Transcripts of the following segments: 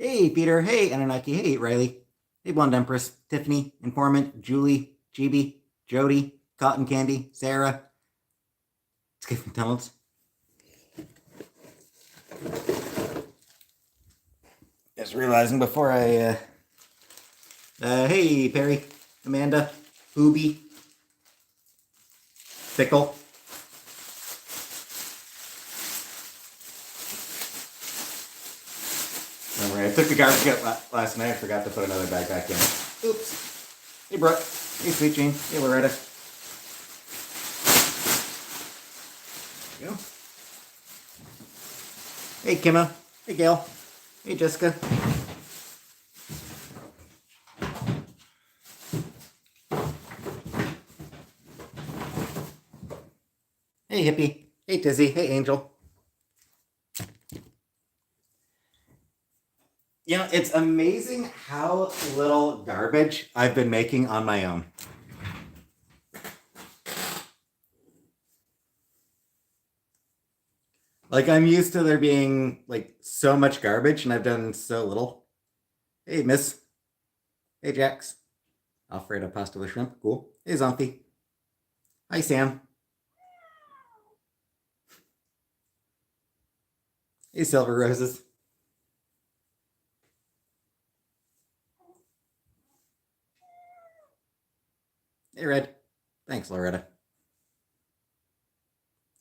Hey, Peter. Hey, Anunnaki. Hey, Riley. Hey, Blonde Empress. Tiffany, Informant, Julie, Chibi, Jody, Cotton Candy, Sarah. Skip McDonald's. Just realizing before hey, Perry, Amanda, Booby, Fickle. All right, I took the garbage out last night. I forgot to put another bag back in. Oops. Hey, Brooke. Hey, Sweet Jane. Hey, Loretta. There you go. Hey, Kimmo. Hey, Gail. Hey, Jessica. Hey, Hippie. Hey, Tizzy. Hey, Angel. You know, it's amazing how little garbage I've been making on my own. Like, I'm used to there being, like, so much garbage, and I've done so little. Hey, Miss. Hey, Jax. Alfredo pasta with shrimp. Cool. Hey, Zombie. Hi, Sam. Hey, Silver Roses. Hey, Red. Thanks, Loretta.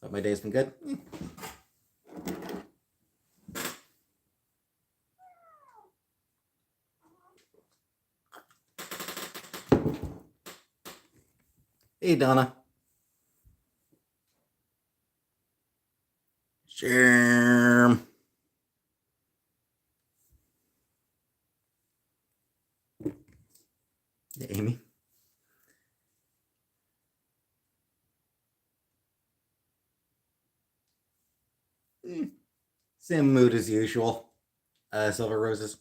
Hope my day's been good. Hey, Donna. Sure. Hey, Amy. Same mood as usual. Silver Roses.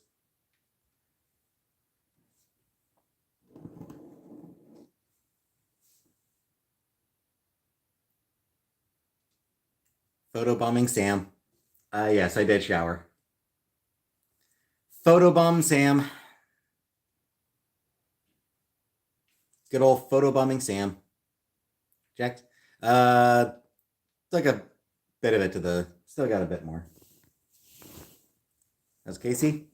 Photobombing Sam. Yes, I did shower. Photobomb Sam. Good old photobombing Sam. Jack. Took a bit of it to the. Still got a bit more. That's Casey.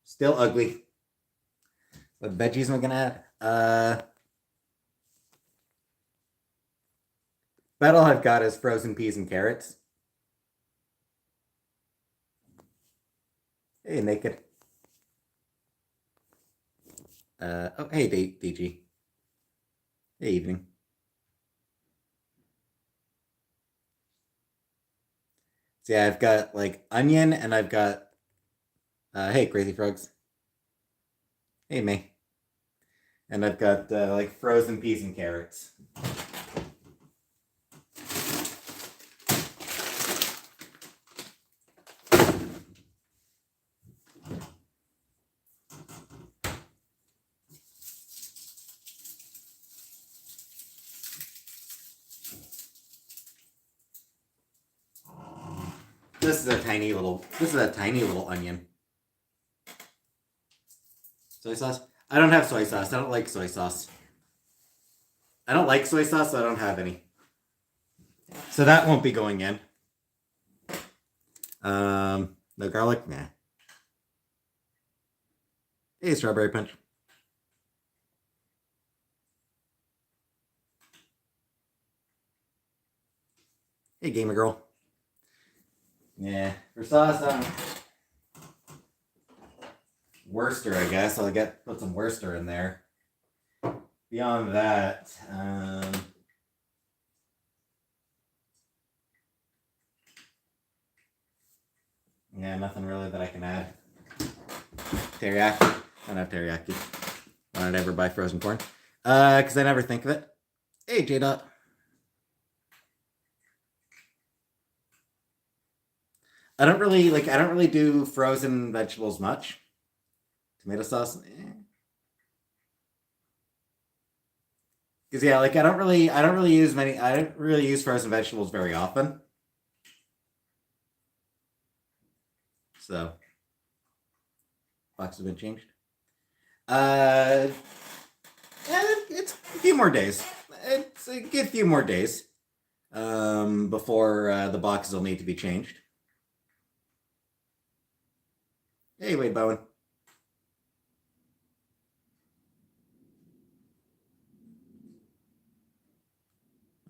Still ugly. What veggies am I gonna add? About all I've got is frozen peas and carrots. Hey, naked. Oh, hey, DG. Hey, evening. So yeah, I've got like onion and I've got hey, Crazy Frogs. Hey, May. And I've got like frozen peas and carrots. This is a tiny little onion. Soy sauce? I don't have soy sauce. I don't like soy sauce. I don't like soy sauce, so I don't have any. So that won't be going in. No garlic? Nah. Hey, strawberry punch. Hey, gamer girl. Yeah, for sauce, Worcester, I guess. I'll put some Worcester in there. Beyond that, yeah, nothing really that I can add. Teriyaki. I don't have teriyaki. Why don't I ever buy frozen corn? Because I never think of it. Hey, J Dot. I don't really do frozen vegetables much. Tomato sauce. Because yeah, like I don't really use frozen vegetables very often. So, box has been changed. Uh, it's a few more days. It's a good few more days before the boxes will need to be changed. Hey, Wade Bowen.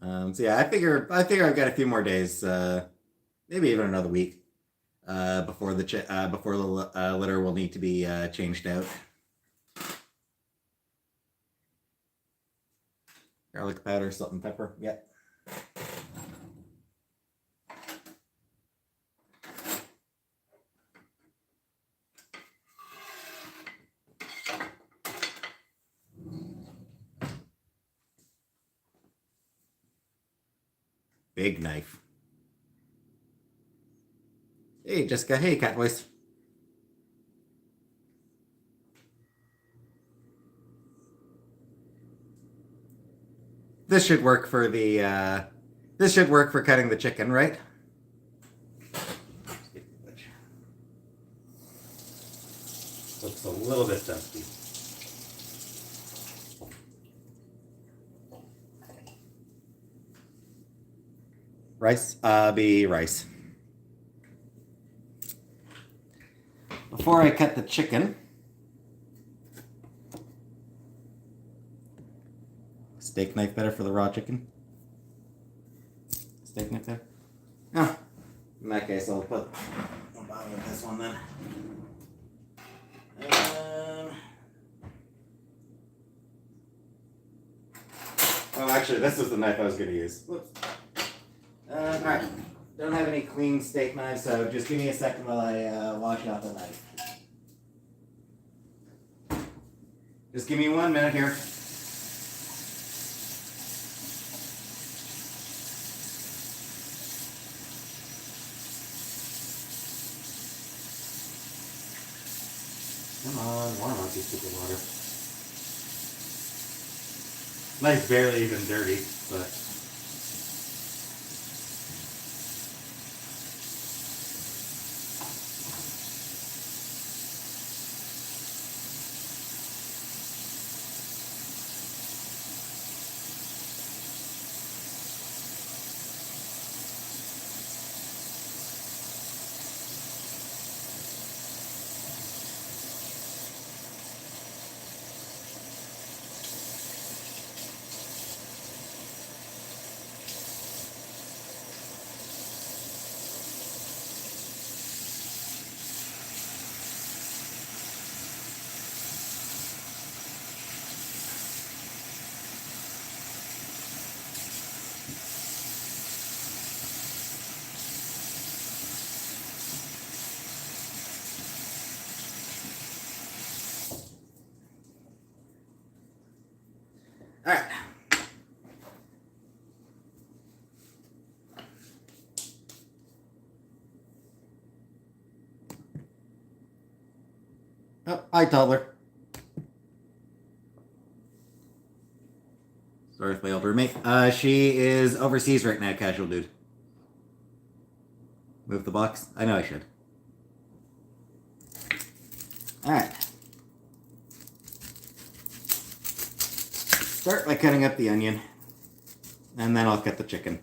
So yeah, I figure I've got a few more days, maybe even another week, before the litter will need to be changed out. Garlic powder, salt and pepper. Yeah. Big knife. Hey, Jessica. Hey, Cat Voice. This should work for the. This should work for cutting the chicken, right? Looks a little bit dusty. Rice? Be rice. Before I cut the chicken, steak knife better for the raw chicken? Steak knife there? Oh, in that case, I'll bother with this one then. Oh, actually, this is the knife I was going to use. Whoops. Alright. Don't have any clean steak knives, so just give me a second while I wash out the knife. Just give me 1 minute here. Come on, warm up, you stupid water. Knife's barely even dirty, but... Alright. Oh, hi, toddler. Sorry if my old roommate. She is overseas right now, casual dude. Move the box? I know I should. Alright. Start by cutting up the onion, and then I'll cut the chicken.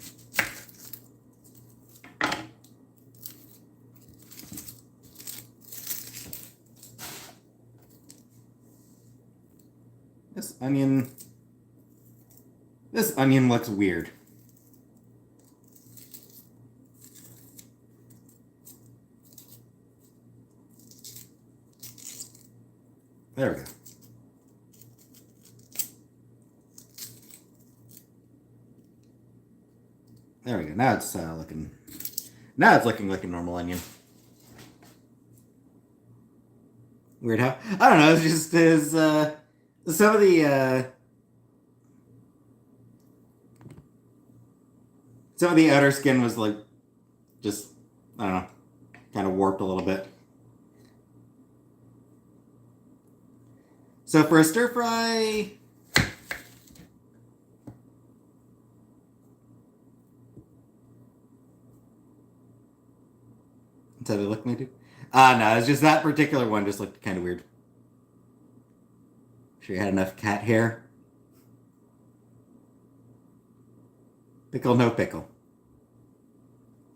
This onion looks weird. There we go. There we go. Now it's looking. Now it's looking like a normal onion. Weird how? I don't know. It's just his. Some of the outer skin was like, just I don't know, kind of warped a little bit. So for a stir fry. That's how they look, maybe. No, it's just that particular one just looked kind of weird. Sure you had enough cat hair. Pickle, no pickle.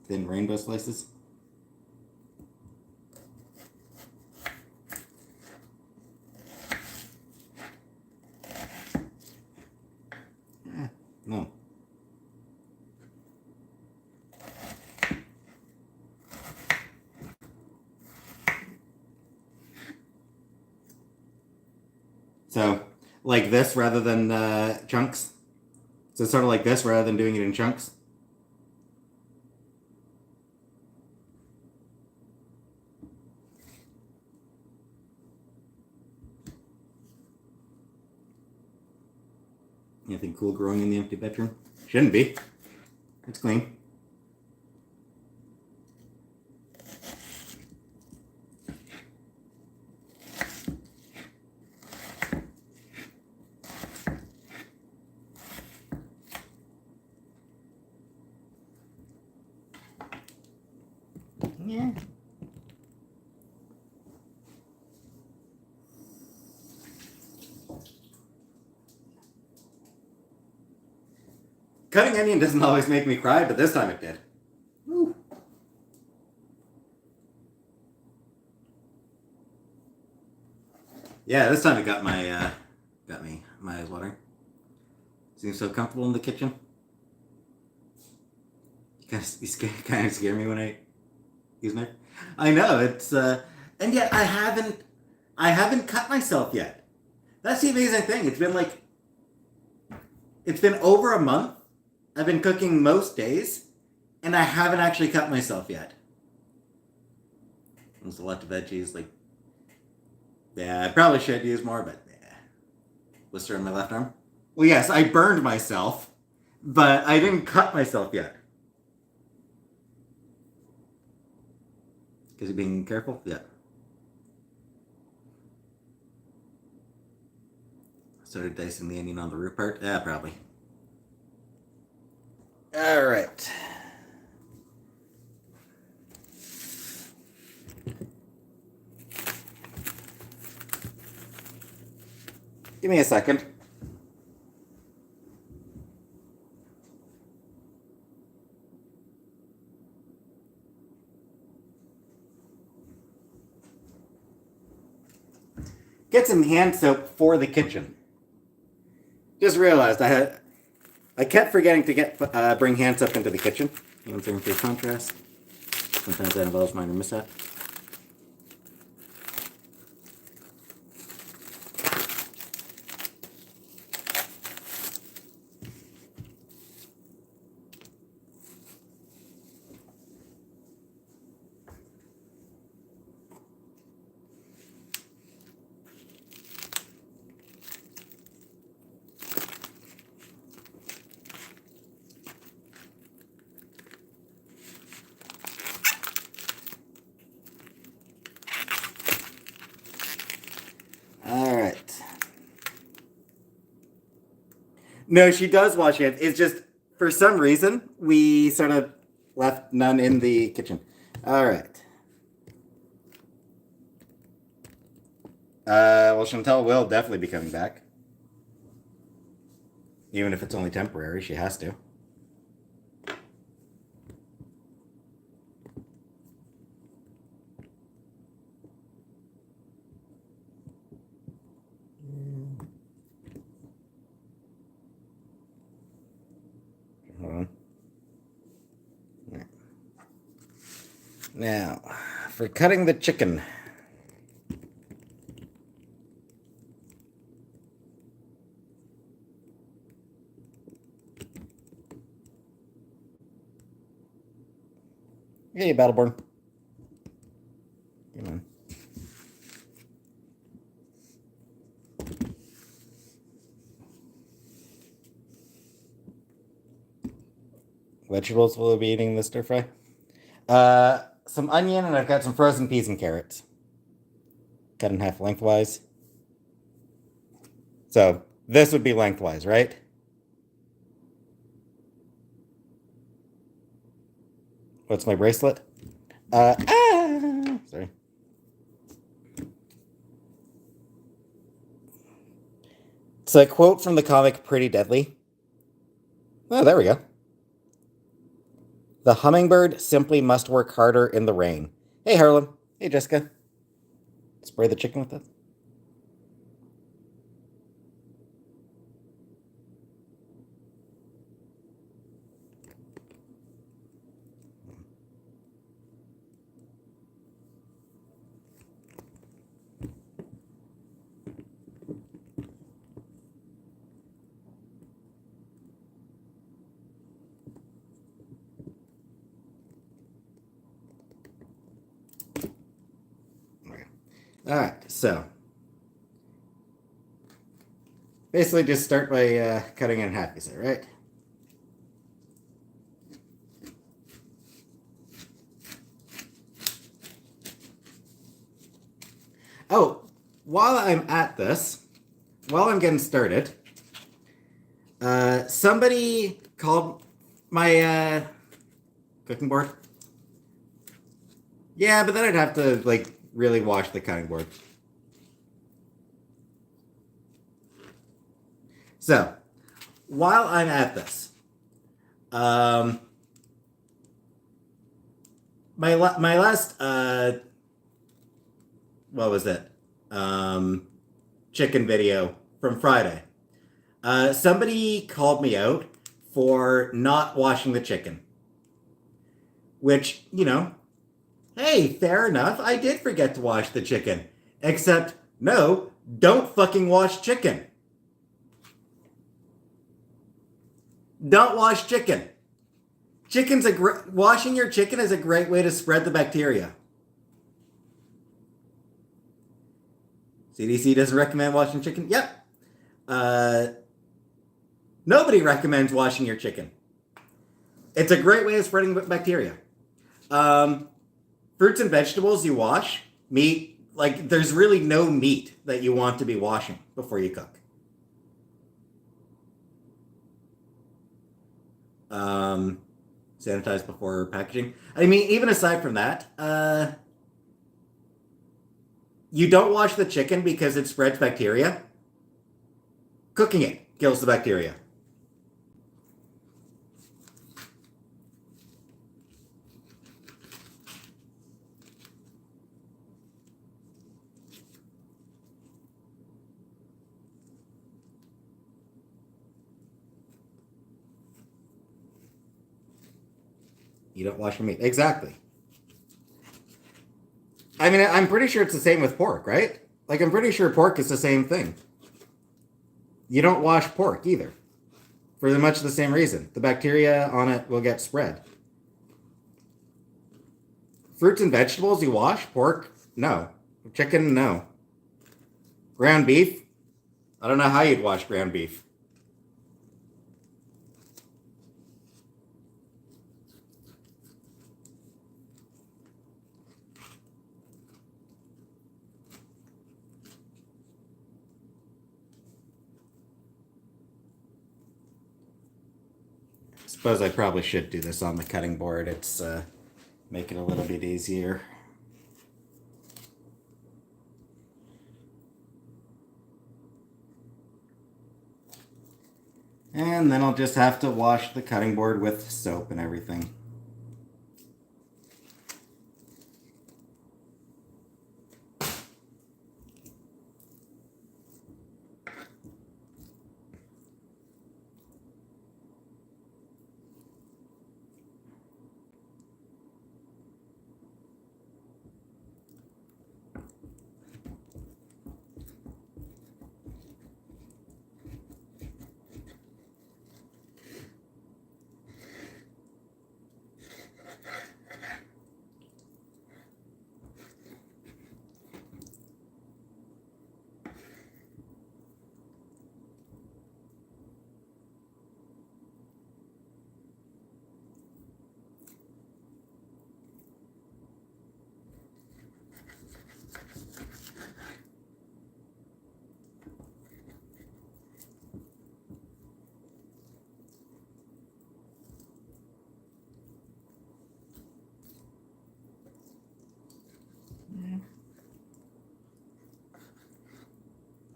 Thin rainbow slices. No. So, like this rather than chunks? So sort of like this rather than doing it in chunks? Anything cool growing in the empty bedroom? Shouldn't be. It's clean. Yeah. Cutting onion doesn't always make me cry, but this time it did. Woo. Yeah, this time it got my eyes watering. Seems so comfortable in the kitchen. You kind of scare me when I use knife. I know it's and yet I haven't cut myself yet. That's the amazing thing. It's been over a month. I've been cooking most days, and I haven't actually cut myself yet. There's a lot of veggies. Like, yeah, I probably should use more, but yeah. Blister on my left arm. Well, yes, I burned myself, but I didn't cut myself yet. Because you're being careful? Yeah. Started dicing the onion on the root part? Yeah, probably. All right. Give me a second. Get some hand soap for the kitchen. Just realized I kept forgetting to bring hand soap into the kitchen. Answering for contrast. Sometimes that involves minor mishap. All right. No, she does wash hands. It's just for some reason we sort of left none in the kitchen. All right. Well, Chantel will definitely be coming back, even if it's only temporary. She has to. Hold on. Now, for cutting the chicken. Hey, Battleborn. Come on. Vegetables will be eating the stir fry. Some onion, and I've got some frozen peas and carrots. Cut in half lengthwise. So this would be lengthwise, right? What's my bracelet? Sorry. So a quote from the comic Pretty Deadly. Oh, there we go. The hummingbird simply must work harder in the rain. Hey, Harlem. Hey, Jessica. Spray the chicken with this. All right, so basically just start by cutting it in half, you say, right? Oh, while I'm at this, while I'm getting started, somebody called my cooking board. Yeah, but then I'd have to like really wash the cutting board. So, while I'm at this, my last what was it? Chicken video from Friday. Somebody called me out for not washing the chicken, which hey, fair enough. I did forget to wash the chicken, except no, don't fucking wash chicken. Don't wash chicken. Washing your chicken is a great way to spread the bacteria. CDC doesn't recommend washing chicken. Yep. Nobody recommends washing your chicken. It's a great way of spreading bacteria. Fruits and vegetables you wash. Meat, like there's really no meat that you want to be washing before you cook. Sanitize before packaging. I mean, even aside from that, you don't wash the chicken because it spreads bacteria. Cooking it kills the bacteria. You don't wash your meat. Exactly. I mean, I'm pretty sure it's the same with pork, right? Like, I'm pretty sure pork is the same thing. You don't wash pork either. For much the same reason. The bacteria on it will get spread. Fruits and vegetables you wash. Pork, no. Chicken, no. Ground beef, I don't know how you'd wash ground beef. Suppose I probably should do this on the cutting board. It's make it a little bit easier. And then I'll just have to wash the cutting board with soap and everything.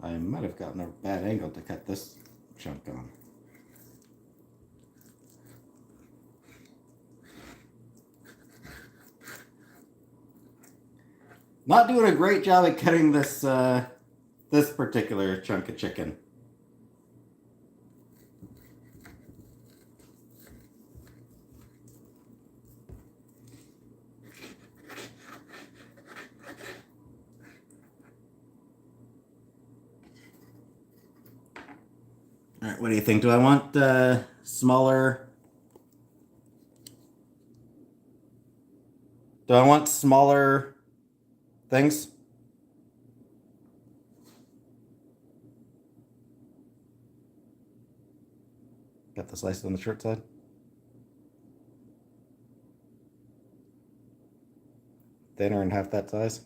I might have gotten a bad angle to cut this chunk on. Not doing a great job at cutting this this particular chunk of chicken. All right, what do you think? Do I want smaller? Do I want smaller things? Got the slices on the short side. Thinner and half that size.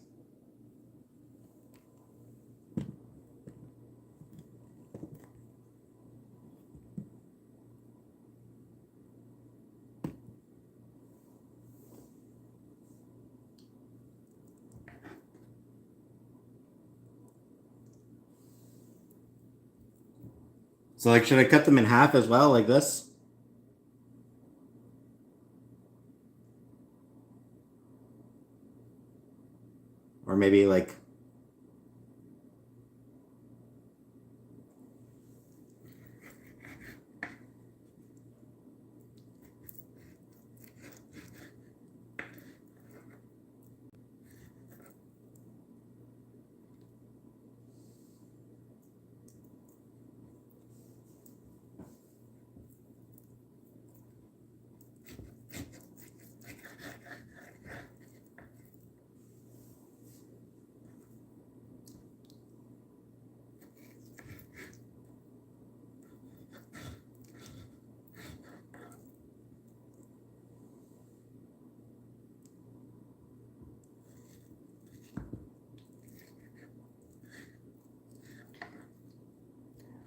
So like, should I cut them in half as well, like this? Or maybe like,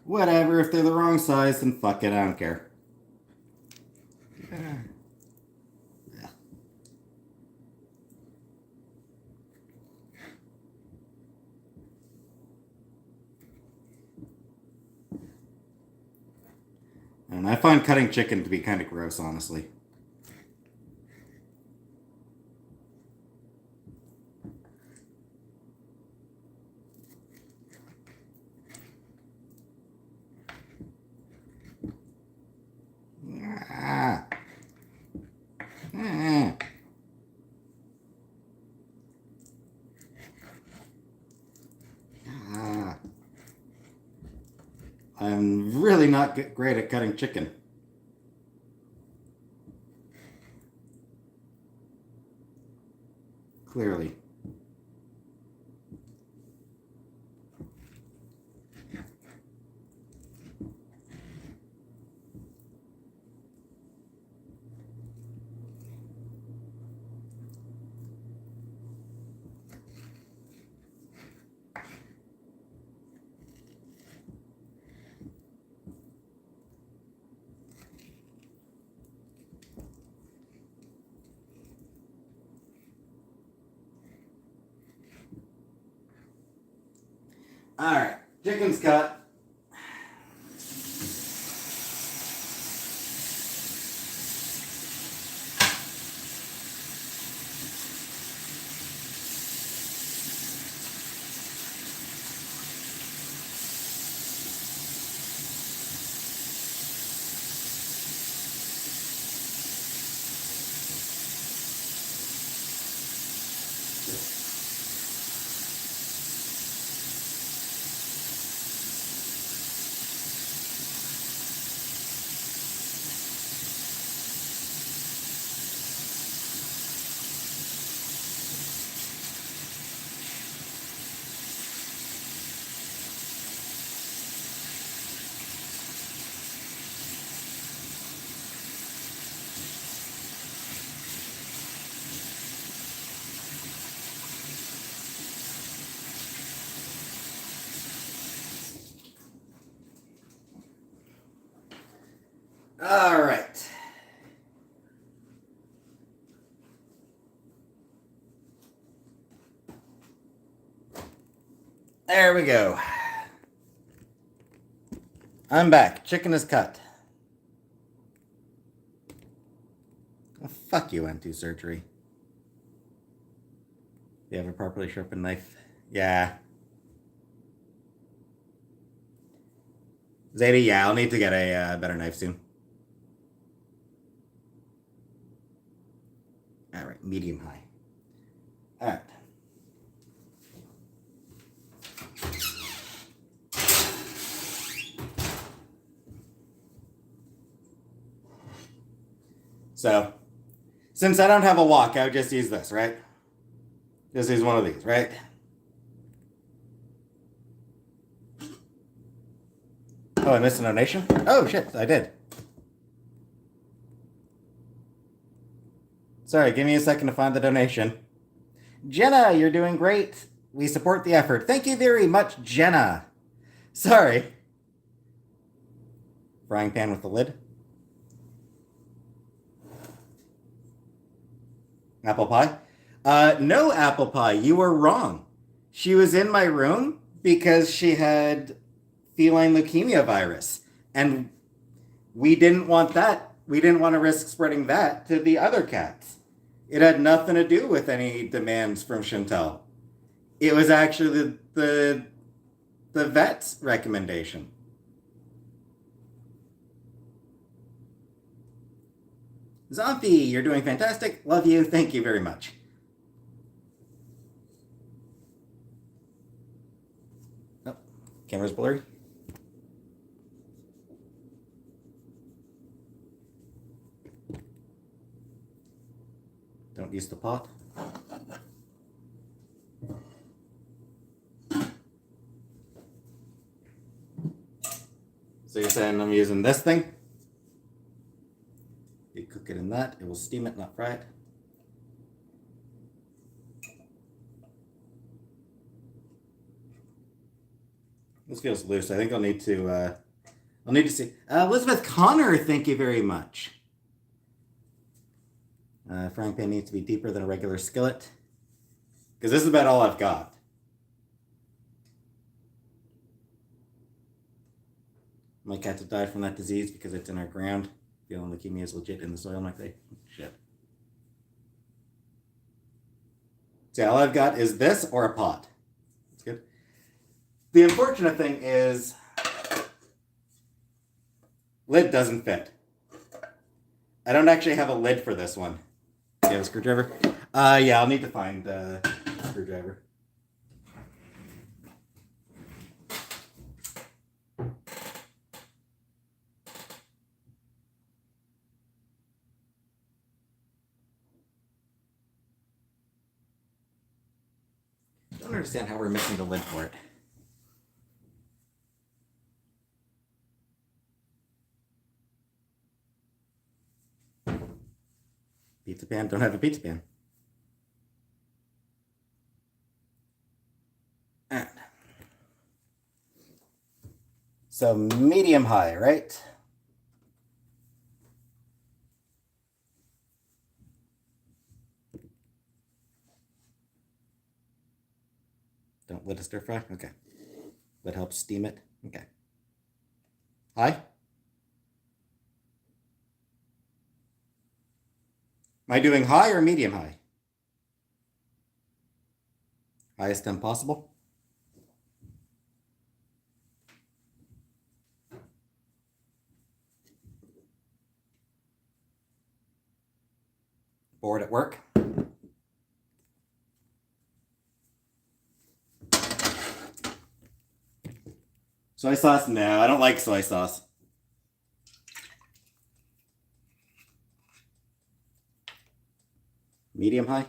whatever, if they're the wrong size, then fuck it, I don't care. Yeah. And I find cutting chicken to be kind of gross, honestly. Ah. Ah. Ah. I'm really not great at cutting chicken. Clearly. All right, chicken's cut. All right. There we go. I'm back. Chicken is cut. Oh, fuck you, M2 surgery. You have a properly sharpened knife. Yeah. Zadie, yeah, I'll need to get a better knife soon. All right, medium high. All right. So, since I don't have a wok, I would just use this, right? Just use one of these, right? Oh, I missed a donation? Oh, shit, I did. Sorry, give me a second to find the donation. Jenna, you're doing great. We support the effort. Thank you very much, Jenna. Sorry. Frying pan with the lid. Apple pie? No apple pie. You were wrong. She was in my room because she had feline leukemia virus. And we didn't want that. We didn't want to risk spreading that to the other cats. It had nothing to do with any demands from Chantel. It was actually the vet's recommendation. Zombie, you're doing fantastic. Love you. Thank you very much. Oh, camera's blurry. Don't use the pot. So you're saying I'm using this thing? You cook it in that. It will steam it, not fry it. This feels loose. I think I'll need to see. Elizabeth Connor, thank you very much. Frying pan needs to be deeper than a regular skillet. Because this is about all I've got. My cats have died from that disease because it's in our ground. Feeling leukemia is legit in the soil. I'm like, shit. So all I've got is this or a pot. That's good. The unfortunate thing is lid doesn't fit. I don't actually have a lid for this one. Do you have a screwdriver? Yeah, I'll need to find a screwdriver. I don't understand how we're missing the lid for it. Pizza pan, don't have a pizza pan. And so medium high, right? Don't let it stir fry. Okay. That helps steam it. Okay. High? Am I doing high or medium high? Highest temp possible. Bored at work. Soy sauce? No, I don't like soy sauce. Medium high?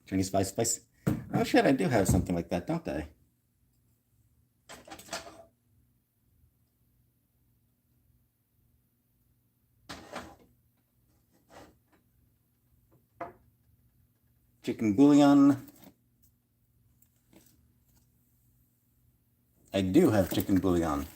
Chinese spice. Oh shit, I do have something like that, don't I? Chicken bouillon. I do have chicken bouillon.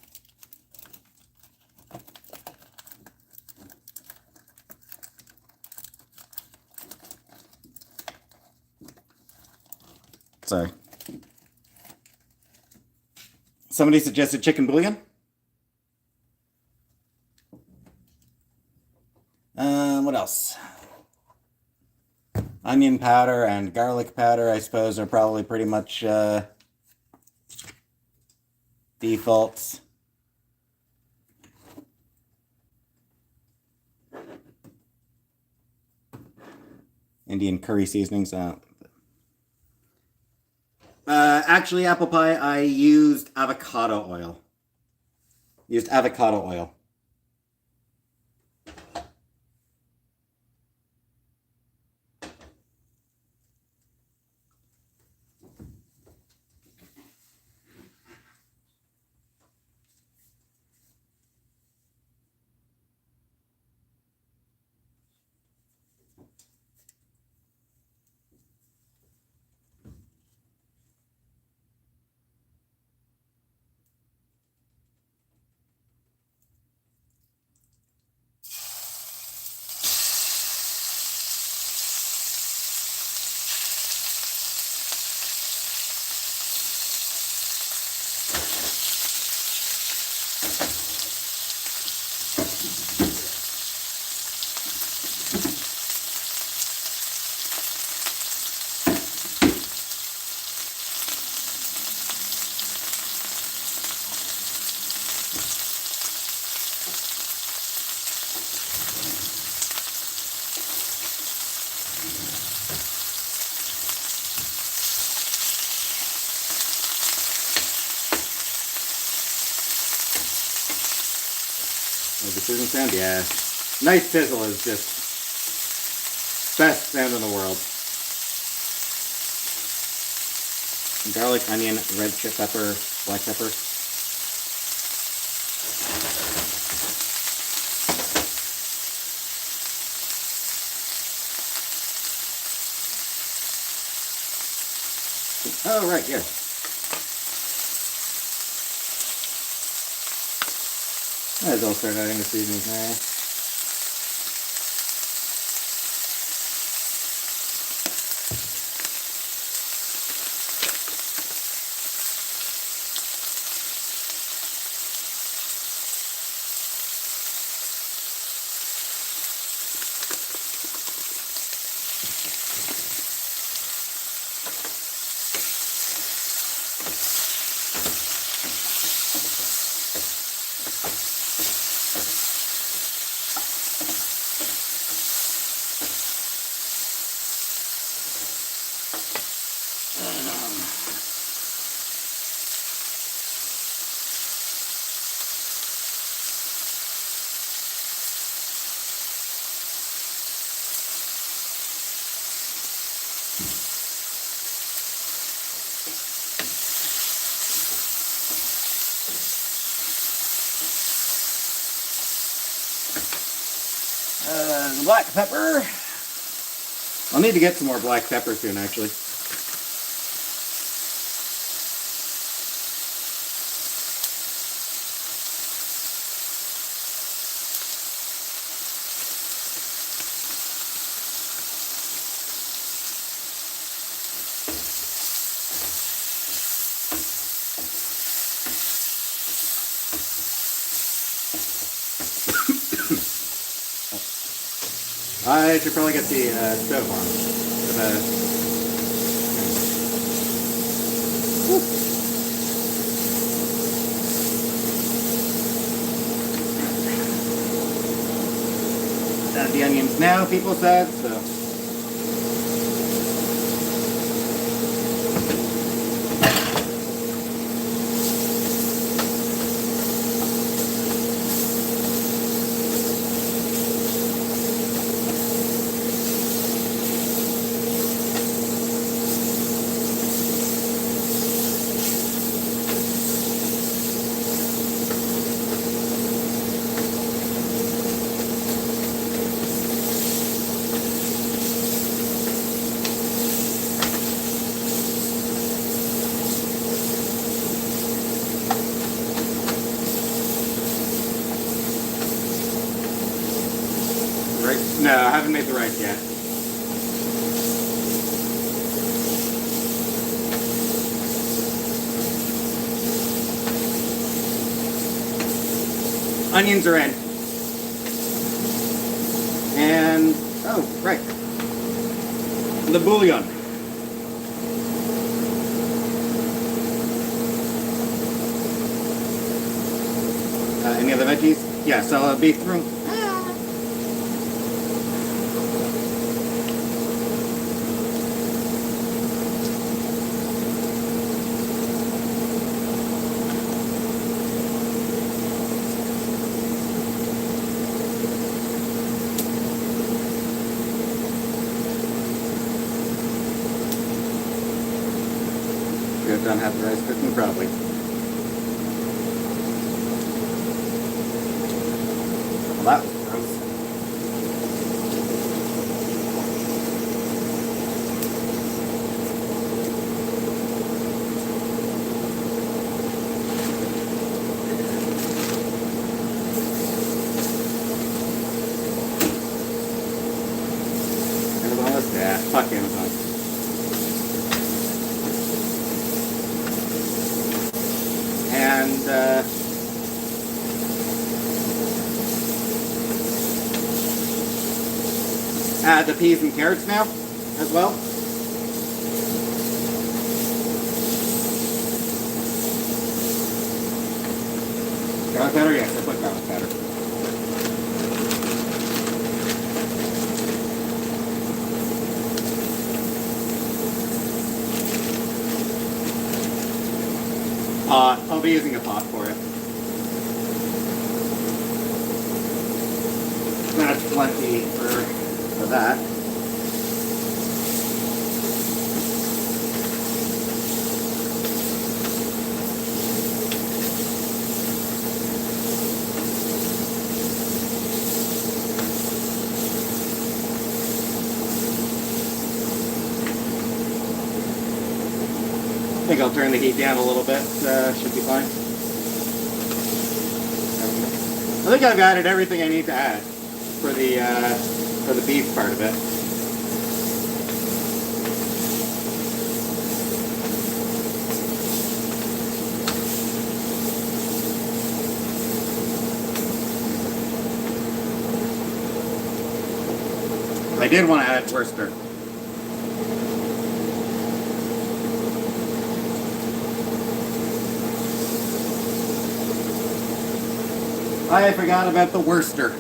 Sorry. Somebody suggested chicken bouillon. What else? Onion powder and garlic powder, I suppose, are probably pretty much defaults. Indian curry seasonings. Actually, apple pie, I used avocado oil. Oh, this isn't sound? Yeah. Nice sizzle is just best sound in the world. Garlic, onion, red chip pepper, black pepper. Oh, right, yeah. Might as well start adding the seasonings now. The black pepper. I'll need to get some more black pepper soon, actually. I should probably get the stove on. Add the onions now, people said, so. No, I haven't made the rice yet. Onions are in. And, oh, right. The bouillon. Any other veggies? Yeah, so beef room. Could have done half the rice cooking, probably. Well, that was gross. Amazon was bad. Fuck Amazon. And add the peas and carrots now as well. Garlic powder? Yes, I put garlic powder. I'll be using a pot for it. That's plenty for that. I think I'll turn the heat down a little bit. Should be fine. I think I've added everything I need to add for the beef part of it. I did want to add Worcester. I forgot about the Worcester.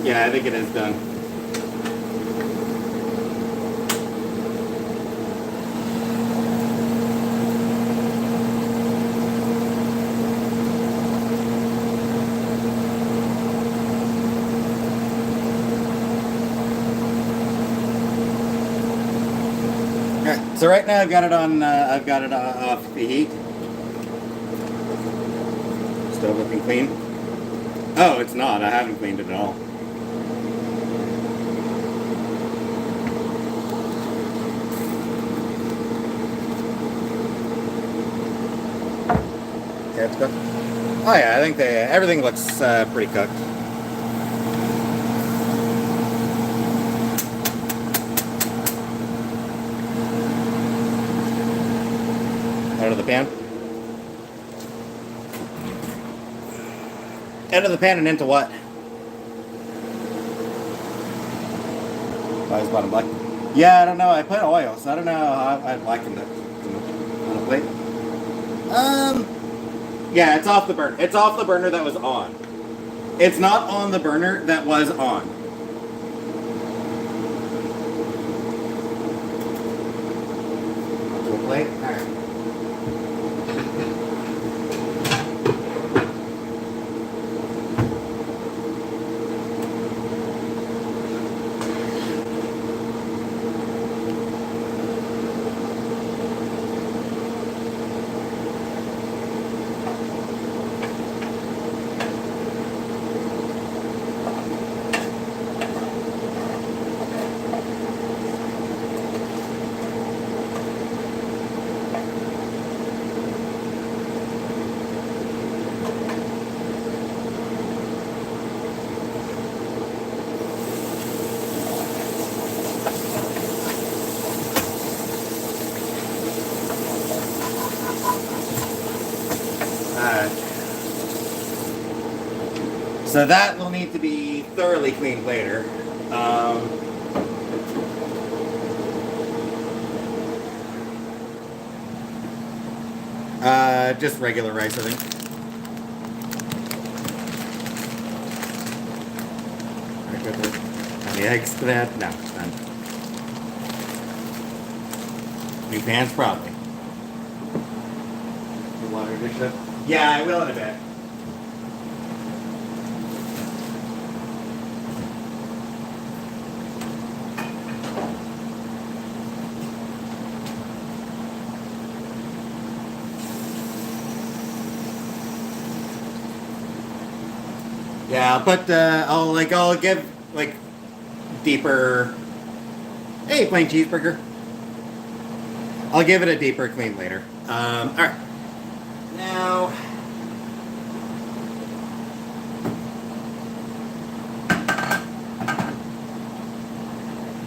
Yeah, I think it is done. Alright, so right now I've got it on. I've got it off the heat. Still looking clean. Oh, it's not. I haven't cleaned it at all. Carrots cooked? Oh yeah, I think everything looks pretty cooked. Out of the pan. Out of the pan and into what? Why is bottom black? Yeah, I don't know. I put oil, so I don't know how I blackened it on a plate. Yeah, it's off the burner. It's off the burner that was on. It's not on the burner that was on. To a plate? Alright. So that will need to be thoroughly cleaned later. Just regular rice, I think. Any eggs to that? No, none. New pans, probably. The water dish up? Yeah, I will in a bit. Yeah, but I'll give like deeper. Hey, plain cheeseburger. I'll give it a deeper clean later. All right. Now,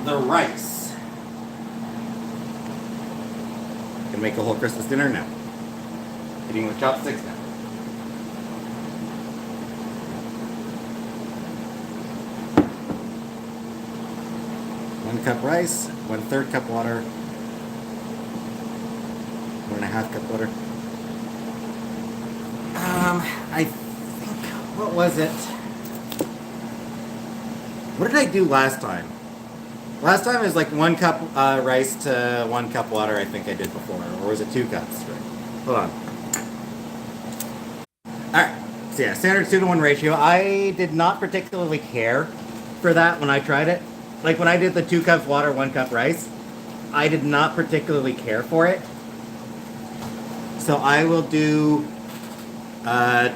the rice. Gonna make a whole Christmas dinner now. Eating with chopsticks now. One cup rice, 1/3 cup water, 1.5 cup water. I think, what was it? What did I do last time? Last time it was like 1 cup rice to 1 cup water, I think I did before. Or was it 2 cups? Right. Hold on. Alright, so yeah, standard 2-to-1 ratio. I did not particularly care for that when I tried it. Like when I did the 2 cups water, 1 cup rice, I did not particularly care for it. So I will do 1.5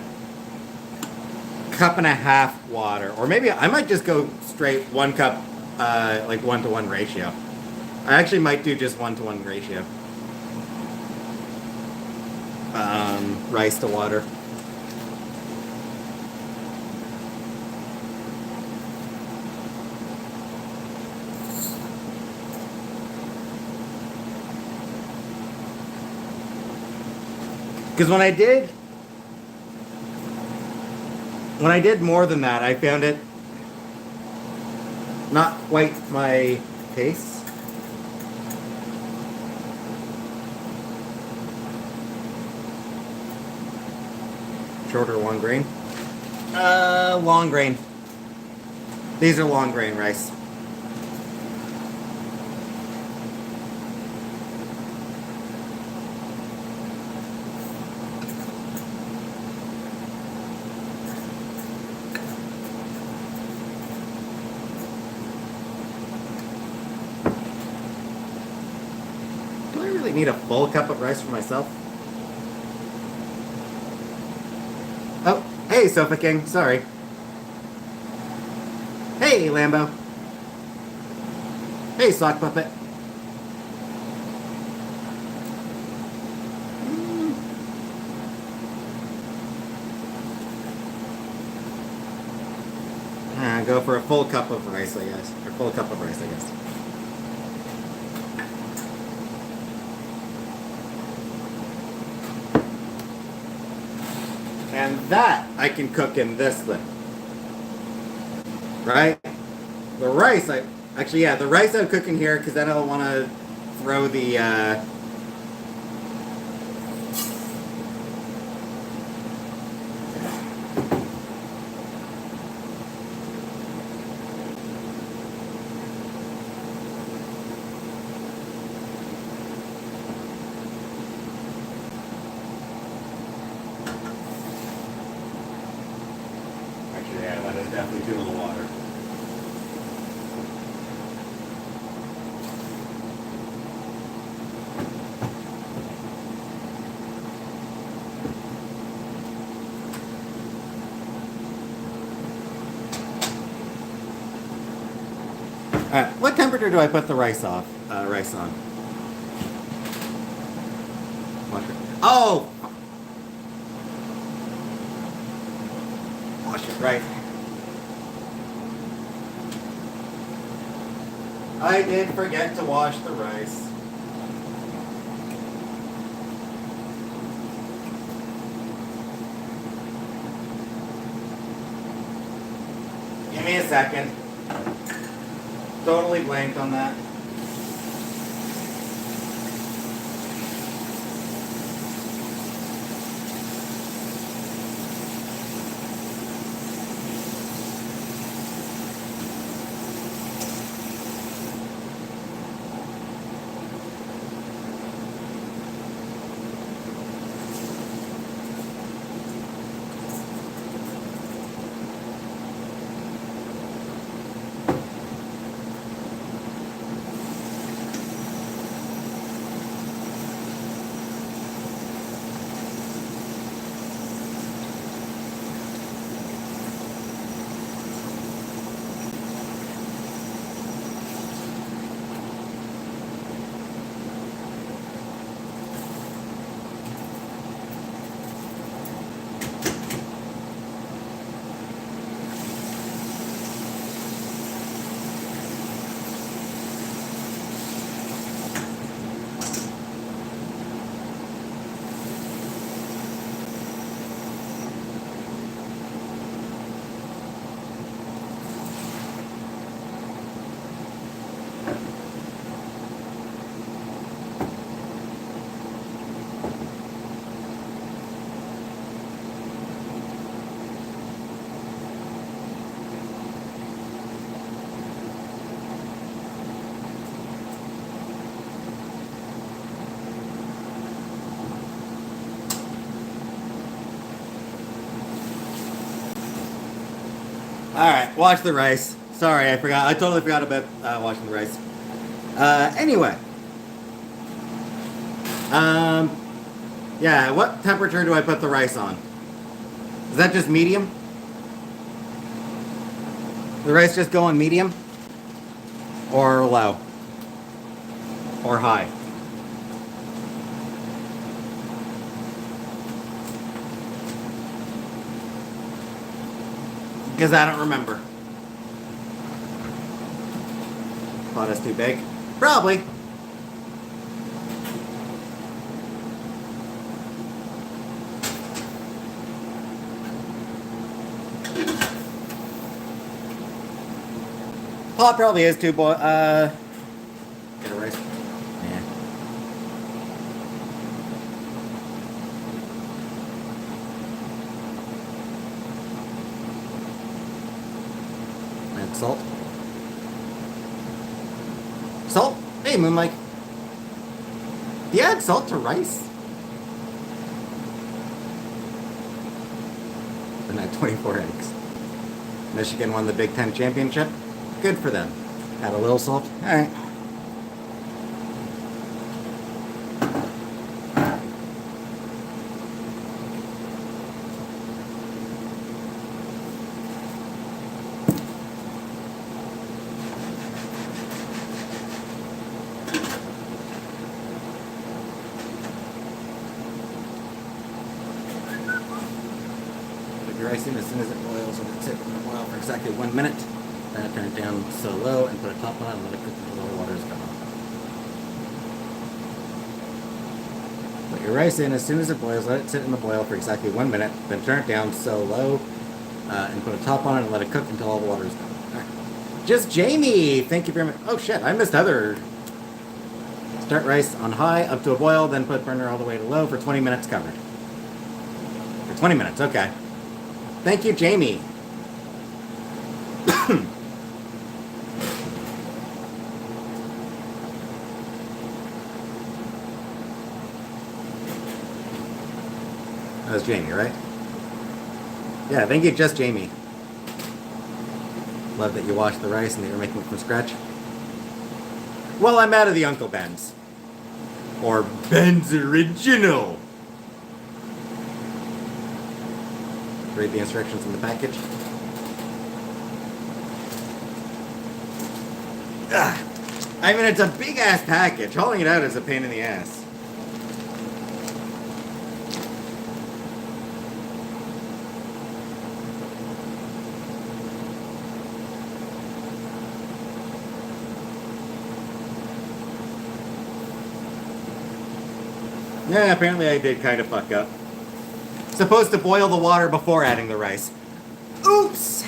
cups water, or maybe I might just go straight 1 cup, like 1-to-1 ratio. I actually might do just 1-to-1 ratio. Rice to water. Because when I did more than that, I found it not quite my taste. Shorter long grain. Long grain. These are long grain rice. Need a full cup of rice for myself. Oh, hey, Sofa King. Sorry. Hey, Lambo. Hey, Sock Puppet. Go for a full cup of rice, I guess. Or full cup of rice, I guess. And that I can cook in this thing. Right? The rice, the rice I would cook in here because then I'll want to throw the, that is definitely too little water. Alright, what temperature do I put the rice on? Oh! Wash it right. I did forget to wash the rice. a second. Totally blanked on that. All right, watch the rice. Sorry, I forgot. I totally forgot about watching the rice. Anyway, um, yeah. What temperature do I put the rice on? Is that just medium? The rice just go on medium, or low, or high? Because I don't remember. Pot is too big. Probably. Pot probably is too boil. Get a rice. Yeah. And salt. Salt? Hey, Moonlight. Do you add salt to rice? And at 24 eggs. Michigan won the Big Ten championship. Good for them. Add a little salt. All right. Put your rice in as soon as it boils, and it's it in the boil for exactly 1 minute. Then turn it down so low and put a top on it and let it cook until the water is gone. Put your rice in as soon as it boils, let it sit in the boil for exactly 1 minute, then turn it down so low and put a top on it and let it cook until all the water is gone. Right. Just Jamie! Thank you very much. Oh shit, I missed Heather. Start rice on high up to a boil, then put burner all the way to low for 20 minutes covered. For 20 minutes, okay. Thank you, Jamie. That was Jamie, right? Yeah, thank you, just Jamie. Love that you washed the rice and that you're making it from scratch. Well, I'm out of the Uncle Ben's. Or Ben's Original. Read the instructions in the package. Ugh. I mean, it's a big ass package. Hauling it out is a pain in the ass. Yeah, apparently I did kind of fuck up. Supposed to boil the water before adding the rice. Oops!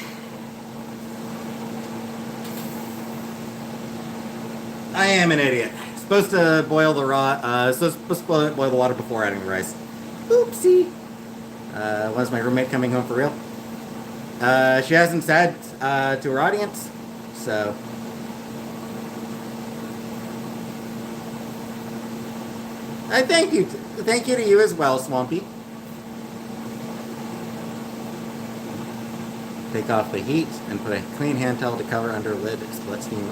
I am an idiot. Supposed to boil the supposed to boil the water before adding the rice. Oopsie. Was my roommate coming home for real? She hasn't said to her audience, so. I thank you. Thank you to you as well, Swampy. Take off the heat and put a clean hand towel to cover under lid to let steam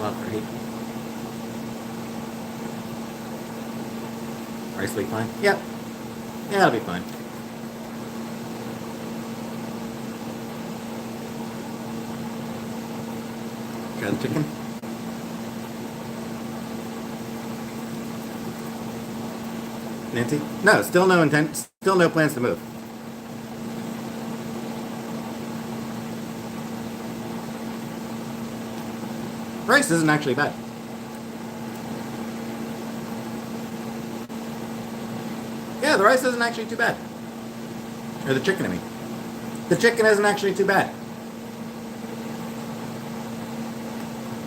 off for heat. Rice will be fine? Yep. Yeah, it'll be fine. Try the chicken. Nancy? No, still no intent. Still no plans to move. Rice isn't actually bad. Yeah, the rice isn't actually too bad. Or the chicken, I mean. The chicken isn't actually too bad.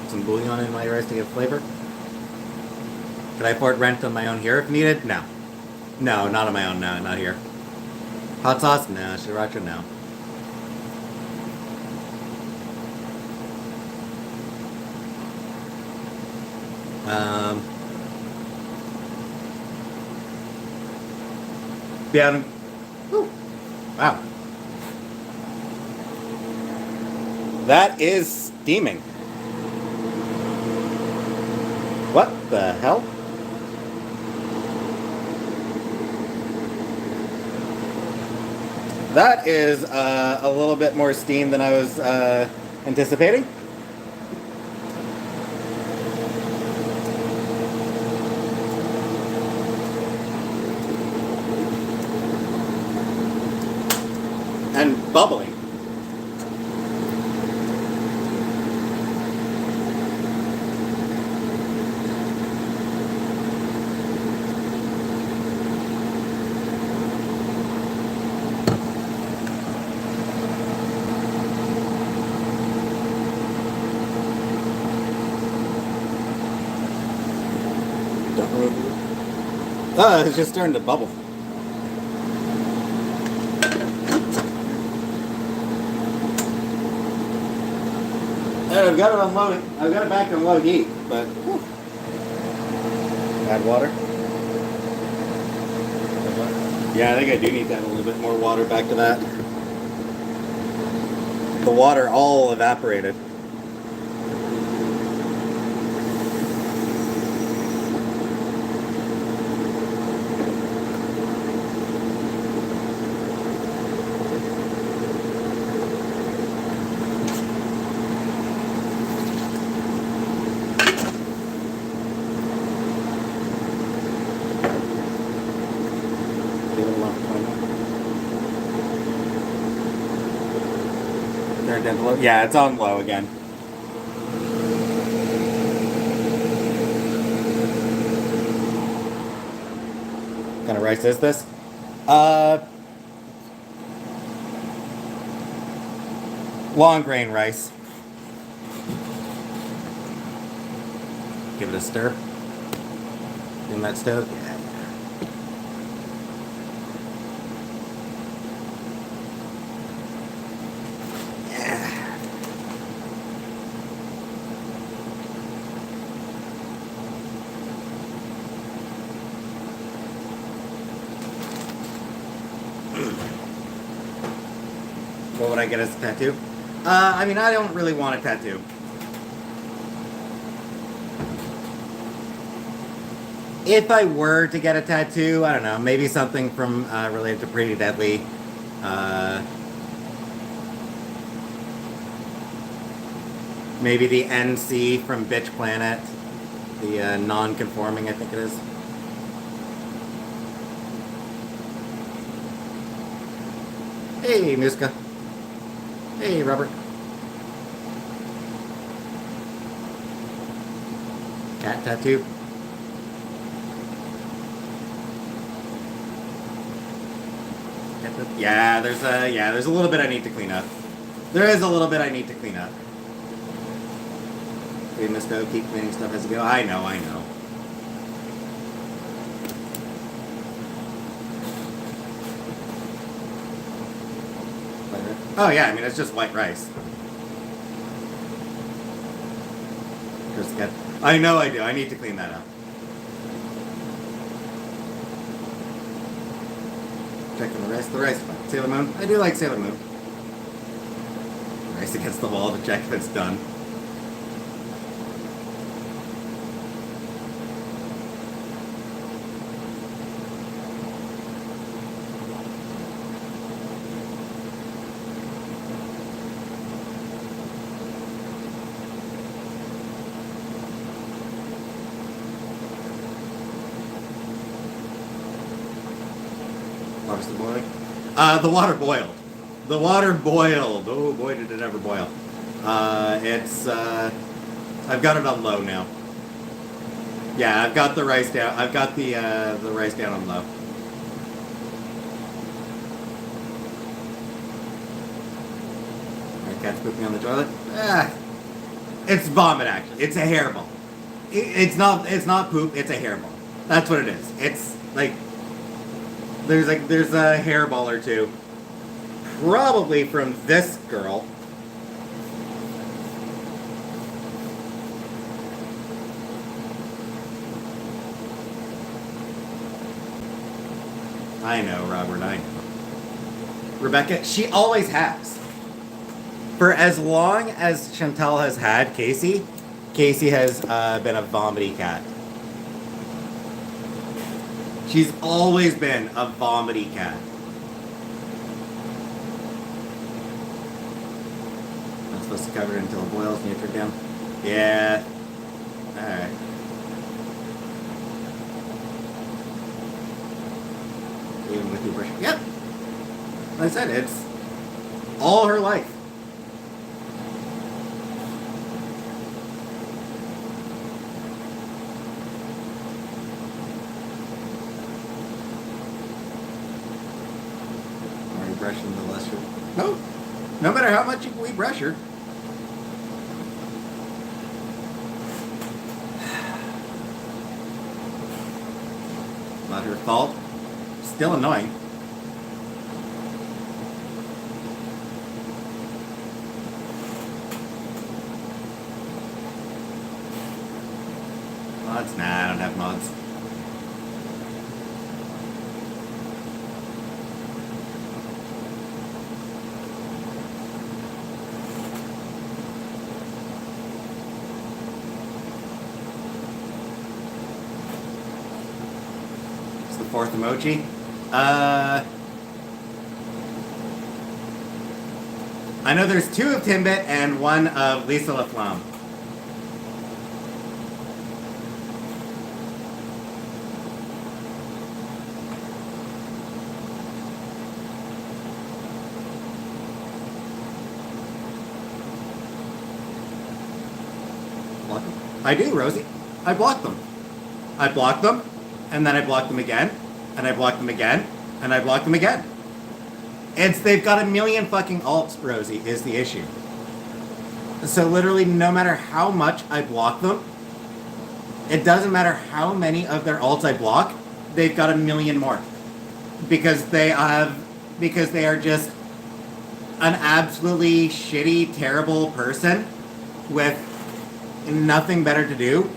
Some bouillon in my rice to give flavor. Could I afford rent on my own here if needed? No. No, not on my own, no, not here. Hot sauce? No. Sriracha? No. Yeah. Ooh. Wow. That is steaming. What the hell? That is a little bit more steam than I was anticipating. And bubbling. Oh, it's just starting to bubble. I've got it on low. I've got it back on low heat, but whew. Add water. Yeah, I think I do need to add a little bit more water back to that. The water all evaporated. Yeah, it's on low again. What kind of rice is this? Long grain rice. Give it a stir. In that stove. Yeah. What would I get as a tattoo? I mean, I don't really want a tattoo. If I were to get a tattoo, I don't know, maybe something from related to Pretty Deadly. Maybe the NC from Bitch Planet. The non-conforming, I think it is. Hey, Muska. Hey, Robert. Cat tattoo. Yeah, there's a little bit I need to clean up. There is a little bit I need to clean up. We missed out. Keep cleaning stuff as it go. I know. Oh yeah, I mean it's just white rice. Just get. I know I do. I need to clean that up. Checking the rice. The rice is fine. Sailor Moon. I do like Sailor Moon. Rice against the wall to check if it's done. Water's still boiling. The water boiled. The water boiled. Oh boy, did it ever boil. I've got it on low now. Yeah, I've got the rice down. I've got the rice down on low. My cat's pooping on the toilet. It's vomit actually. It's a hairball. It's not poop. It's a hairball. That's what it is. It's like there's a hairball or two. Probably from this girl. I know, Robert, I know. Rebecca, she always has. For as long as Chantal has had Casey, Casey has been a vomity cat. She's always been a vomity cat. Not supposed to cover it until it boils and you turn it down. Yeah. Alright. Even with you brushing. Yep. Like I said, it's all her life. Are you brushing the lesser? No. No matter how much we brush her. Not her fault. Still annoying. Mods? Nah, I don't have mods. It's the fourth emoji. I know there's two of Timbit and one of Lisa LaFlamme. Block them? I do, Rosie. I block them. I block them, and then I block them again, and I block them again, and I block them again. They've got a million fucking alts, Rosie, is the issue. So literally, no matter how much I block them, it doesn't matter how many of their alts I block, they've got a million more. Because they are just an absolutely shitty, terrible person with nothing better to do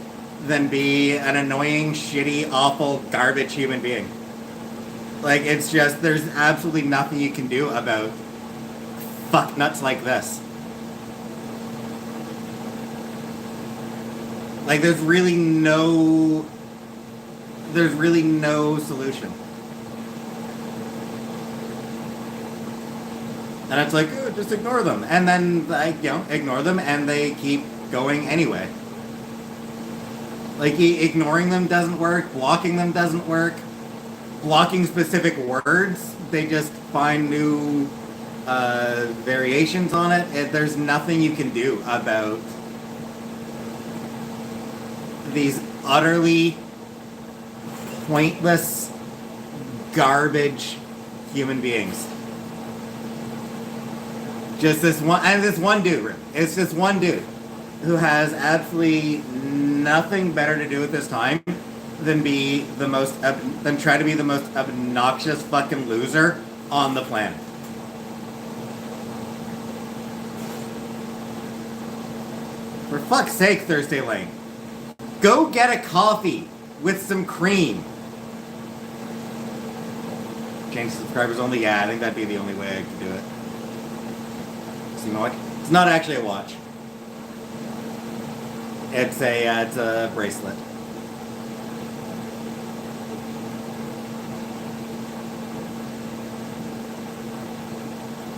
than be an annoying, shitty, awful, garbage human being. Like, it's just, there's absolutely nothing you can do about fuck nuts like this. Like, there's really no solution. And it's like, oh, just ignore them. And then, ignore them and they keep going anyway. Like, ignoring them doesn't work, blocking them doesn't work. Blocking specific words, they just find new variations on it. There's nothing you can do about these utterly pointless, garbage human beings. Just this one, and this one dude. It's just one dude. who has absolutely nothing better to do at this time than than try to be the most obnoxious fucking loser on the planet. For fuck's sake, Thursday Lane. Go get a coffee with some cream. Change subscribers only? Yeah, I think that'd be the only way I could do it. See my watch? It's not actually a watch. It's a bracelet.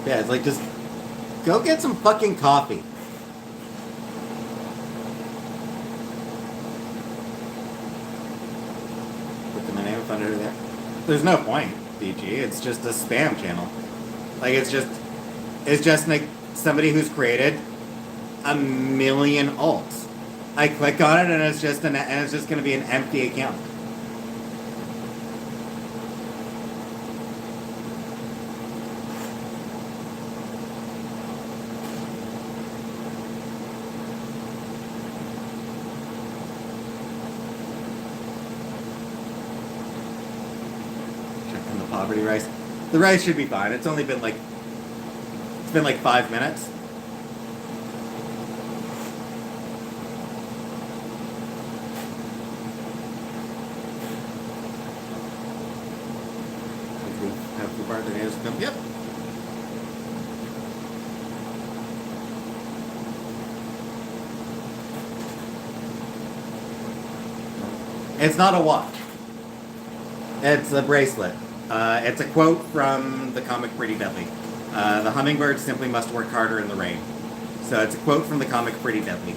Yeah, it's like, just go get some fucking coffee. Put the name of under there. There's no point, DG. It's just a spam channel. Like, it's just like somebody who's created a million alts. I click on it and it's just going to be an empty account. Checking the poverty rice. The rice should be fine. It's been like 5 minutes. Have the bartenders come. Yep. It's not a watch. It's a bracelet. It's a quote from the comic Pretty Deadly. The hummingbird simply must work harder in the rain. So it's a quote from the comic Pretty Deadly.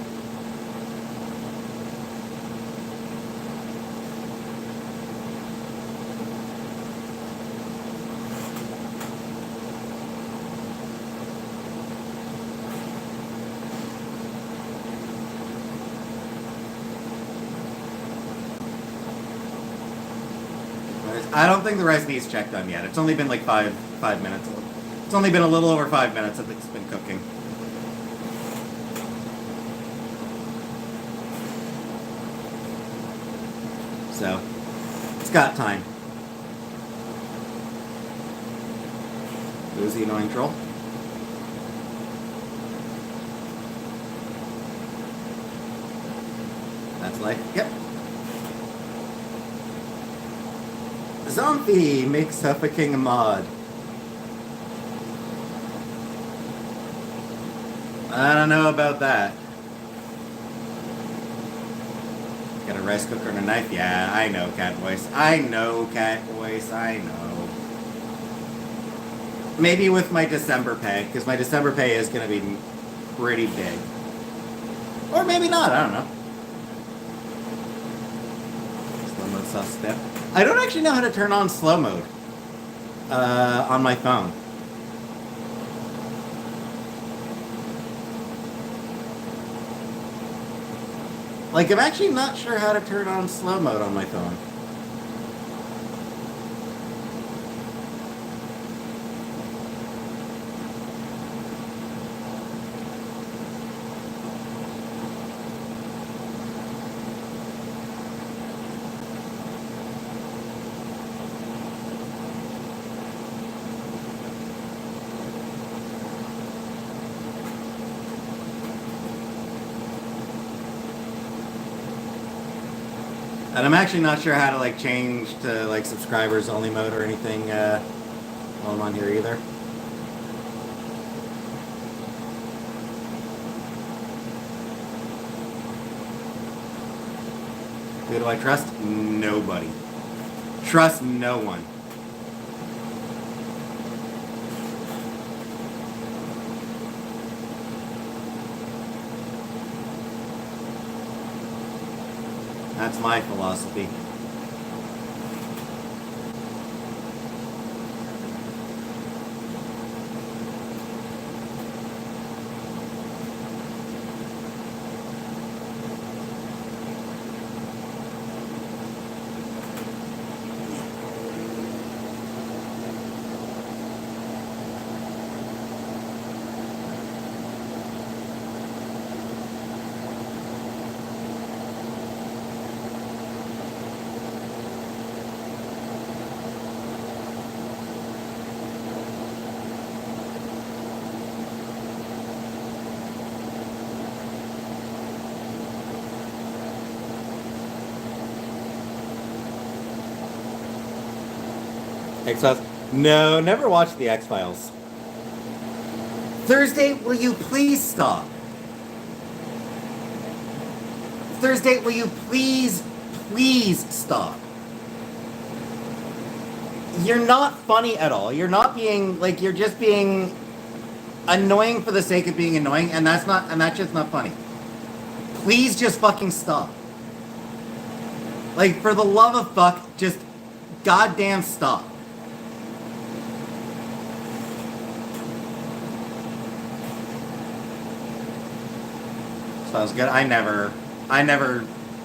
I don't think the rice needs checked on yet. It's only been like five minutes. It's only been a little over 5 minutes that it's been cooking. So, it's got time. Who's the annoying troll? That's life. Yep. Zombie makes suffocating a mod. I don't know about that. Got a rice cooker and a knife? Yeah, I know, cat voice. I know, cat voice. I know. Maybe with my December pay, because my December pay is going to be pretty big. Or maybe not, I don't know. Slow mode sauce step. I don't actually know how to turn on slow mode on my phone. Like, I'm actually not sure how to turn on slow mode on my phone. And I'm actually not sure how to like change to like subscribers only mode or anything while I'm on here either. Who do I trust? Nobody. Trust no one. That's my philosophy. X-Files? No, never watched the X-Files. Thursday, will you please stop? Thursday, will you please stop? You're not funny at all. You're not being, like, you're just being annoying for the sake of being annoying, and that's just not funny. Please just fucking stop. Like, for the love of fuck, just goddamn stop. So that was good. I never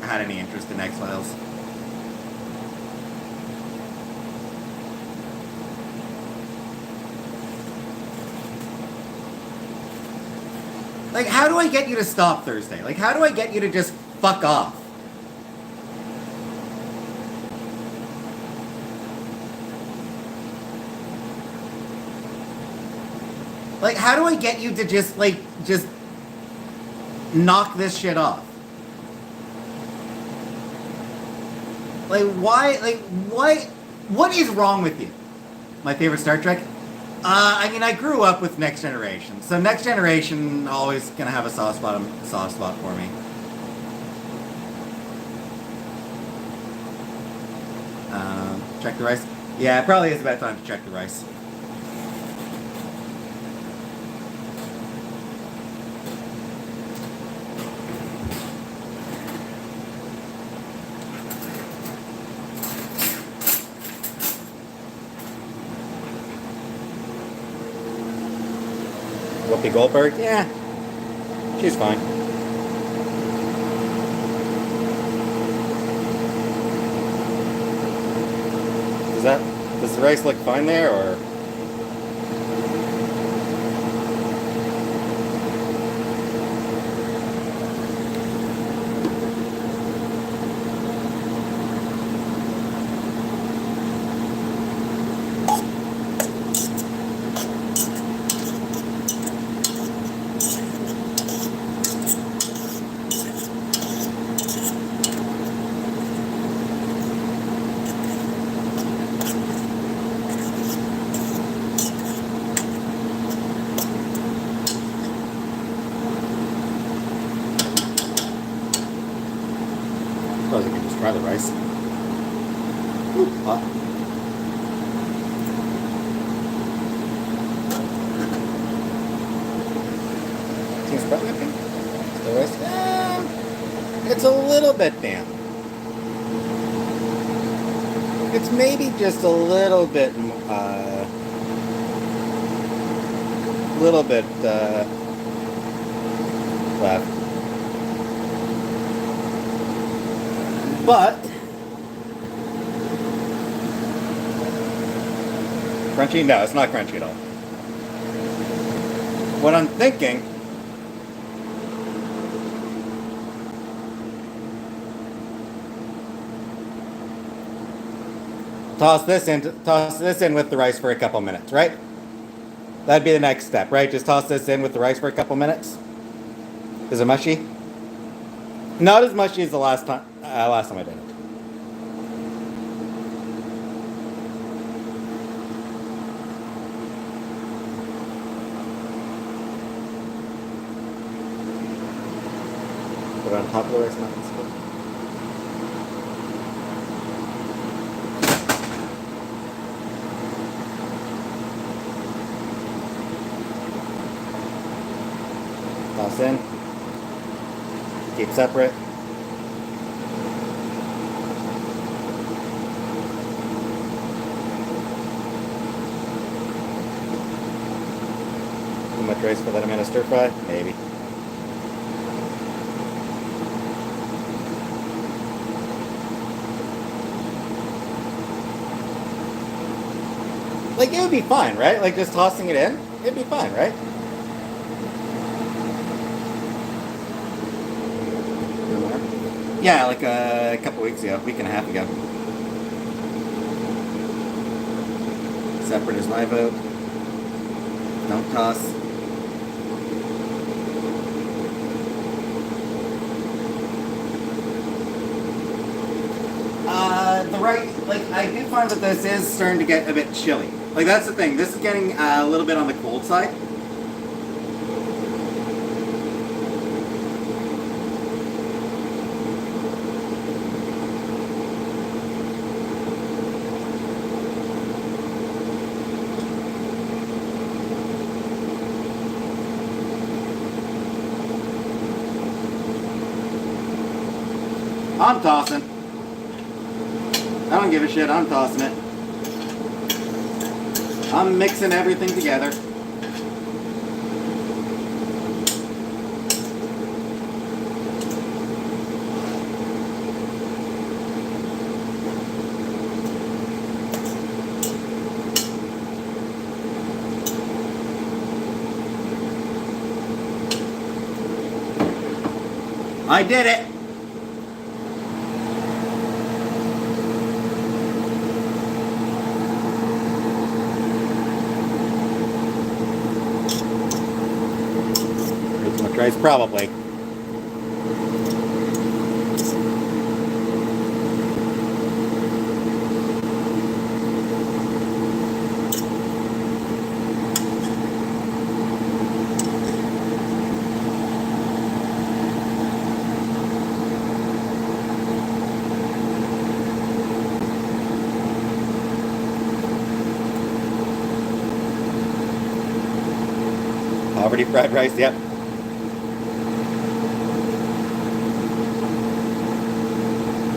had any interest in X-Files. Like, how do I get you to stop Thursday? Like, how do I get you to just fuck off? Like, how do I get you to just knock this shit off? What is wrong with you? My favorite Star Trek? I mean, I grew up with Next Generation, so Next Generation always gonna have a soft spot for me. Check the rice. Yeah, it probably is about time to check the rice. Whoopi Goldberg? Yeah, she's fine. Does the rice look fine there, or? suppose I can just try the rice. Ooh, hot. Seems probably okay. The rice, it's a little bit damp. It's maybe just a little bit left. But crunchy? No, it's not crunchy at all. What I'm thinking, toss this in with the rice for a couple minutes, right? That'd be the next step, right? Just toss this in with the rice for a couple minutes. Is it mushy? Not as mushy as the last time I did it. Put it on top of the rice now. Toss in. Keep separate. Too much rice for that amount of stir fry? Maybe. Like, it would be fine, right? Like, just tossing it in? It'd be fine, right? Yeah, like a couple weeks ago, a week and a half ago. Separate is my vote. Don't toss. The right, like, I do find that this is starting to get a bit chilly. Like, that's the thing. This is getting a little bit on the cold side. I'm tossing. I don't give a shit, I'm tossing it. I'm mixing everything together. I did it! Rice, probably. Poverty fried rice, yep.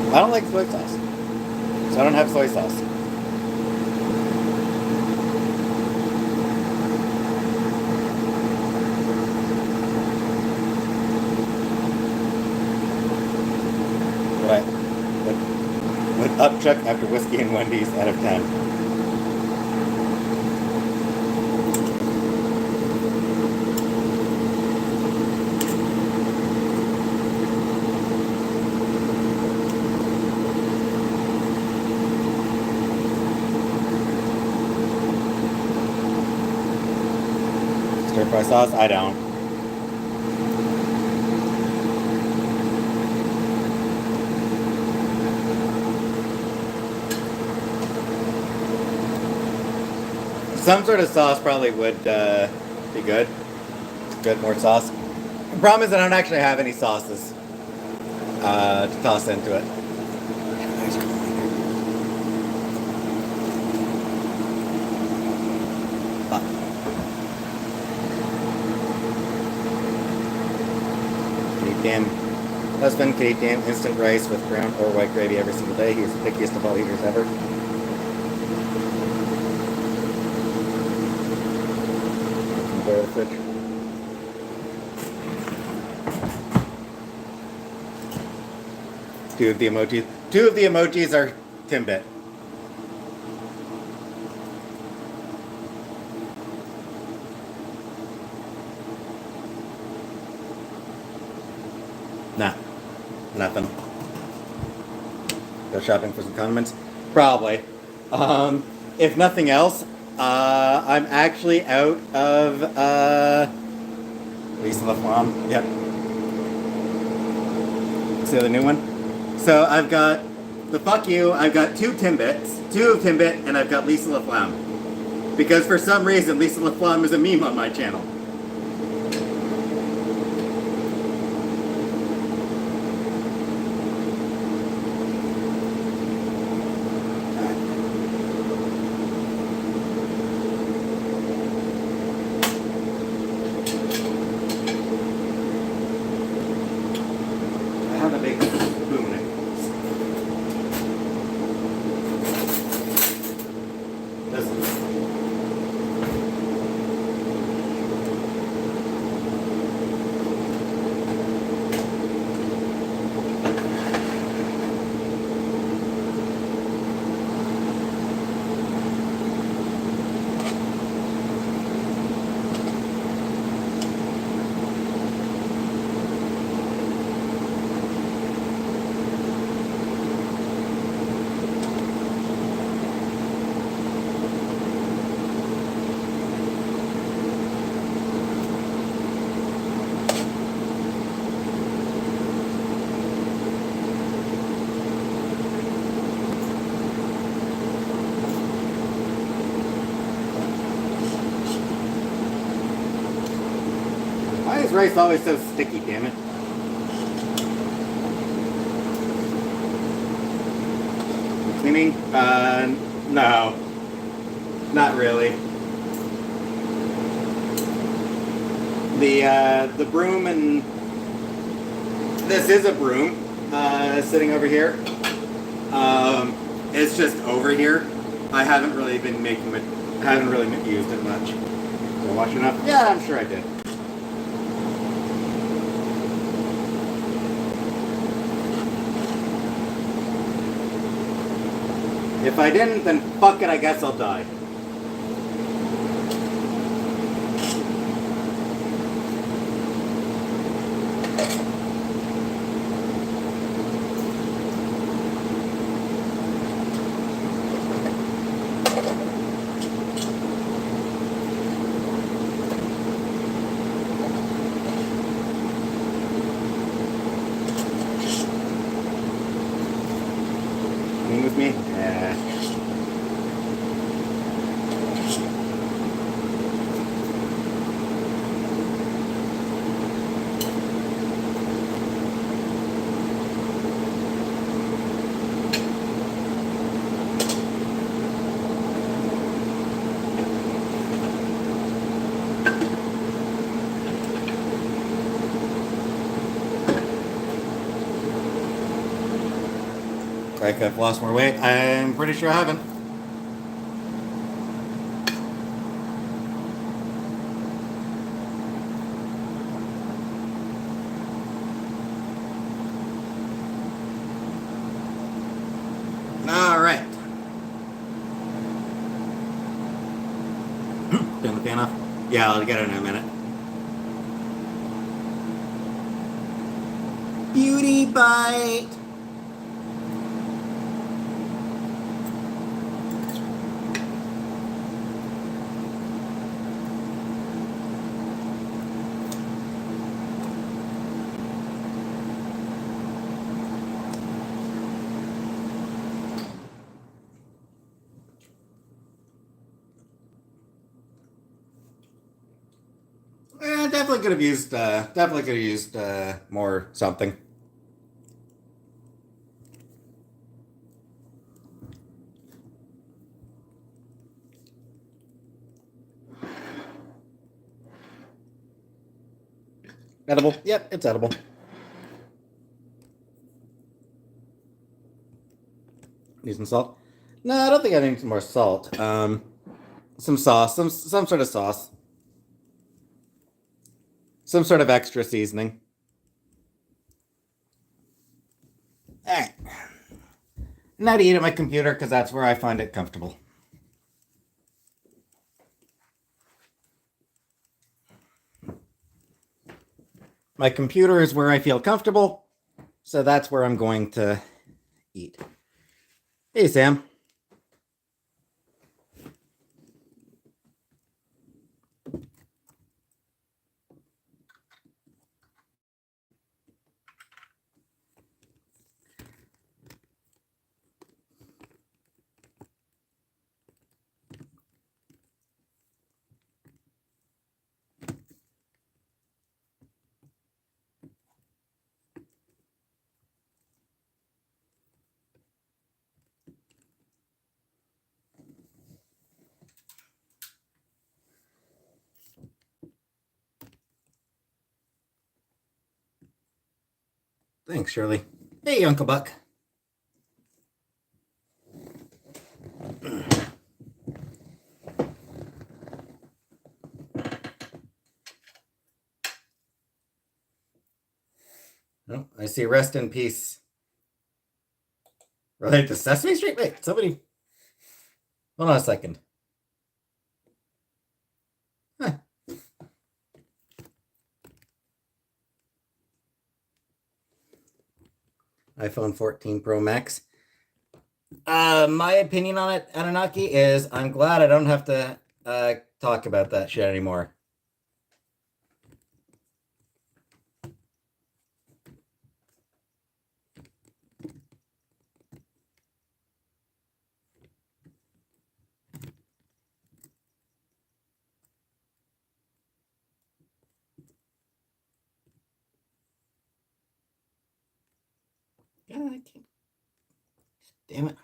I don't like soy sauce, so I don't have soy sauce. Would upchuck after whiskey and Wendy's out of 10. Stir fry sauce? I don't. Some sort of sauce probably would be good. Good, more sauce. The problem is I don't actually have any sauces to toss into it. Damn husband can eat damn instant rice with brown or white gravy every single day. He's the pickiest of all eaters ever. Compare the fridge. Two of the emojis are Timbit. Nah, nothing. Go shopping for some condiments? Probably. If nothing else, I'm actually out of Lisa LaFlamme. Yep. See the new one? So I've got the fuck you. I've got two of Timbit, and I've got Lisa LaFlamme. Because for some reason, Lisa LaFlamme is a meme on my channel. rice always so sticky, damn it. Cleaning? No. Not really. The broom, and this is a broom sitting over here. It's just over here. I haven't really been making it. I haven't really used it much. Did I wash it enough? Yeah, I'm sure I did. If I didn't, then fuck it, I guess I'll die. With me? Yeah. Like I've lost more weight. I'm pretty sure I haven't. All right. Turn the fan off. Yeah, I'll get it in a minute. Beauty bite. Definitely could have used. Definitely could have used more something. Edible. Yep, it's edible. Need some salt? No, I don't think I need some more salt. Some sauce, some sort of sauce, some sort of extra seasoning. All right. Now to eat at my computer because that's where I find it comfortable. My computer is where I feel comfortable, so that's where I'm going to eat. Hey, Sam. Thanks, Shirley. Hey, Uncle Buck. Oh, I see rest in peace. Related to Sesame Street? Wait, somebody. Hold on a second. Huh. iPhone 14 Pro Max. My opinion on it, Anunnaki, is I'm glad I don't have to talk about that shit anymore. God, I can't. Damn it.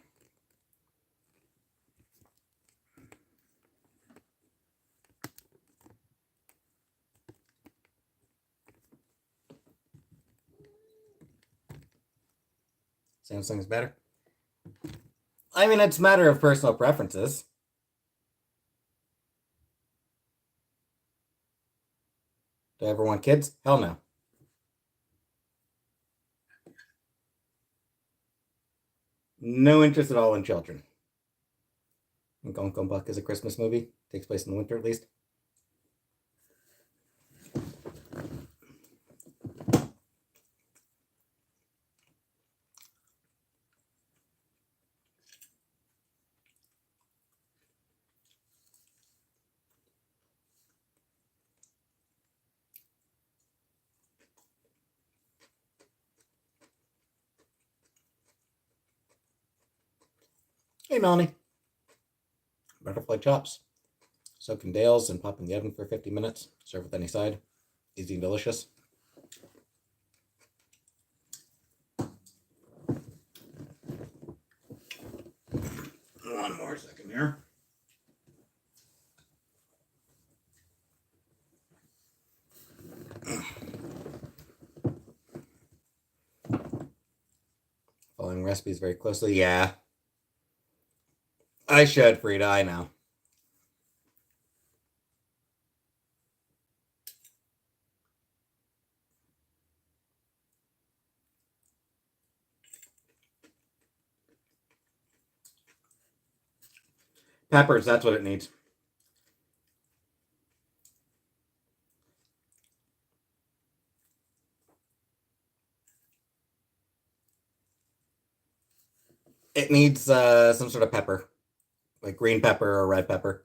Samsung's better. I mean, it's a matter of personal preferences. Do I ever want kids? Hell no. No interest at all in children. And Gong Buck is a Christmas movie. Takes place in the winter at least. Hey, Melanie. Butterfly chops. Soak in Dales and pop in the oven for 50 minutes. Serve with any side. Easy and delicious. One more second here. Following recipes very closely. Yeah. I should, Frida. I know. Peppers, that's what it needs. It needs some sort of pepper, like green pepper or red pepper.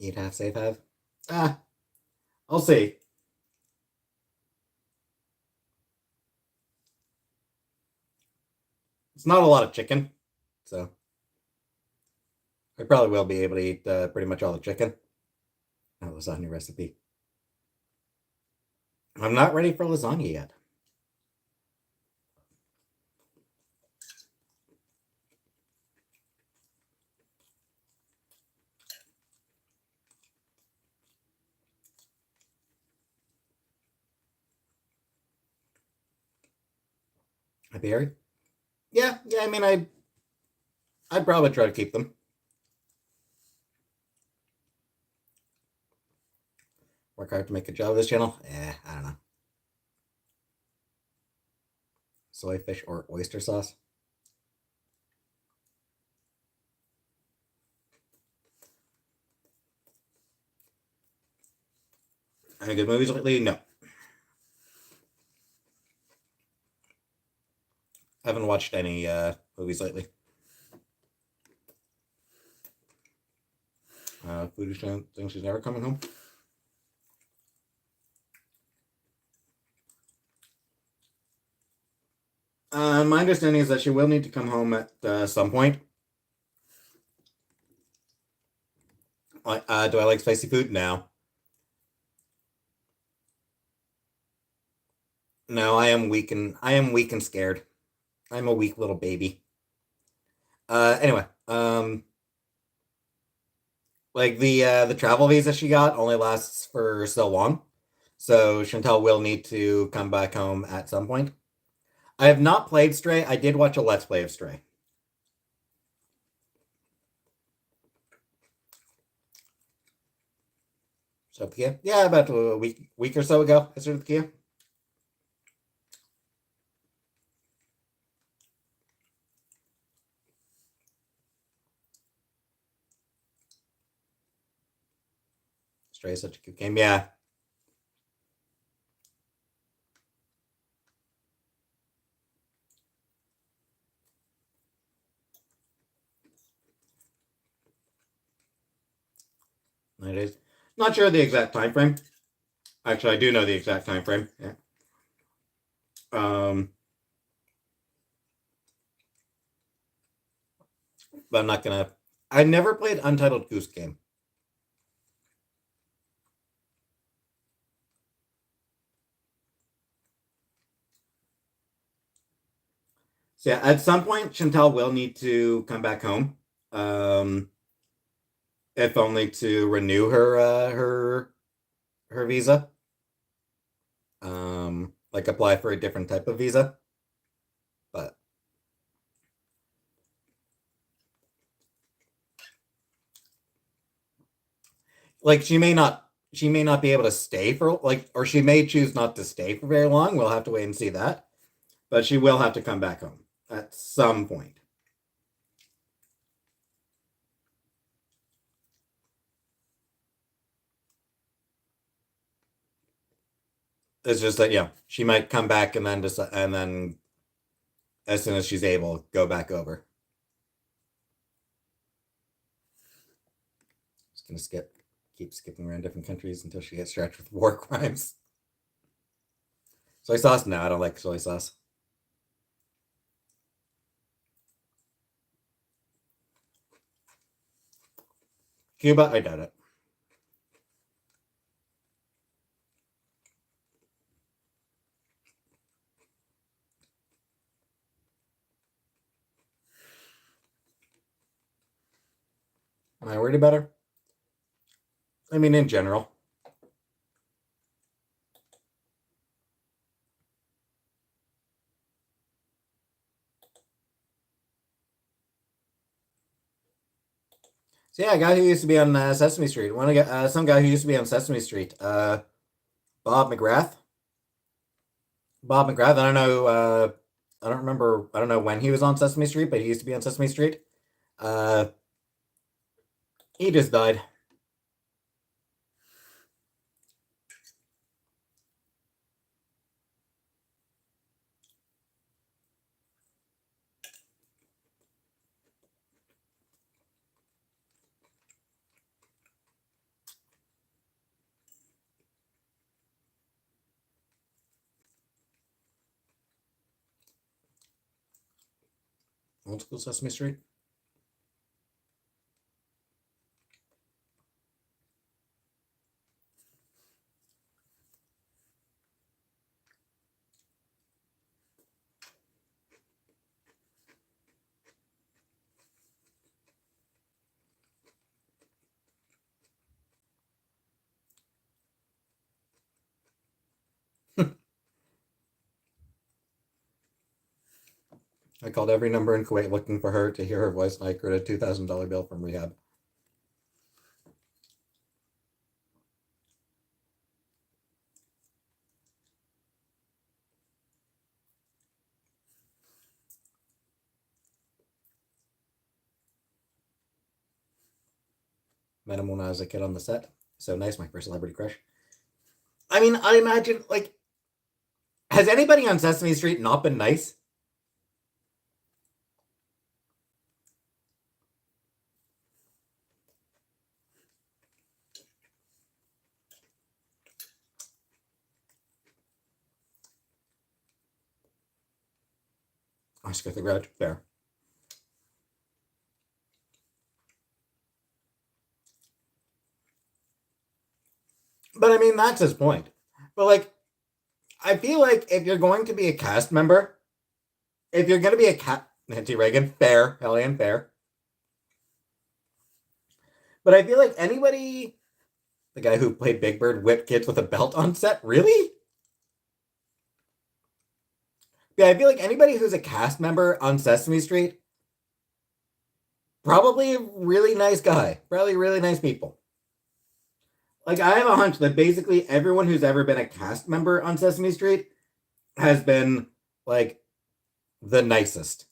Eat half, save half. Ah, I'll see. It's not a lot of chicken, so I probably will be able to eat pretty much all the chicken. Oh, lasagna recipe. I'm not ready for lasagna yet. Happy Harry? Yeah. I mean, I'd probably try to keep them. Work hard to make a job of this channel. I don't know. Soy, fish, or oyster sauce. Any good movies lately? No. I haven't watched any movies lately. Foodie thinks she's never coming home. My understanding is that she will need to come home at some point. Do I like spicy food? No. No, I am weak and scared. I'm a weak little baby. Anyway, like the travel visa she got only lasts for so long, so Chantel will need to come back home at some point. I have not played Stray. I did watch a Let's Play of Stray. So Kia, yeah, about a week or so ago, I started Kia. Stray is such a good game. Yeah. 9 days. Not sure the exact time frame. Actually, I do know the exact time frame. Yeah. But I'm not gonna. I never played Untitled Goose Game. So yeah, at some point, Chantal will need to come back home. Um, if only to renew her visa. Like apply for a different type of visa. But like she may not be able to stay for like or she may choose not to stay for very long. We'll have to wait and see that. But she will have to come back home at some point. It's just that yeah, she might come back and then just and then as soon as she's able, go back over. Just gonna keep skipping around different countries until she gets stretched with war crimes. Soy sauce? No, I don't like soy sauce. Cuba? I doubt it. Am I worried about her? I mean, in general. So yeah, a guy who used to be on Sesame Street. Some guy who used to be on Sesame Street. Bob McGrath. Bob McGrath. I don't know. I don't remember. I don't know when he was on Sesame Street, but he used to be on Sesame Street. Uh, he just died. Old school Sesame Street. I called every number in Kuwait looking for her to hear her voice, and I got a $2,000 bill from rehab. Met him when I was a kid on the set. So nice, my first celebrity crush. I mean, I imagine like, has anybody on Sesame Street not been nice? Oscar the Grouch, fair. But I mean, that's his point. But like, I feel like if you're going to be a cast member, if you're going to be a cat, Nancy Reagan, fair, Hellion, fair. But I feel like anybody, the guy who played Big Bird whipped kids with a belt on set, really? Yeah, I feel like anybody who's a cast member on Sesame Street, probably a really nice guy, probably really nice people. Like, I have a hunch that basically everyone who's ever been a cast member on Sesame Street has been like the nicest.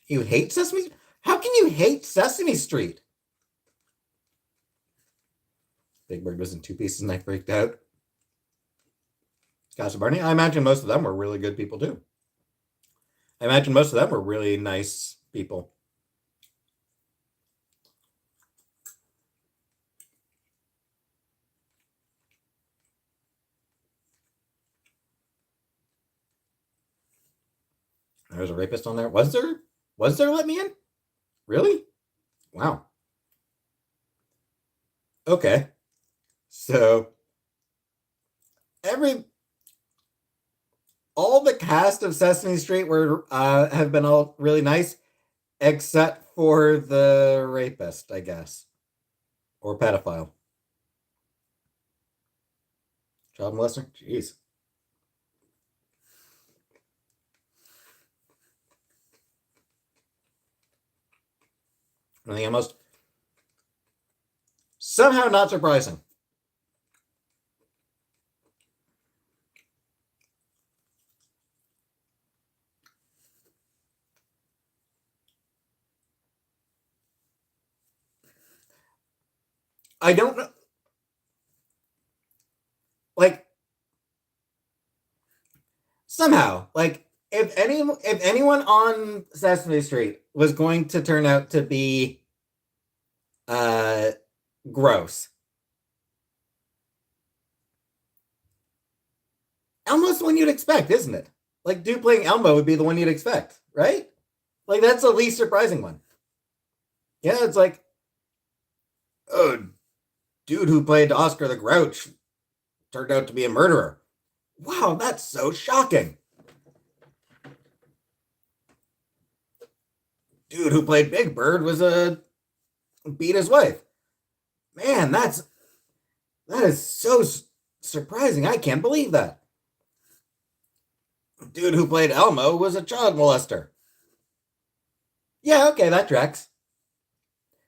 You hate Sesame? How can you hate Sesame Street? Big Bird was in two pieces and I freaked out. Casa Barney. I imagine most of them were really good people too. I imagine most of them were really nice people. There was a rapist on there. Was there? Was there? Let me in? Really? Wow. Okay. So every all the cast of Sesame Street were have been all really nice, except for the rapist, I guess, or pedophile, child molester. Jeez. I think almost somehow not surprising. I don't know. Like somehow, like if anyone on Sesame Street was going to turn out to be uh gross, Elmo's the one you'd expect, isn't it? Like dude playing Elmo would be the one you'd expect, right? Like that's the least surprising one. Yeah, it's like, oh, dude who played Oscar the Grouch turned out to be a murderer. Wow, that's so shocking. Dude who played Big Bird was a beat his wife. Man, that is so surprising. I can't believe that. Dude who played Elmo was a child molester. Yeah, okay, that tracks.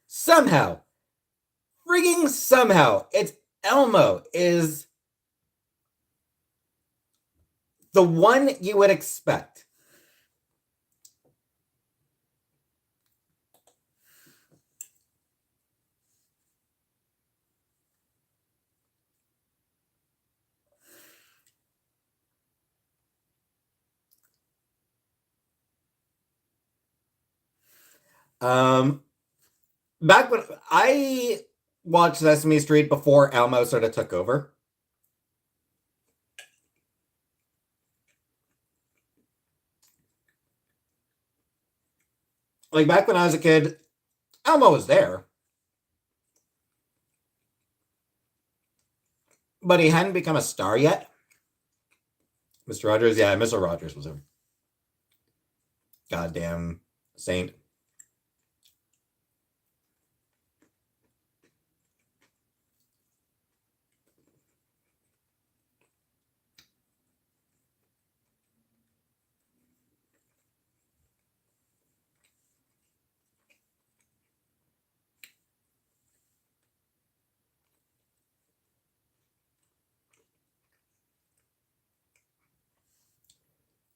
Somehow, frigging somehow, it's Elmo is the one you would expect. Um, back when I watched Sesame Street before Elmo sort of took over. Like back when I was a kid, Elmo was there, but he hadn't become a star yet. Mr. Rogers, yeah, Mr. Rogers was a goddamn saint.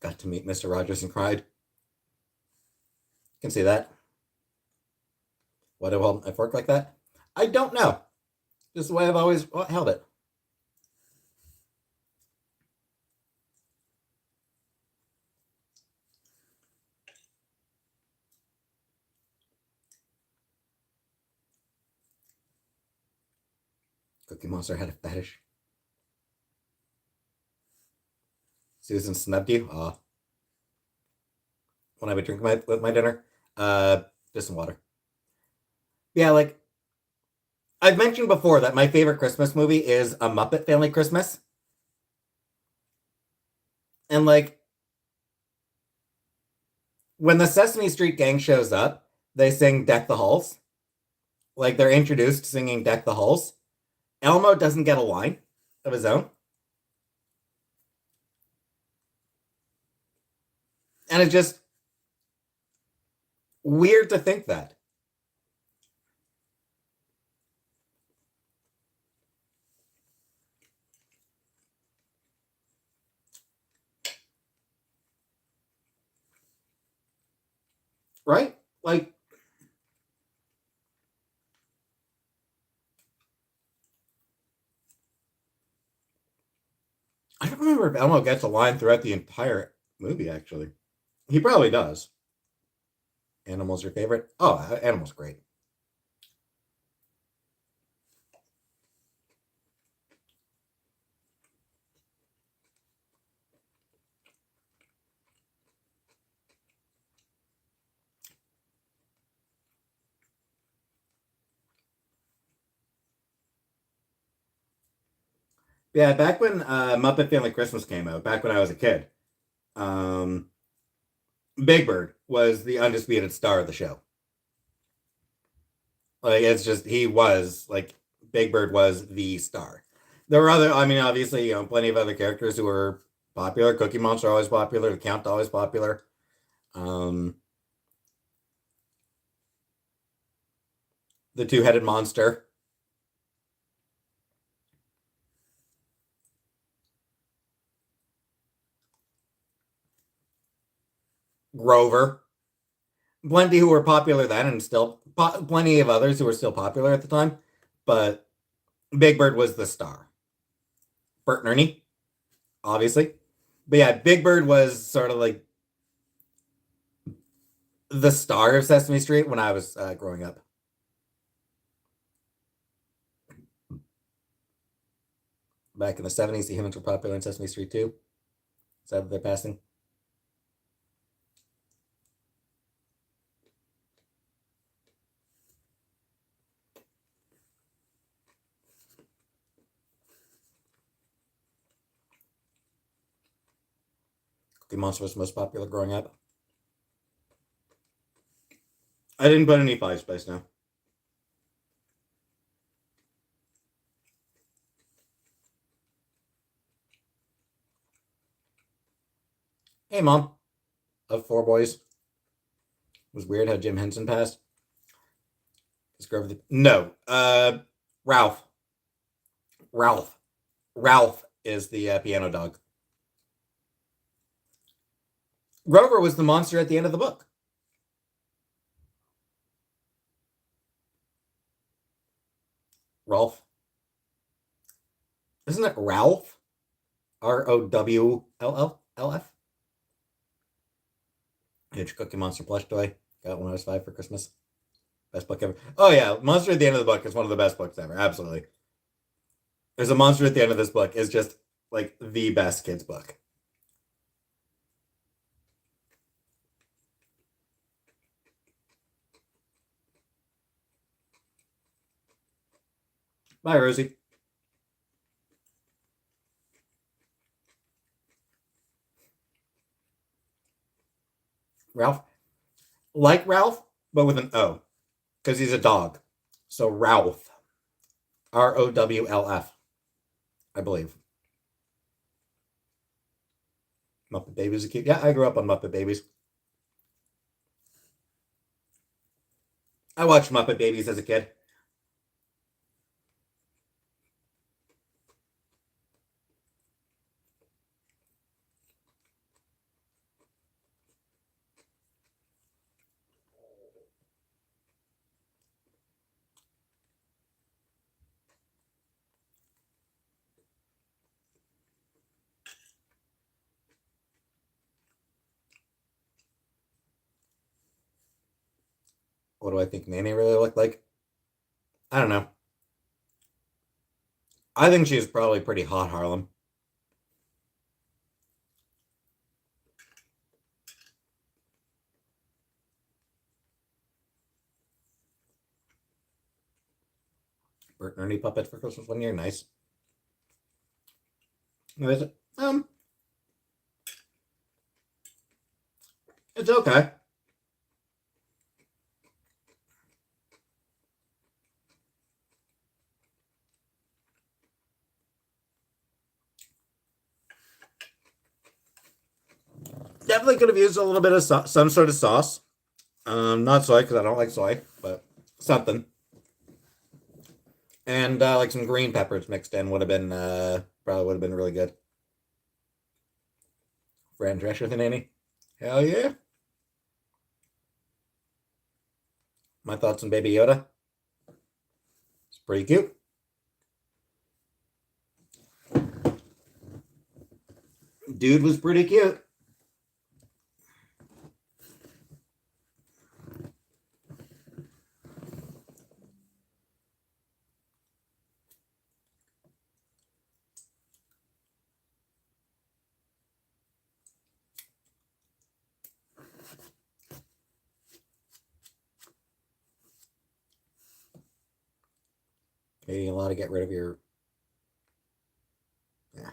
Got to meet Mr. Rogers and cried. Can see that. Why do I hold a fork like that? I don't know. Just the way I've always held it. Cookie Monster had a fetish. Susan snubbed you? When I would drink with my dinner? Just some water. Yeah, like I've mentioned before that my favorite Christmas movie is A Muppet Family Christmas. And like when the Sesame Street gang shows up, they sing Deck the Halls. Like they're introduced singing Deck the Halls. Elmo doesn't get a line of his own. And it's just weird to think that. Right? Like, I don't remember wonder if Elmo gets a line throughout the entire movie, actually. He probably does. Animal's your favorite? Oh, Animal's great. Yeah, back when Muppet Family Christmas came out, back when I was a kid, um, Big Bird was the undisputed star of the show. Like it's just he was like Big Bird was the star. There were other, I mean, obviously, plenty of other characters who were popular. Cookie Monster always popular. The Count always popular. Um, the two-headed monster, Grover, plenty who were popular then, and still plenty of others who were still popular at the time. But Big Bird was the star. Bert and Ernie, obviously. But yeah, Big Bird was sort of like the star of Sesame Street when I was growing up. Back in the 70s, the humans were popular in Sesame Street too. Is that what they're passing? Cookie Monster was most popular growing up. I didn't put any Five Spice now. Hey, Mom. Of Four Boys. It was weird how Jim Henson passed. No. Ralph. Ralph. Ralph is the piano dog. Grover was the monster at the end of the book. Rolf. Isn't it Ralph? Rowlf? Huge Cookie Monster plush toy. Got when I was 5 for Christmas. Best book ever. Oh yeah, Monster at the end of the book is one of the best books ever. Absolutely. There's a monster at the end of this book is just like the best kids book. Bye, Rosie. Ralph. Like Ralph, but with an O. Because he's a dog. So Ralph. Rowlf, I believe. Muppet Babies are cute. Yeah, I grew up on Muppet Babies. I watched Muppet Babies as a kid. What do I think Nanny really looked like? I don't know. I think she's probably pretty hot, Harlem. Bert and Ernie puppet for Christmas one year. Nice. What is it? It's okay. Definitely could have used a little bit of some sort of sauce. Not soy because I don't like soy, but something. And like some green peppers mixed in would have been probably would have been really good. Fran Drescher than any. Hell yeah. My thoughts on Baby Yoda. It's pretty cute. Dude was pretty cute. Maybe you want to get rid of your. Yeah.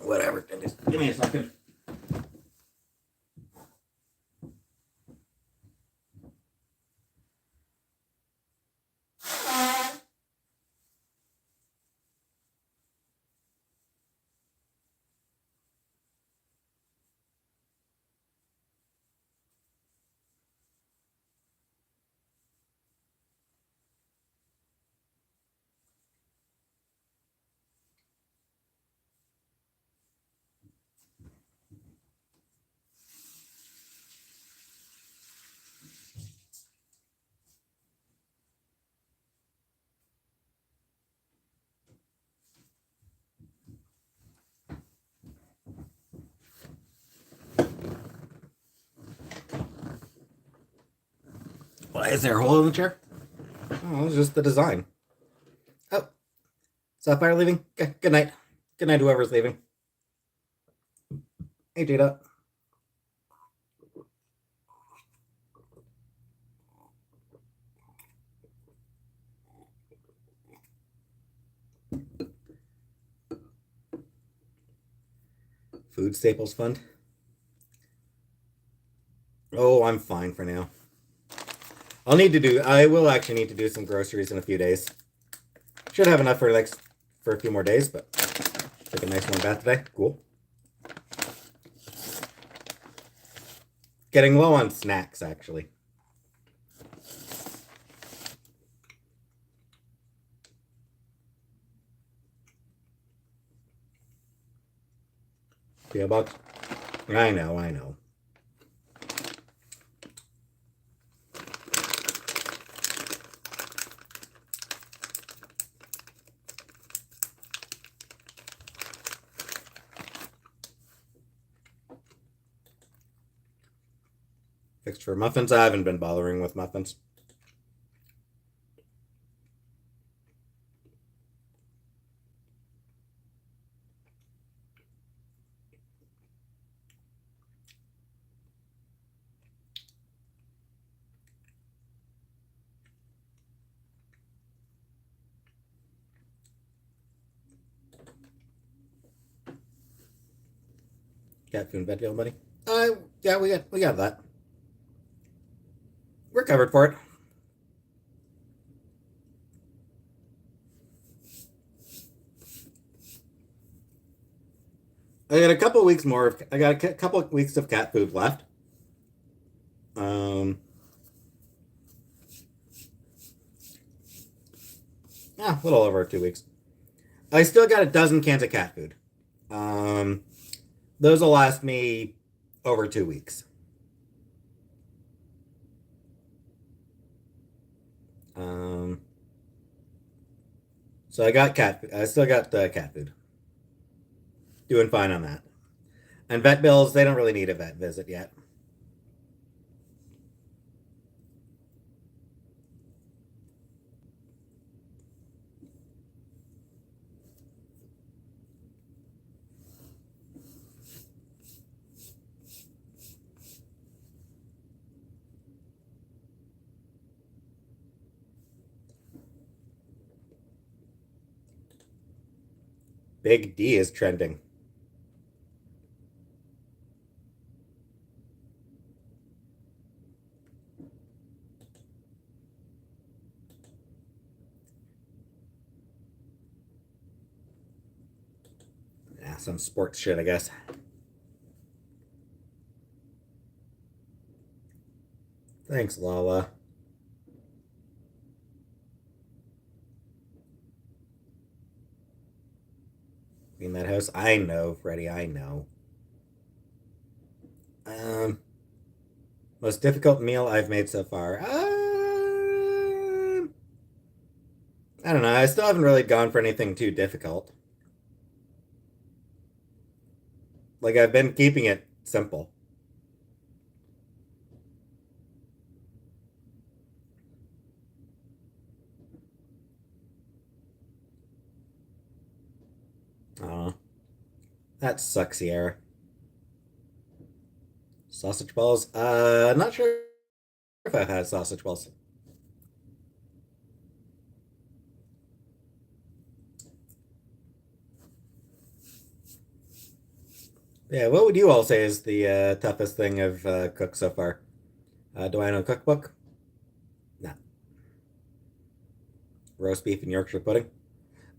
Whatever. Just give me a second. Why is there a hole in the chair? Oh, it's just the design. Oh, Sapphire leaving? Good night. Good night, whoever's leaving. Hey, Jada. Food Staples Fund. Oh, I'm fine for now. I will actually need to do some groceries in a few days. Should have enough for a few more days, but took a nice warm bath today. Cool. Getting low on snacks, actually. PO box. I know. Fixed for muffins. I haven't been bothering with muffins. Cat food and vet deal, buddy. Yeah, we got that. We're covered for it. I got a couple weeks more. I got a couple of weeks of cat food left. Yeah, a little over 2 weeks. I still got a dozen cans of cat food. Um, those will last me over 2 weeks. Um, so I got cat. I still got the cat food. Doing fine on that. And vet bills, they don't really need a vet visit yet. Big D is trending. Yeah, some sports shit, I guess. Thanks, Lala. Clean that house. I know, Freddie. I know. Um, Most difficult meal I've made so far. I don't know. I still haven't really gone for anything too difficult. Like I've been keeping it simple. Uh, that sucks, Sierra. Sausage balls? Not sure if I've had sausage balls. Yeah, what would you all say is the toughest thing I've cooked so far? Do I know a cookbook? No. Roast beef and Yorkshire pudding.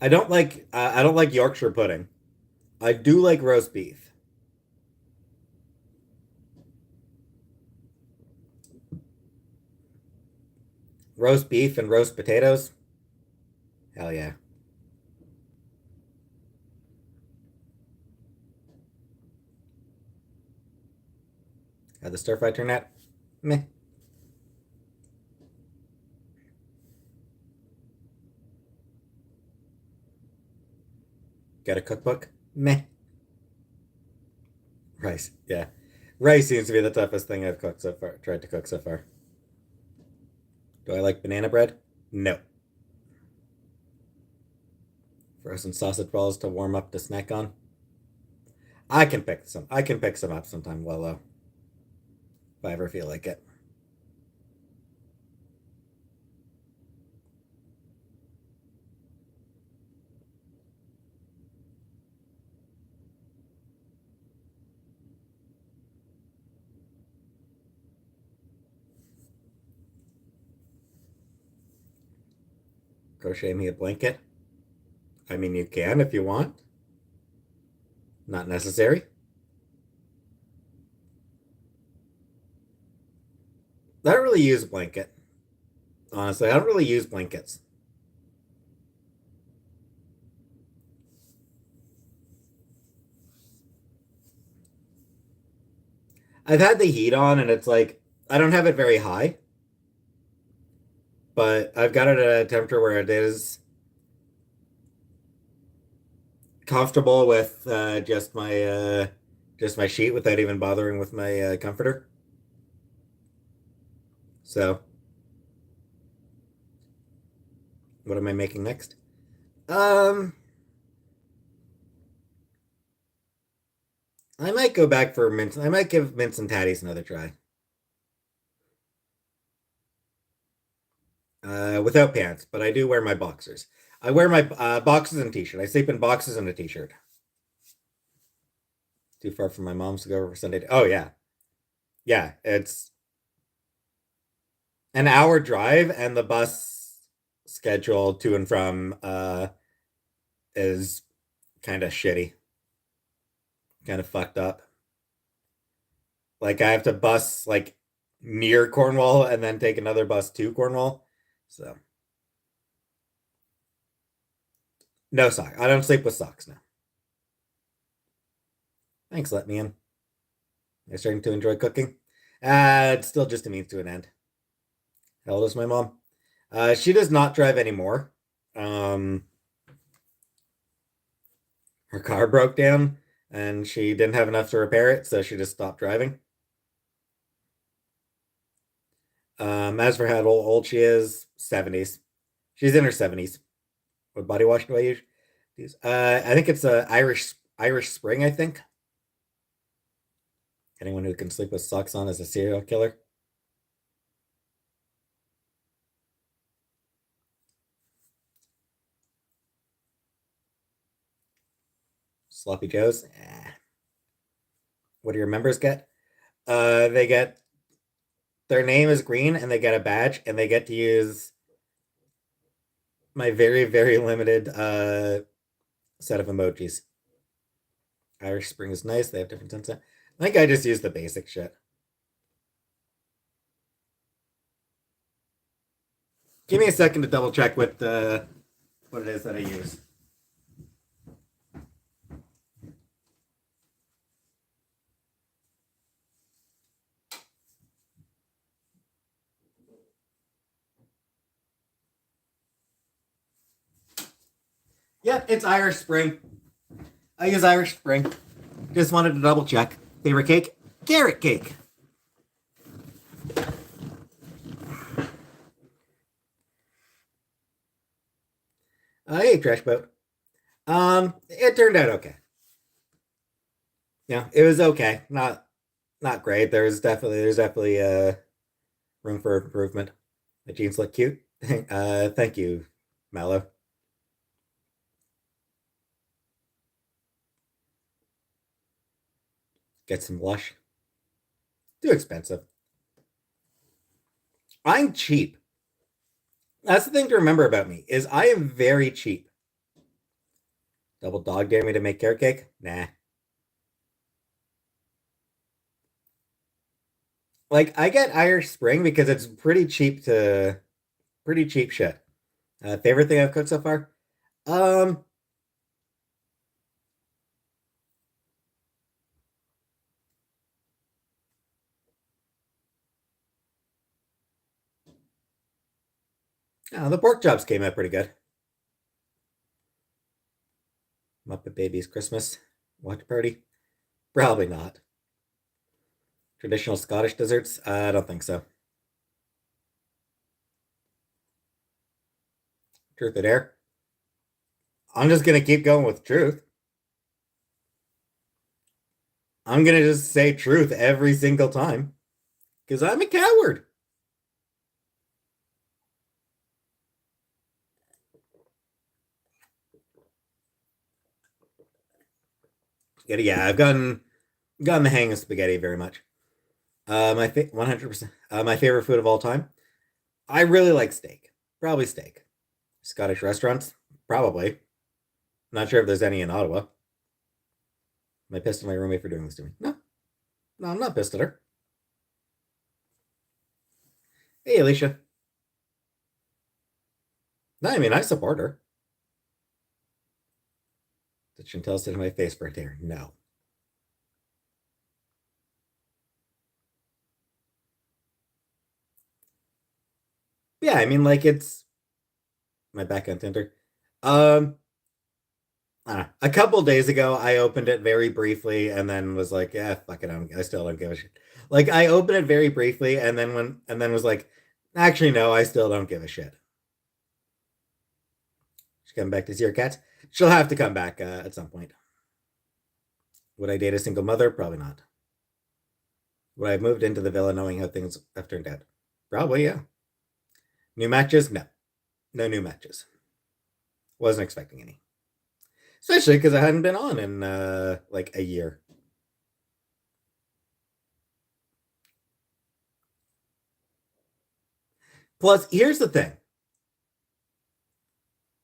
I don't like Yorkshire pudding. I do like roast beef. Roast beef and roast potatoes. Hell yeah. How the stir fry turn out? Meh. Got a cookbook? Meh. Rice. Yeah. Rice seems to be the toughest thing I've cooked so far. Tried to cook so far. Do I like banana bread? No. Frozen sausage balls to warm up to snack on. I can pick some. I can pick some up sometime, well, if I ever feel like it. Crochet me a blanket. I mean, you can if you want. Not necessary. I don't really use a blanket. Honestly, I don't really use blankets. I've had the heat on, and it's like I don't have it very high, but I've got it at a temperature where it is comfortable with just my sheet without even bothering with my comforter. So, what am I making next? Um, I might go back for mince. I might give mince and tatties another try. Without pants, but I do wear my boxers. I wear my boxes and t-shirt. I sleep in boxes and a t-shirt. Too far from my mom's to go over for Sunday. Oh yeah, yeah. It's an hour drive, and the bus schedule to and from is kind of shitty, kind of fucked up. Like I have to bus like near Cornwall and then take another bus to Cornwall. So no sock. I don't sleep with socks now. Thanks, let me in. I'm starting to enjoy cooking. It's still just a means to an end. How old is my mom? She does not drive anymore. Um, her car broke down and she didn't have enough to repair it, so she just stopped driving. As for how old she is, 70s. She's in her 70s. What body wash do I use? I think it's a Irish Spring, I think. Anyone who can sleep with socks on is a serial killer. Sloppy Joes. What do your members get? They get their name is green and they get a badge and they get to use my very, very limited set of emojis. Irish Spring is nice. They have different sense. I think I just use the basic shit. Give me a second to double check what it is that I use. Yep, it's Irish Spring. I use Irish Spring. Just wanted to double check. Favorite cake? Carrot cake. Hey, trash boat. It turned out okay. Yeah, it was okay. Not great. There's definitely room for improvement. The jeans look cute. Thank you, Mallow. Get some blush. Too expensive. I'm cheap. That's the thing to remember about me is I am very cheap. Double dog dare me to make carrot cake? Nah. Like I get Irish Spring because it's pretty cheap shit. Favorite thing I've cooked so far? Um, the pork chops came out pretty good. Muppet Babies Christmas watch party? Probably not. Traditional Scottish desserts? I don't think so. Truth or dare? I'm just gonna keep going with truth. I'm gonna just say truth every single time because I'm a coward. Yeah, I've gotten the hang of spaghetti very much. 100%. My favorite food of all time. I really like steak. Probably steak. Scottish restaurants. Probably. Not sure if there's any in Ottawa. Am I pissed at my roommate for doing this to me? No, no, I'm not pissed at her. Hey, Alicia. No, I mean I support her. Did Chantel sit in my face for a dare? No. Yeah, I mean like it's my back on Tinder. Um, a couple days ago, I opened it very briefly and then was like, "Yeah, fuck it, I still don't give a shit." Like I opened it very briefly and then was like, "Actually, no, I still don't give a shit." She's coming back to see her cats. She'll have to come back at some point. Would I date a single mother? Probably not. Would I have moved into the villa knowing how things have turned out? Probably, yeah. New matches? No, no new matches. Wasn't expecting any, especially because I hadn't been on in like a year. Plus, here's the thing: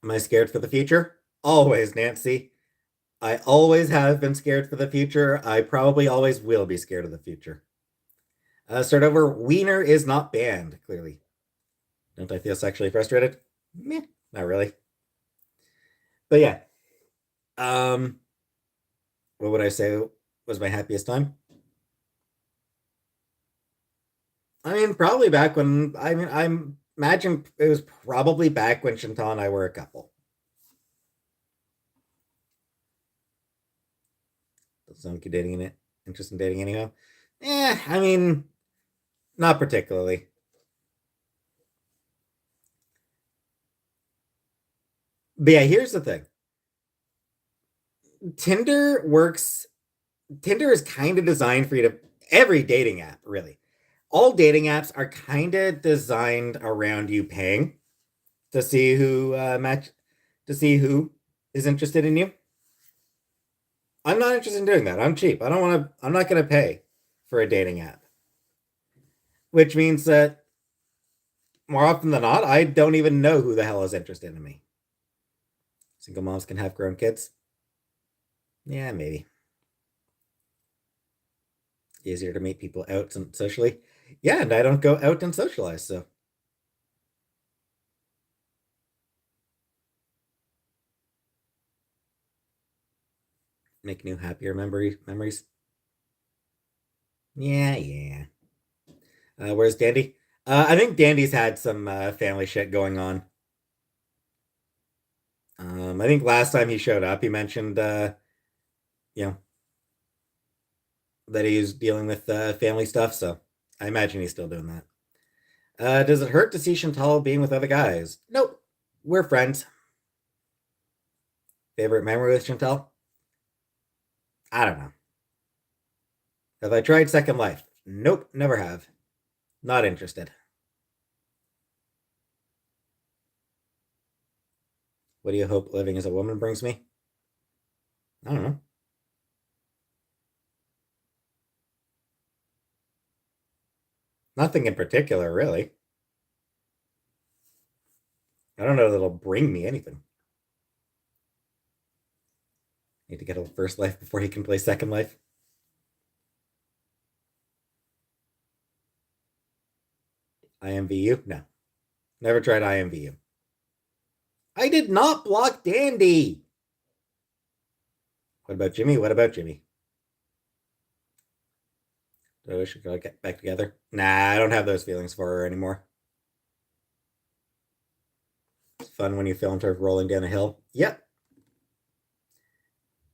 am I scared for the future? Always, Nancy. I always have been scared for the future. I probably always will be scared of the future. Start over. Wiener is not banned, clearly. Don't I feel sexually frustrated? Meh, not really. But yeah. Um, what would I say was my happiest time? I mean, probably back when I imagine it was probably back when Chantal and I were a couple. Someone keep dating in it. Interest in dating anyhow? I mean, not particularly. But yeah, here's the thing. Tinder works. Tinder is kind of designed for you to every dating app, really. All dating apps are kind of designed around you paying to see who to see who is interested in you. I'm not interested in doing that. I'm cheap. I don't want to. I'm not going to pay for a dating app, which means that more often than not, I don't even know who the hell is interested in me. Single moms can have grown kids. Yeah, maybe easier to meet people out and socially. Yeah, and I don't go out and socialize, so make new happier memories. Yeah, yeah. Where's Dandy? I think Dandy's had some family shit going on. I think last time he showed up, he mentioned, you know, that he's dealing with family stuff. So I imagine he's still doing that. Does it hurt to see Chantal being with other guys? Nope. We're friends. Favorite memory with Chantal? I don't know. Have I tried Second Life? Nope, never have. Not interested. What do you hope living as a woman brings me? I don't know. Nothing in particular, really. I don't know that it'll bring me anything. Need to get a first life before he can play Second Life. IMVU? No. Never tried IMVU. I did not block Dandy. What about Jimmy? What about Jimmy? Do we should go get back together? Nah, I don't have those feelings for her anymore. It's fun when you filmed her rolling down a hill. Yep.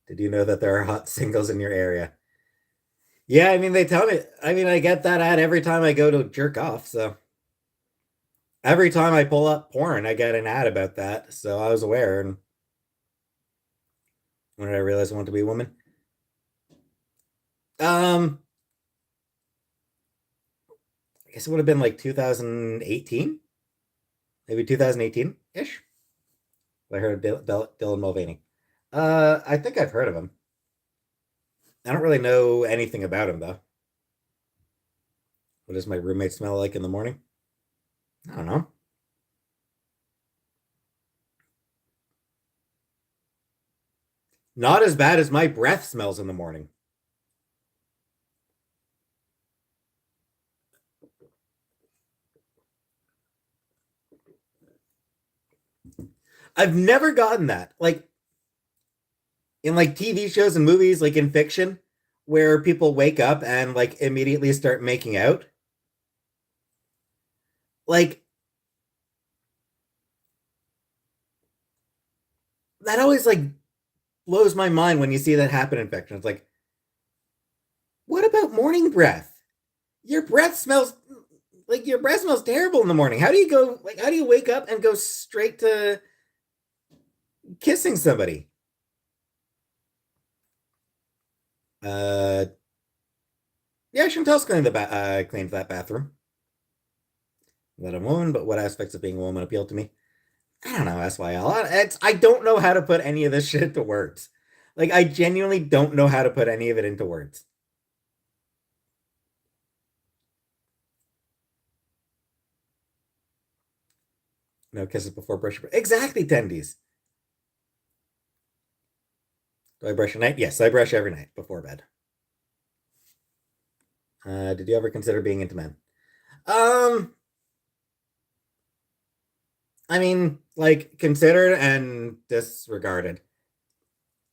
Did you know that there are hot singles in your area? Yeah, I mean, they tell me. I mean, I get that ad every time I go to jerk off. So every time I pull up porn, I get an ad about that. So I was aware. And when did I realize I wanted to be a woman? Um, I guess it would have been like 2018, maybe 2018 ish. I heard of Dylan Mulvaney. I think I've heard of him. I don't really know anything about him though. What does my roommate smell like in the morning? I don't know. Not as bad as my breath smells in the morning. I've never gotten that. Like in like TV shows and movies, like in fiction, where people wake up and like immediately start making out. Like that always like blows my mind when you see that happen in fiction. It's like, what about morning breath? Your breath smells like your breath smells terrible in the morning. How do you go like how do you wake up and go straight to kissing somebody? Uh yeah, Chantel's cleaned that bathroom. That a woman, but what aspects of being a woman appeal to me? I don't know, SYL. I don't know how to put any of this shit into words. Like I genuinely don't know how to put any of it into words. No kisses before brush. Exactly, tendies. Do I brush at night? Yes, I brush every night before bed. Did you ever consider being into men? Um, I mean, like considered and disregarded.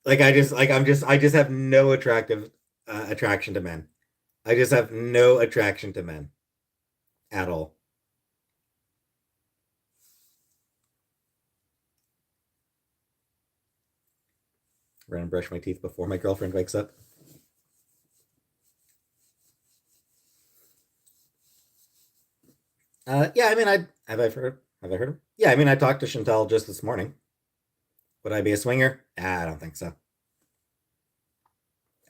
Like I just have no attractive attraction to men. I just have no attraction to men at all. Run and brush my teeth before my girlfriend wakes up. Yeah, I mean, have I heard him? Yeah, I mean, I talked to Chantal just this morning. Would I be a swinger? I don't think so.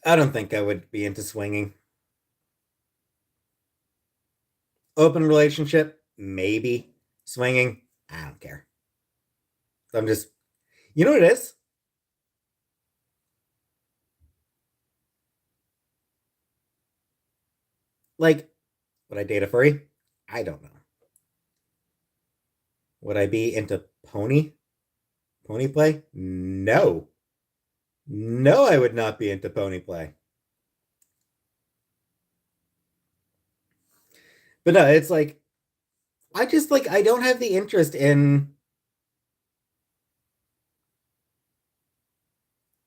I don't think I would be into swinging. Open relationship, maybe. Swinging, I don't care. I'm just, you know what it is? Like, would I date a furry? I don't know. Would I be into pony play? No, no, I would not be into pony play. But no, it's like I just like I don't have the interest in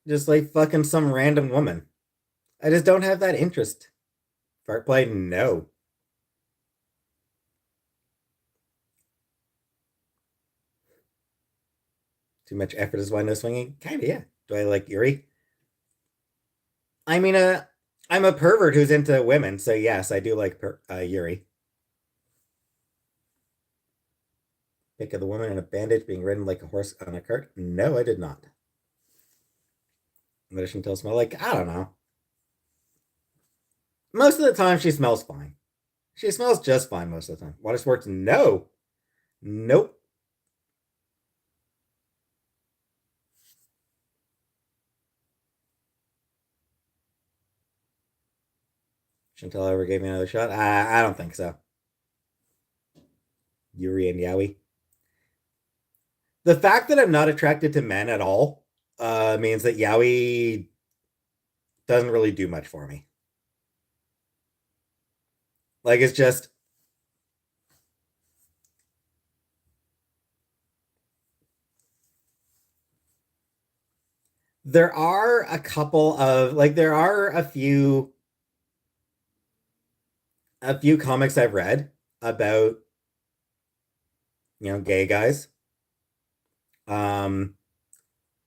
just like fucking some random woman. I just don't have that interest. Fart play? No. Too much effort is why no swinging? Kinda, yeah. Do I like Yuri? I mean, I'm a pervert who's into women, so yes, I do like Yuri. Pick of the woman in a bandage being ridden like a horse on a cart. No, I did not. What does Chantel smell like? I don't know. Most of the time, she smells fine. She smells just fine most of the time. Water sports? No. Nope. Chantel ever gave me another shot? I don't think so. Yuri and Yowie. The fact that I'm not attracted to men at all means that Yowie doesn't really do much for me. Like, it's just. There are a couple of, like, there are a few comics I've read about, gay guys. Um,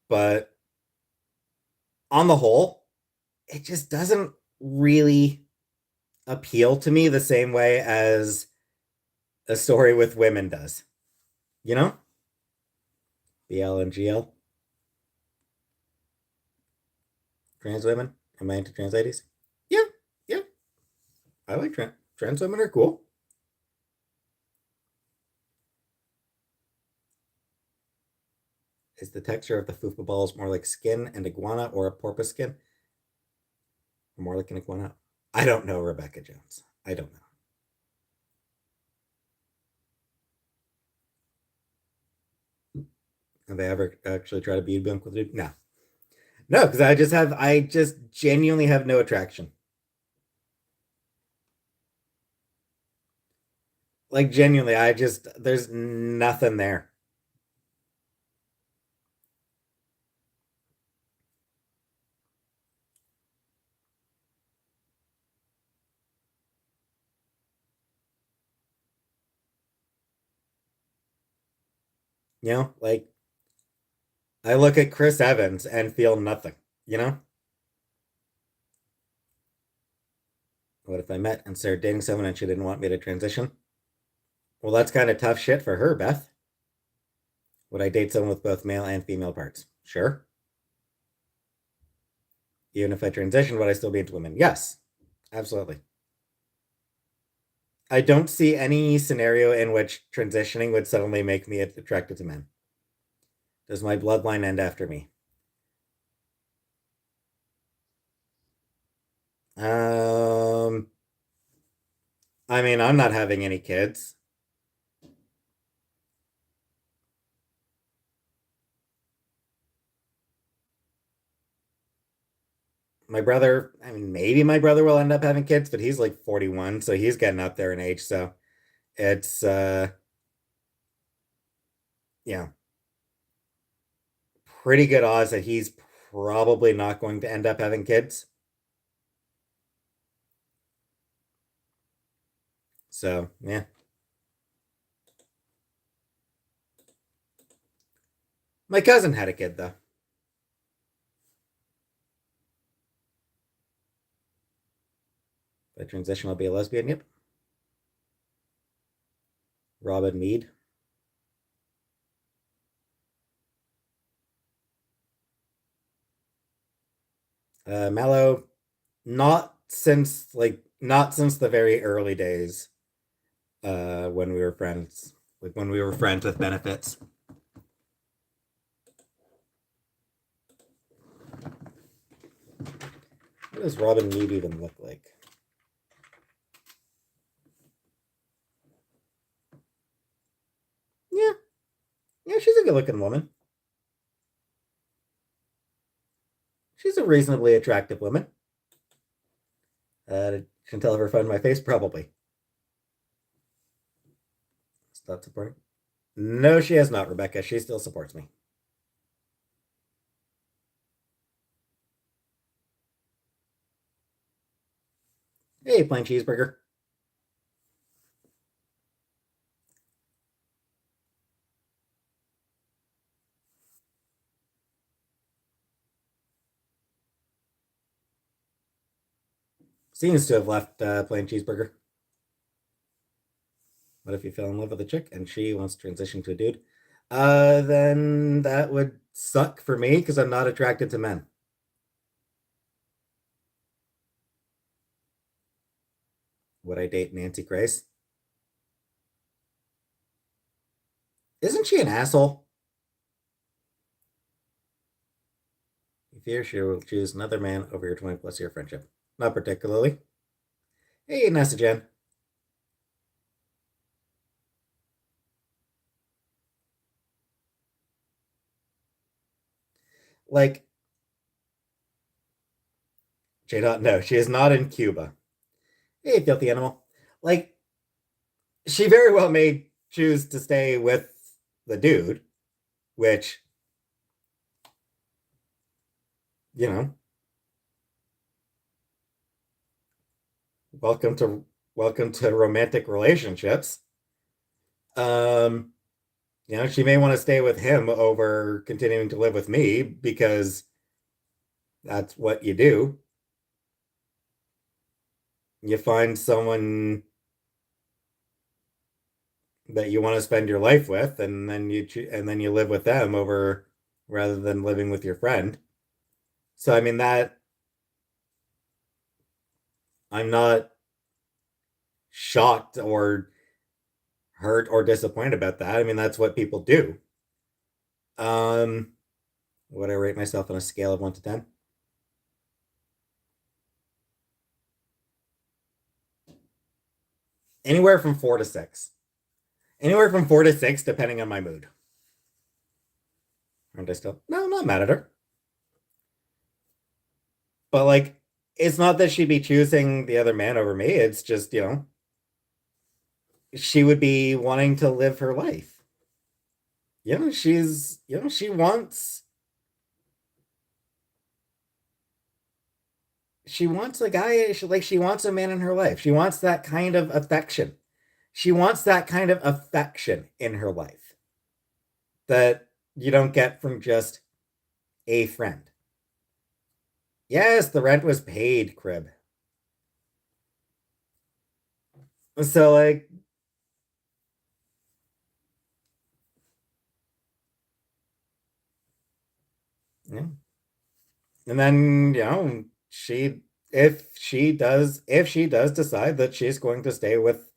but on the whole, it just doesn't really appeal to me the same way as a story with women does. You know? BL and GL. Trans women. Am I into trans ladies? Yeah, yeah. I like trans women are cool. Is the texture of the fufu balls more like skin and iguana or a porpoise skin? Or more like an iguana? I don't know, Rebecca Jones. I don't know. Have they ever actually tried a beauty bunk with it? No. No, because I just genuinely have no attraction. Like, genuinely, there's nothing there. Like, I look at Chris Evans and feel nothing, you know? What if I met and started dating someone and she didn't want me to transition? Well, that's kind of tough shit for her, Beth. Would I date someone with both male and female parts? Sure. Even if I transition, would I still be into women? Yes, absolutely. I don't see any scenario in which transitioning would suddenly make me attracted to men. Does my bloodline end after me? Um, I mean, I'm not having any kids. My brother, I mean, maybe my brother will end up having kids, but he's like 41, so he's getting up there in age. So it's, yeah, pretty good odds that he's probably not going to end up having kids. So, yeah. My cousin had a kid, though. By transition, I'll be a lesbian. Yep. Robin Mead. Mallow, not since the very early days, when we were friends, like when we were friends with benefits. What does Robin Mead even look like? Yeah, yeah, she's a good looking woman. She's a reasonably attractive woman. Can tell her find my face, probably. Stop supporting. No, she has not, Rebecca. She still supports me. Hey, plain cheeseburger. Seems to have left plain cheeseburger. What if you fell in love with a chick and she wants to transition to a dude? Then that would suck for me because I'm not attracted to men. Would I date Nancy Grace? Isn't she an asshole? You fear she will choose another man over your 20 plus year friendship. Not particularly. Hey, Nessa Jen. Like, J. Dot, no, she is not in Cuba. Hey, filthy animal. Like, she very well may choose to stay with the dude, which, you know, welcome to romantic relationships. Um, she may want to stay with him over continuing to live with me because that's what you do. You find someone that you want to spend your life with, and then you live with them over rather than living with your friend. So I mean that I'm not shocked or hurt or disappointed about that. I mean that's what people do. Um, would I rate myself on a scale of 1 to 10? Anywhere from 4 to 6. Anywhere from 4 to 6, depending on my mood. Aren't I still? No, I'm not mad at her. But like, it's not that she'd be choosing the other man over me. It's just, she would be wanting to live her life. She wants a guy, she wants a man in her life. She wants that kind of affection. She wants that kind of affection in her life that you don't get from just a friend. Yes, the rent was paid, crib. So like, yeah. And then, she if she does decide that she's going to stay with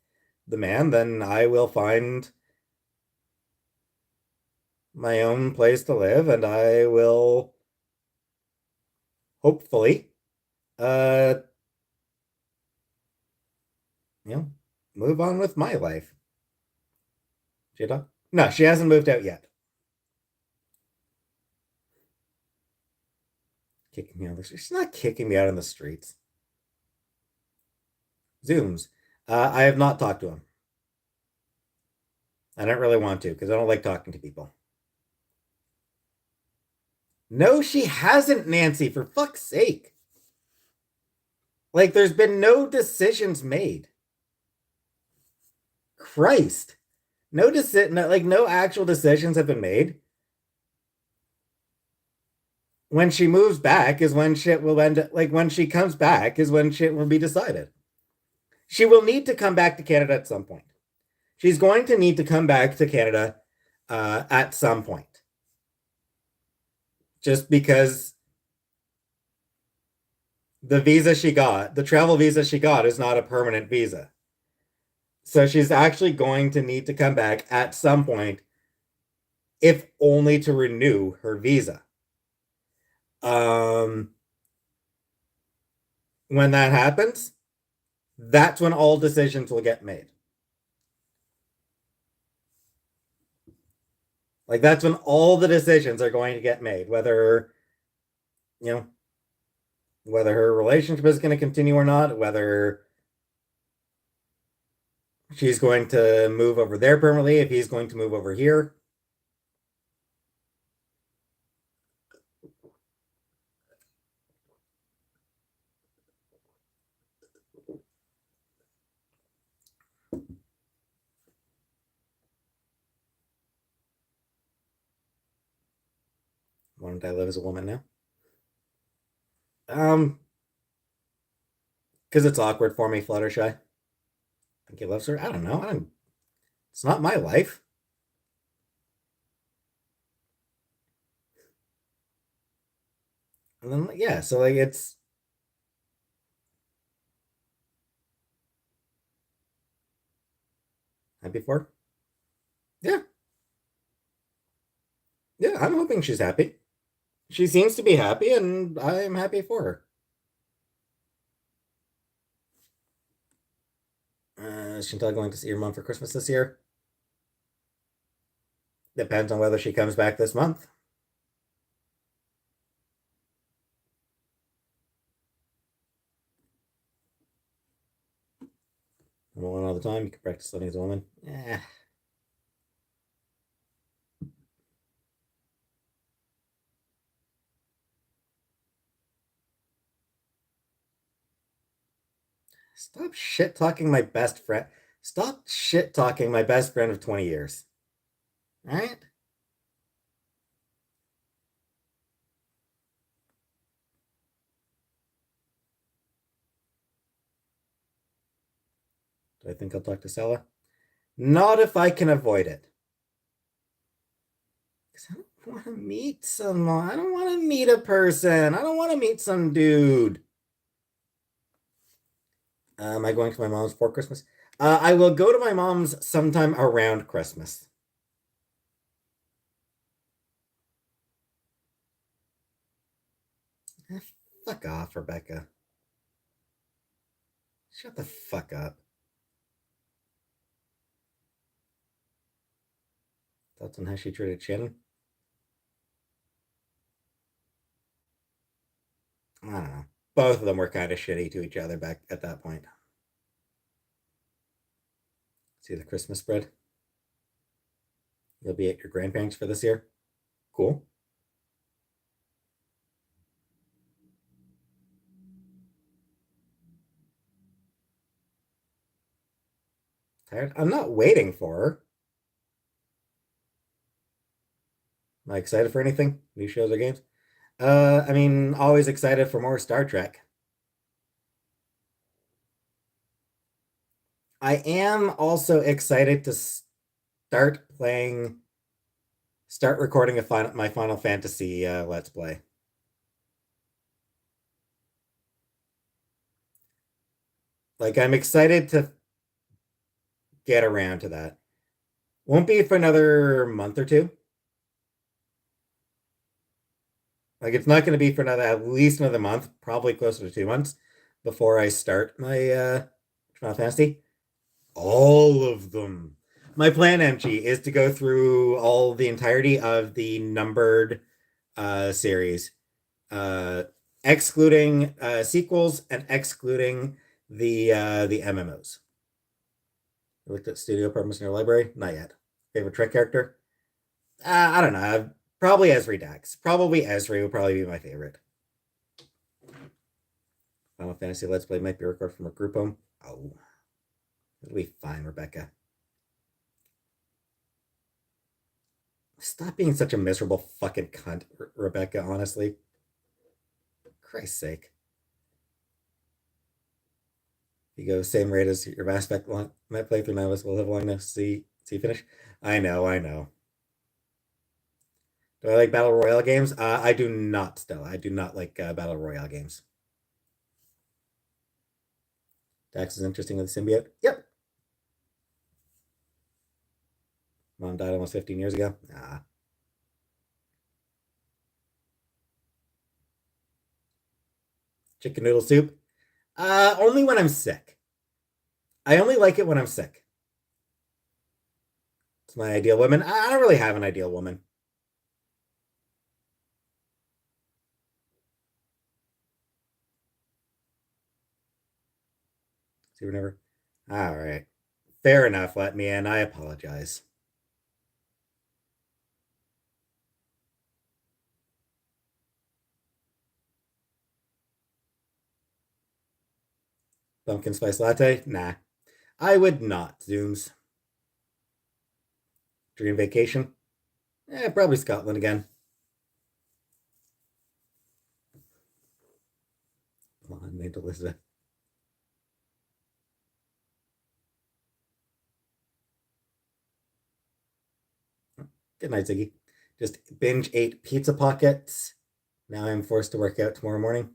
the man, then I will find my own place to live and I will hopefully uh you know move on with my life. Jada? No, she hasn't moved out yet. Kicking me out of the streets. She's not kicking me out in the streets. Zooms. I have not talked to him. I don't really want to because I don't like talking to people. No, she hasn't, Nancy, for fuck's sake. Like, there's been no decisions made. Christ. No actual decisions have been made. When she moves back is when shit will end like when she comes back is when shit will be decided. She will need to come back to Canada at some point. She's going to need to come back to Canada at some point. Just because the travel visa she got is not a permanent visa. So she's actually going to need to come back at some point, if only to renew her visa. Um, when that happens, that's when all decisions will get made. Like that's when all the decisions are going to get made, you know, whether her relationship is going to continue or not, whether she's going to move over there permanently, if he's going to move over here. Why don't I live as a woman now? Um, Because it's awkward for me, Fluttershy. I think he loves her. I don't know. It's not my life. And then yeah, so like it's happy for her. Yeah, yeah. I'm hoping she's happy. She seems to be happy, and I'm happy for her. Is Chantal going to see her mom for Christmas this year? Depends on whether she comes back this month. I'm alone all the time. You can practice living as a woman. Yeah. Stop shit talking my best friend. Stop shit talking my best friend of 20 years. All right? Do I think I'll talk to Sella? Not if I can avoid it. Because I don't want to meet someone. I don't want to meet a person. I don't want to meet some dude. Am I going to my mom's for Christmas? I will go to my mom's sometime around Christmas. Eh, fuck off, Rebecca. Shut the fuck up. Thoughts on how she treated Shannon? I don't know. Both of them were kind of shitty to each other back at that point. See the Christmas spread? You'll be at your grandparents for this year? Cool. Tired? I'm not waiting for her. Am I excited for anything? New shows or games? I mean, always excited for more Star Trek. I am also excited to start recording my Final Fantasy Let's Play. Like, I'm excited to get around to that. Won't be for another month or two. Like, it's not going to be for at least another month, probably closer to 2 months before I start my Final Fantasy. All of them. My plan, MG, is to go through the entirety of the numbered series, uh, excluding sequels and excluding the MMOs. I looked at studio apartments in your library. Not yet. Favorite Trek character? I don't know. Probably Esri Dax. Probably Esri would probably be my favorite. Final Fantasy Let's Play might be recorded from a group home. Oh, it'll be fine, Rebecca. Stop being such a miserable fucking cunt, Rebecca, honestly. Christ's sake. You go same rate as your Mass Effect my playthrough now is will have long enough to see finish. I know, I know. Do I like Battle Royale games? I do not, Stella. I do not like Battle Royale games. Dax is interesting with the symbiote. Yep. Mom died almost 15 years ago. Ah. Chicken noodle soup. Only when I'm sick. I only like it when I'm sick. It's my ideal woman. I don't really have an ideal woman. See, we're never. All right. Fair enough. Let me in. I apologize. Pumpkin spice latte? Nah. I would not. Zooms. Dream vacation? Probably Scotland again. Come on, named Elizabeth. Good night, Ziggy. Just binge ate pizza pockets. Now I'm forced to work out tomorrow morning.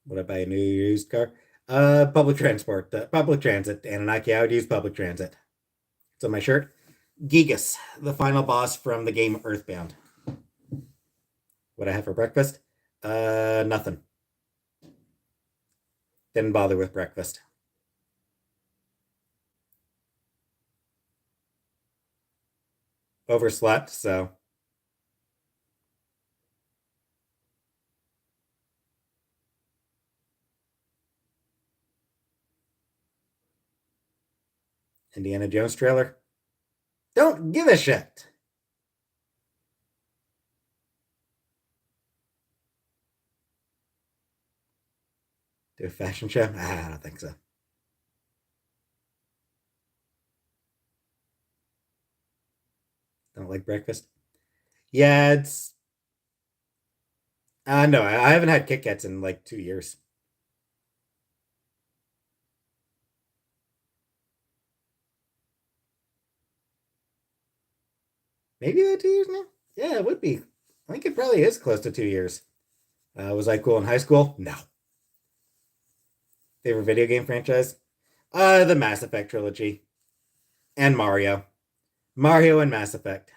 Would I buy a new used car? Public transport, public transit. Anunnaki, I would use public transit. It's on my shirt. Gigas, the final boss from the game Earthbound. What I have for breakfast? Nothing. Didn't bother with breakfast. Overslept, so Indiana Jones trailer. Don't give a shit. Do a fashion show? I don't think so. Don't like breakfast. Yeah, it's no, I haven't had Kit Kats in like 2 years. Maybe 2 years now. Yeah, it would be. I think it probably is close to 2 years. Was I cool in high school? No. Favorite video game franchise? The Mass Effect trilogy and Mario. Mario and Mass Effect.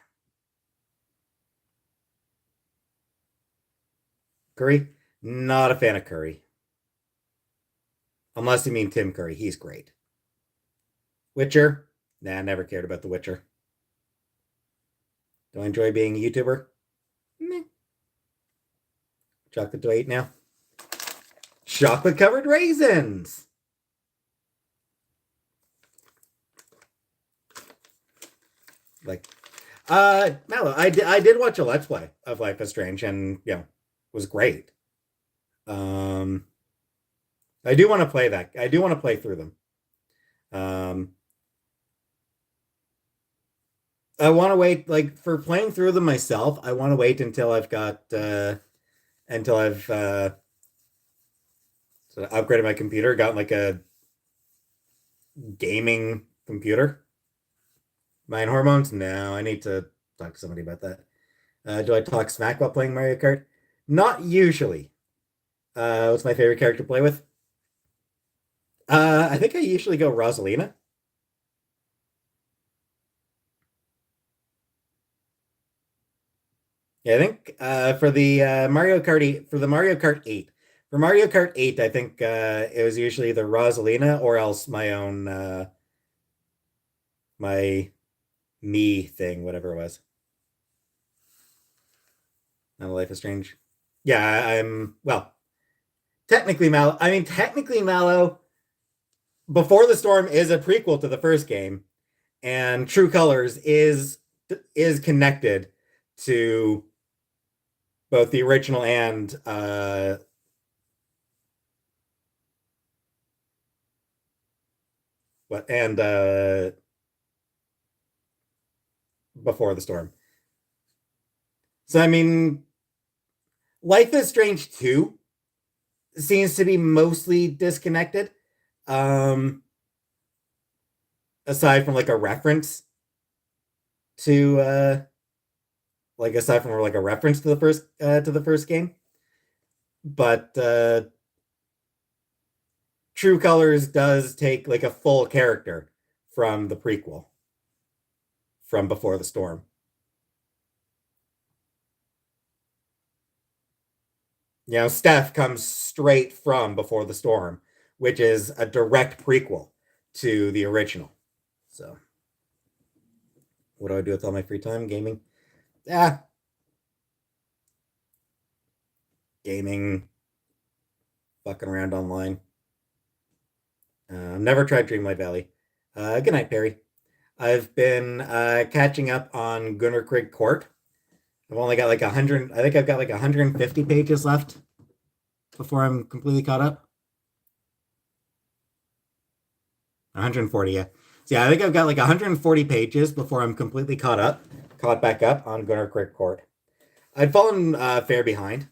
Curry? Not a fan of Curry. Unless you mean Tim Curry. He's great. Witcher? Nah, never cared about The Witcher. Do I enjoy being a YouTuber? Meh. Chocolate do I eat now? Chocolate covered raisins. Like, Mallow, I did watch a Let's Play of Life is Strange, and was great. I do want to play that. I do want to play through them. Um, I want to wait, like for playing through them myself. I want to wait until I've sort of upgraded my computer, got like a gaming computer. Mind hormones? No, I need to talk to somebody about that. Do I talk smack while playing Mario Kart? Not usually. What's my favorite character to play with? I think I usually go Rosalina. Yeah, I think for the Mario Kart 8, for Mario Kart 8, I think it was usually either Rosalina or else my own my me thing, whatever it was. Not Life is Strange. Yeah, I'm well, technically Mallow. I mean, technically Mallow Before the Storm is a prequel to the first game, and True Colors is connected to both the original and what and Before the Storm. So I mean, Life is Strange 2 seems to be mostly disconnected. Um Aside from like a reference to aside from like a reference to the first game. But True Colors does take like a full character from the prequel, from Before the Storm. Steph comes straight from Before the Storm, which is a direct prequel to the original. So, what do I do with all my free time? Gaming. Yeah, gaming, fucking around online. Never tried Dreamlight Valley. Good night, Perry. I've been catching up on Gunnar Krig Court. I've only got like 100. I think I've got like 150 pages left before I'm completely caught up. 140, yeah. So yeah, I think I've got like 140 pages before I'm completely caught back up on Gunnar Quick Court. I'd fallen fair behind.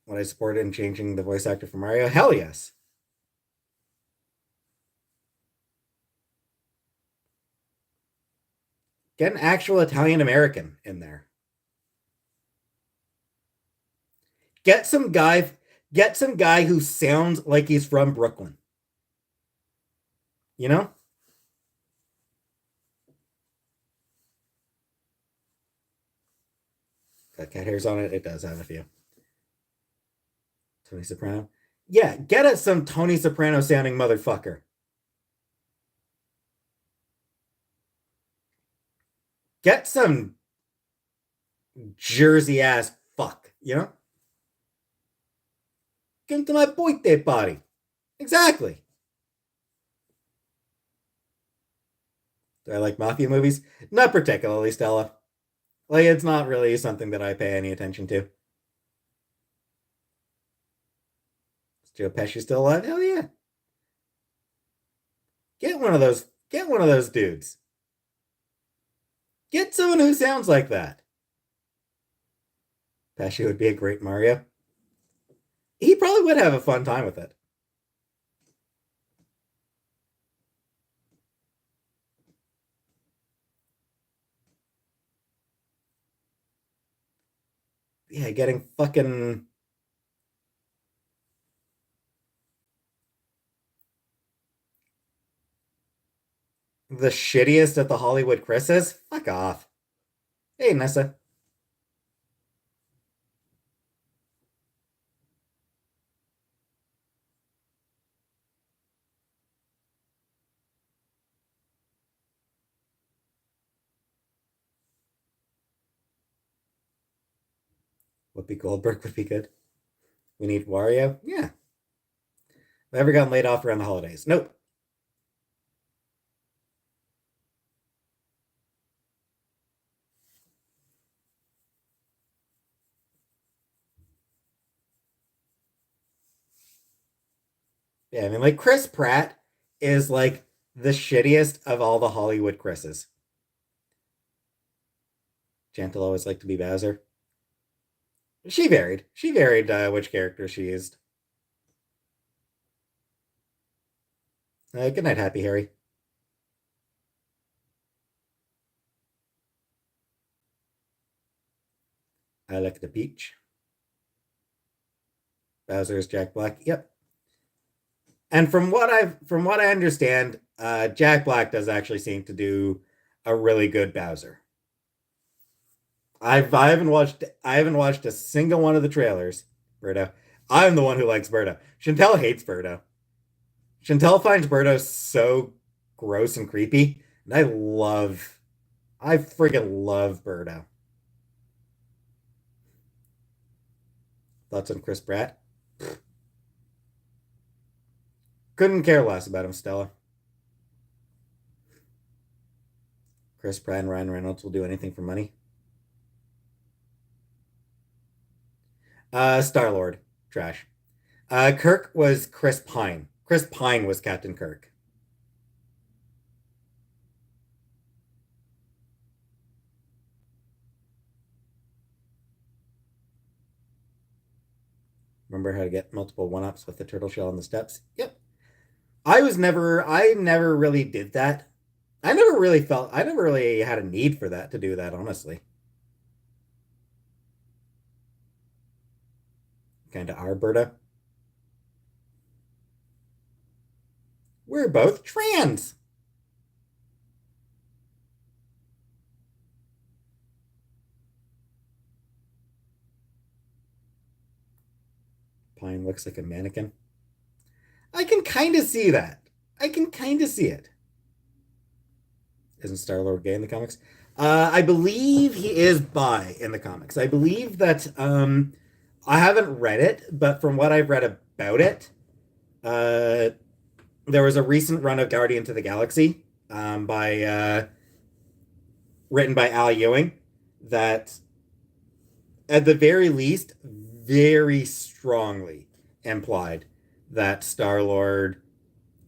Would I support in changing the voice actor for Mario? Hell yes. Get an actual Italian American in there. Get some guy get some guy who sounds like he's from Brooklyn. You know? Got cat hairs on it. It does have a few. Tony Soprano. Yeah, get us some Tony Soprano sounding motherfucker. Get some Jersey ass fuck, you know? Come to my birthday party. Exactly. Do I like mafia movies? Not particularly, Stella. Like, it's not really something that I pay any attention to. Is Joe Pesci still alive? Hell yeah. Get one of those. Get one of those dudes. Get someone who sounds like that. Pesci would be a great Mario. He probably would have a fun time with it. Yeah, getting fucking the shittiest at the Hollywood Chris's. Fuck off. Hey, Nessa. Whoopi Goldberg would be good. We need Wario. Yeah. Have I ever gotten laid off around the holidays? Nope. Yeah, I mean, like Chris Pratt is like the shittiest of all the Hollywood Chris's. Chantal always liked to be Bowser. She varied. She varied which character she used. Good night, Happy Harry. I like the peach. Bowser is Jack Black. Yep. And from what I understand, Jack Black does actually seem to do a really good Bowser. I haven't watched a single one of the trailers, Birdo. I'm the one who likes Birdo. Chantel hates Birdo. Chantel finds Birdo so gross and creepy, and I freaking love Birdo. Thoughts on Chris Pratt? Couldn't care less about him, Stella. Chris Pratt and Ryan Reynolds will do anything for money. Star Lord, trash. Kirk was Chris Pine. Chris Pine was Captain Kirk. Remember how to get multiple one-ups with the turtle shell on the steps? Yep. I never really did that. I never really had a need for that to do that, honestly. Kind of are, Berta. We're both trans. Pine looks like a mannequin. I can kind of see that. I can kind of see it. Isn't Star Lord gay in the comics? I believe he is bi in the comics. I believe that I haven't read it, but from what I've read about it, uh, there was a recent run of Guardian to the Galaxy by written by Al Ewing that, at the very least, very strongly implied that Star Lord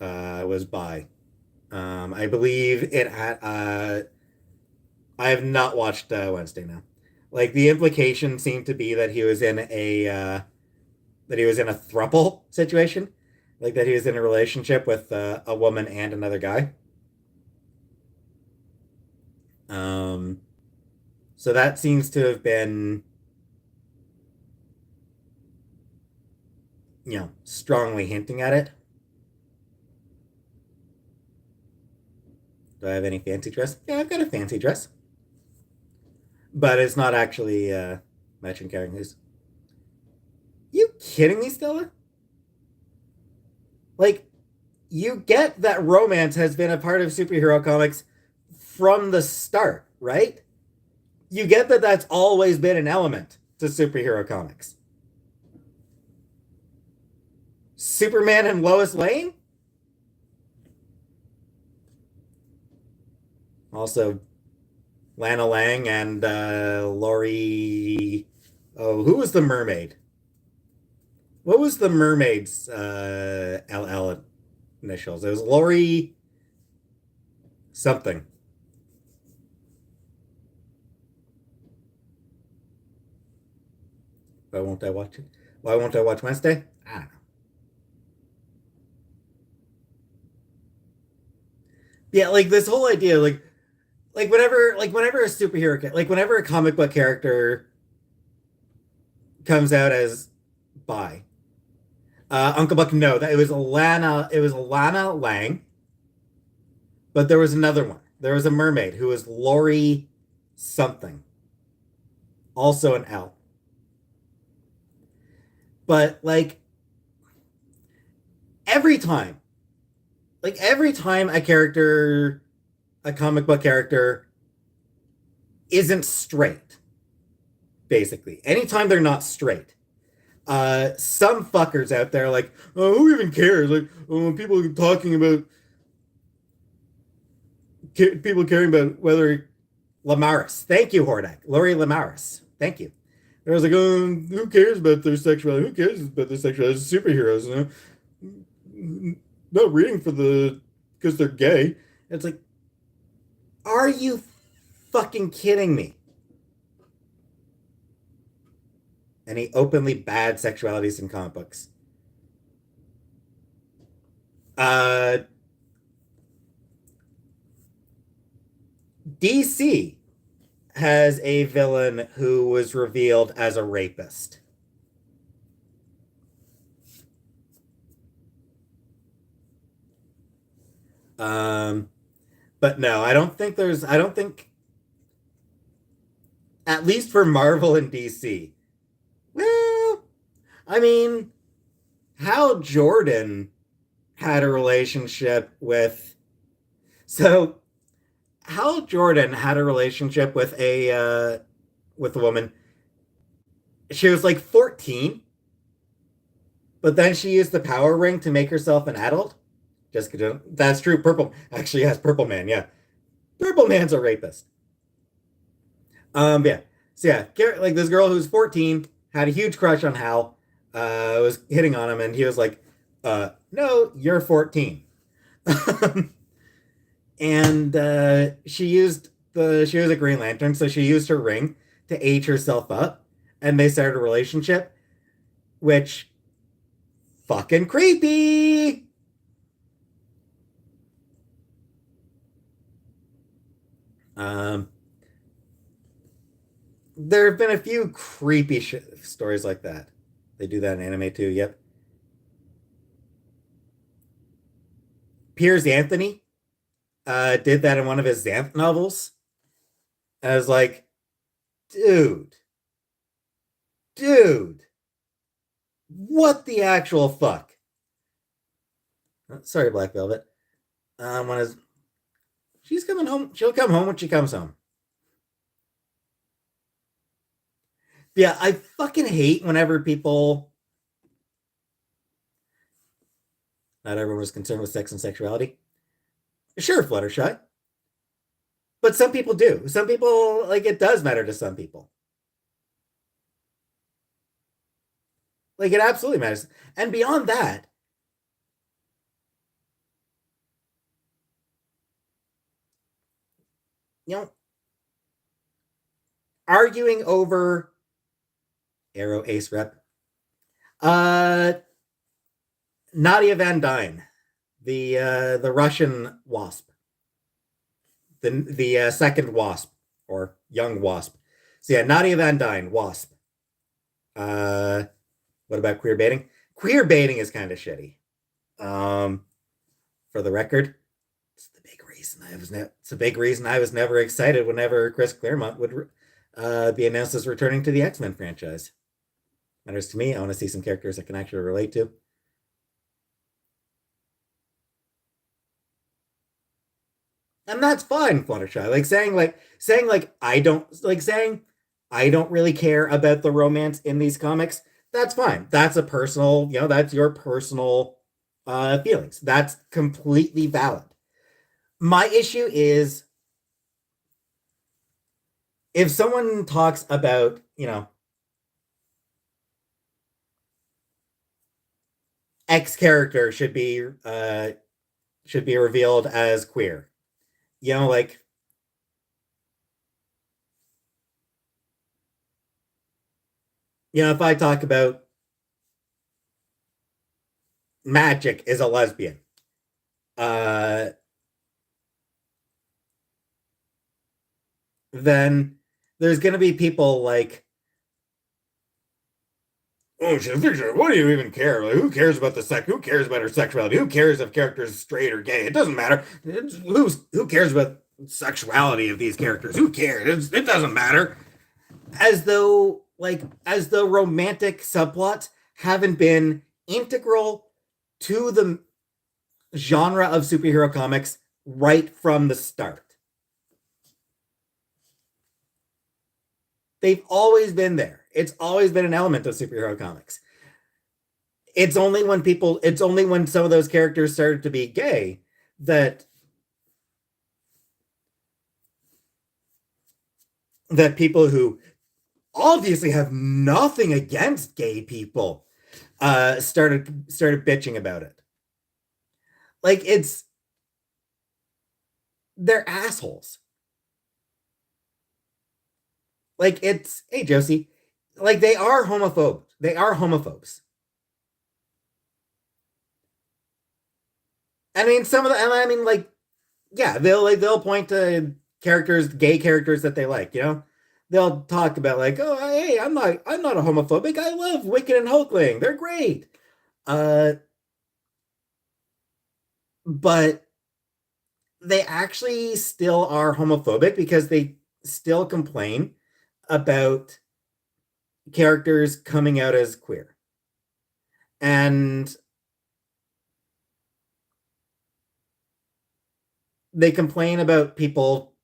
was bi. I believe it had. I have not watched Wednesday now. Like the implication seemed to be that he was in a that he was in a thruple situation, like that he was in a relationship with a woman and another guy. Um, so that seems to have been, strongly hinting at it. Do I have any fancy dress? Yeah, I've got a fancy dress, but it's not actually matching characters. You kidding me, Stella? Like, you get that romance has been a part of superhero comics from the start, right? You get that that's always been an element to superhero comics. Superman and Lois Lane? Also, Lana Lang and Lori. Oh, who was the mermaid? What was the mermaid's LL initials? It was Lori something. Why won't I watch it? Why won't I watch Wednesday? I don't know. Yeah, like this whole idea, like whenever a superhero, like whenever a comic book character comes out as bi, Uncle Buck, no, that it was Alana Lang, but there was another one. There was a mermaid who was Lori something, also an L. But every time, every time a comic book character isn't straight, basically, anytime they're not straight, some fuckers out there like, oh, who even cares? Like, oh, people talking about people caring about whether Lamaris. Thank you, Hordak. Lori Lamaris. Thank you. I was like, oh, who cares about their sexuality? Who cares about their sexuality? It's superheroes, Not reading for the because they're gay. It's like, are you fucking kidding me? Any openly bad sexualities in comic books? Uh, DC has a villain who was revealed as a rapist. Um, but no, I don't think, at least for Marvel and DC. Well, I mean, Hal Jordan had a relationship with, so Hal Jordan had a relationship with a woman. She was like 14, but then she used the power ring to make herself an adult. Jessica Jones. That's true. Purple actually has Purple Man. Yeah, Purple Man's a rapist. Yeah. So yeah, like this girl who's 14 had a huge crush on Hal, was hitting on him, and he was like, no, you're 14. And she was a Green Lantern, so she used her ring to age herself up, and they started a relationship, which fucking creepy. Um, there have been a few creepy stories like that. They do that in anime too. Yep. Piers Anthony did that in one of his Xanth novels. I was like, dude, dude, what the actual fuck? Sorry, Black Velvet. When is she's coming home? She'll come home when she comes home. Yeah, I fucking hate whenever people. Not everyone was concerned with sex and sexuality. Sure, Fluttershy, but some people do. Some people like it does matter to some people. Like it absolutely matters. And beyond that, you know, arguing over Arrow Ace Rep. Uh, Nadia Van Dyne, the Russian Wasp, the second Wasp or young Wasp. So yeah, Nadia Van Dyne, Wasp. Uh, what about queer baiting? Queer baiting is kind of shitty. Um, for the record, it's the big reason it's a big reason I was never excited whenever Chris Claremont would be announced as returning to the X-Men franchise. Matters to me. I want to see some characters I can actually relate to. And that's fine, Fluttershy. Like saying I don't really care about the romance in these comics. That's fine. That's a personal, that's your personal feelings. That's completely valid. My issue is if someone talks about, X character should be revealed as queer. Like if I talk about Magic is a lesbian, uh, then there's gonna be people like, oh, what do you even care? Like, who cares about the sex? Who cares about her sexuality? Who cares if characters straight or gay? It doesn't matter. Who cares about sexuality of these characters? Who cares? It doesn't matter. As though romantic subplots haven't been integral to the genre of superhero comics right from the start. They've always been there. It's always been an element of superhero comics. It's only when some of those characters started to be gay that people who obviously have nothing against gay people started bitching about it. Like they're assholes. Like hey Josie, like they are homophobes. They are homophobes. I mean, some of the, and I mean, like, yeah, they'll point to gay characters that they like. They'll talk about like, oh, hey, I'm not a homophobic. I love Wicked and Hulkling. They're great. Uh, but they actually still are homophobic because they still complain about characters coming out as queer. And they complain about people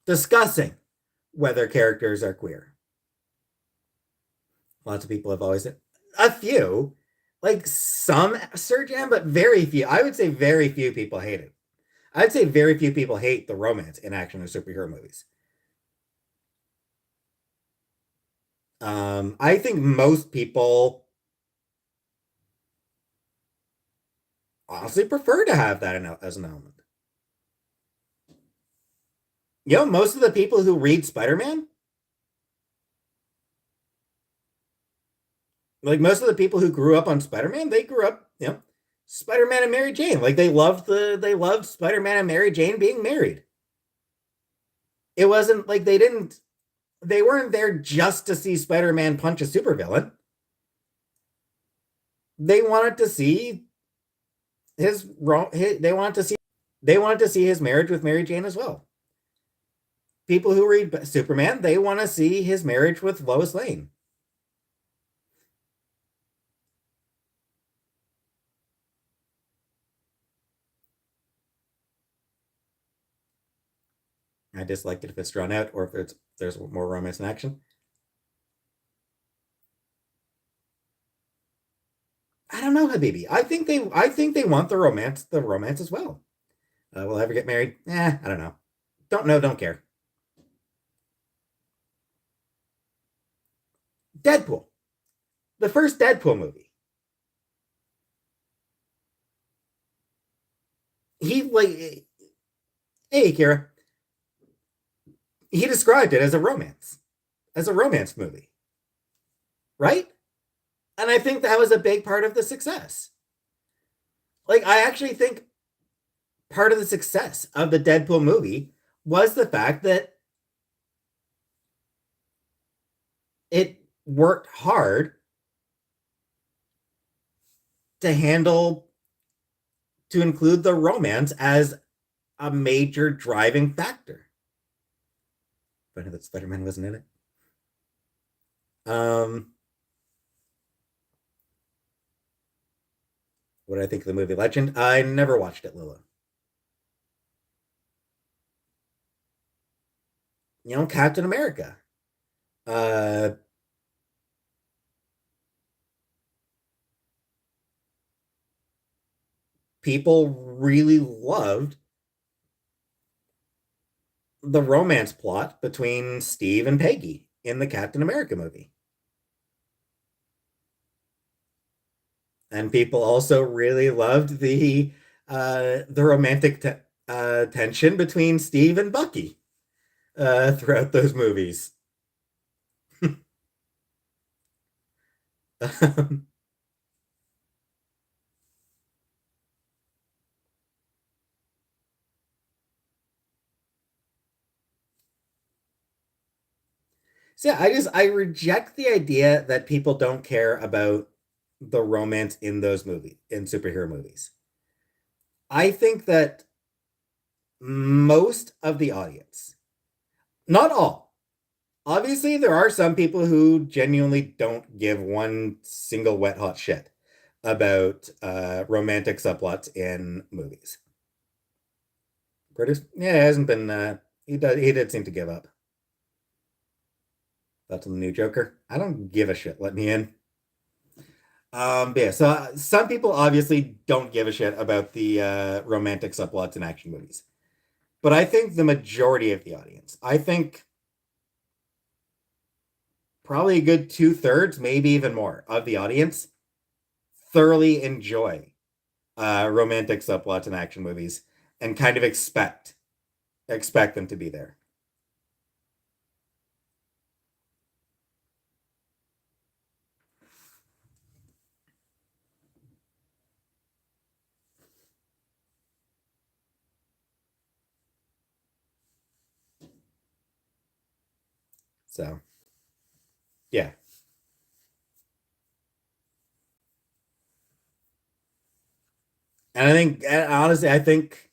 discussing whether characters are queer. Lots of people have always said, a few, like some Surgeon, but very few. I would say very few people hate it. I'd say very few people hate the romance in action or superhero movies. I think most people honestly prefer to have that as an element. Most of the people who read Spider-Man, like most of the people who grew up on Spider-Man, they grew up, Spider-Man and Mary Jane. Like they loved Spider-Man and Mary Jane being married. It wasn't like they weren't there just to see Spider-Man punch a supervillain. They wanted to see they wanted to see his marriage with Mary Jane as well. People who read Superman, they want to see his marriage with Lois Lane. I dislike it if it's drawn out or if there's more romance and action. I don't know, Habibi. I think they want the romance as well. Will I ever get married? I don't know. Don't know, don't care. Deadpool. The first Deadpool movie. He like, hey Kira. he described it as a romance movie, right? And I think that was a big part of the success. Like, I actually think part of the success of the Deadpool movie was the fact that it worked hard to handle, to include the romance as a major driving factor. Funny that Spider-Man wasn't in it. What did I think of the movie Legend? I never watched it, Lila. You know, Captain America. Uh, People really loved the romance plot between Steve and Peggy in the Captain America movie. And people also really loved the romantic tension between Steve and Bucky throughout those movies. So yeah, I reject the idea that people don't care about the romance in those movies, in superhero movies. I think that most of the audience, not all, obviously there are some people who genuinely don't give one single wet hot shit about romantic subplots in movies. Curtis, yeah, it hasn't been. He did seem to give up. That's the new Joker. I don't give a shit. Let me in. Yeah, so some people obviously don't give a shit about the romantic subplots in action movies, but I think the majority of the audience, I think probably a good 2/3, maybe even more of the audience, thoroughly enjoy romantic subplots in action movies and kind of expect them to be there. So yeah, and I think honestly, I think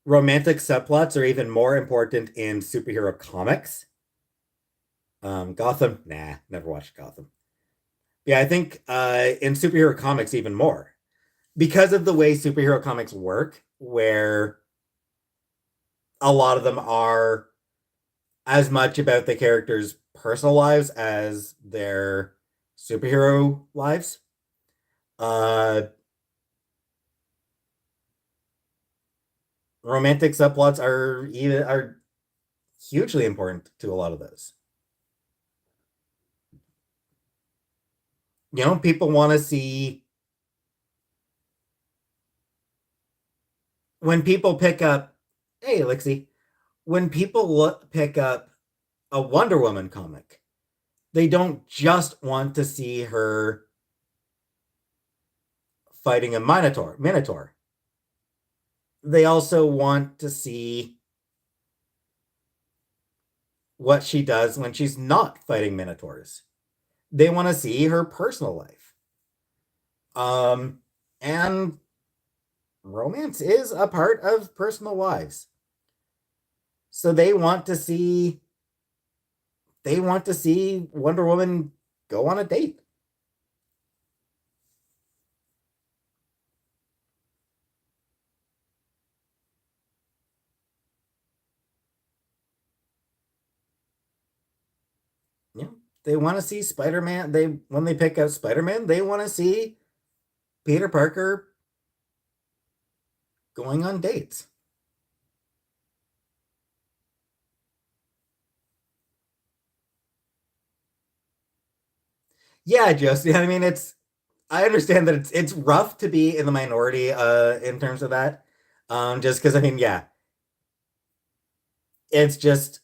romantic subplots are even more important in superhero comics. Gotham, nah, never watched Gotham. Yeah, I think in superhero comics even more because of the way superhero comics work, where a lot of them are as much about the characters' personal lives as their superhero lives. Uh, Romantic subplots are hugely important to a lot of those. You know, people want to see when people pick up. Hey, Lixie, when people pick up a Wonder Woman comic, they don't just want to see her fighting a Minotaur. They also want to see what she does when she's not fighting Minotaurs. They want to see her personal life. Um, and romance is a part of personal lives. So they want to see Wonder Woman go on a date. Yeah. They want to see Spider-Man. They when they pick out Spider-Man, they want to see Peter Parker going on dates. Yeah, just yeah, I mean I understand that it's rough to be in the minority in terms of that. Just because I mean, yeah, it's just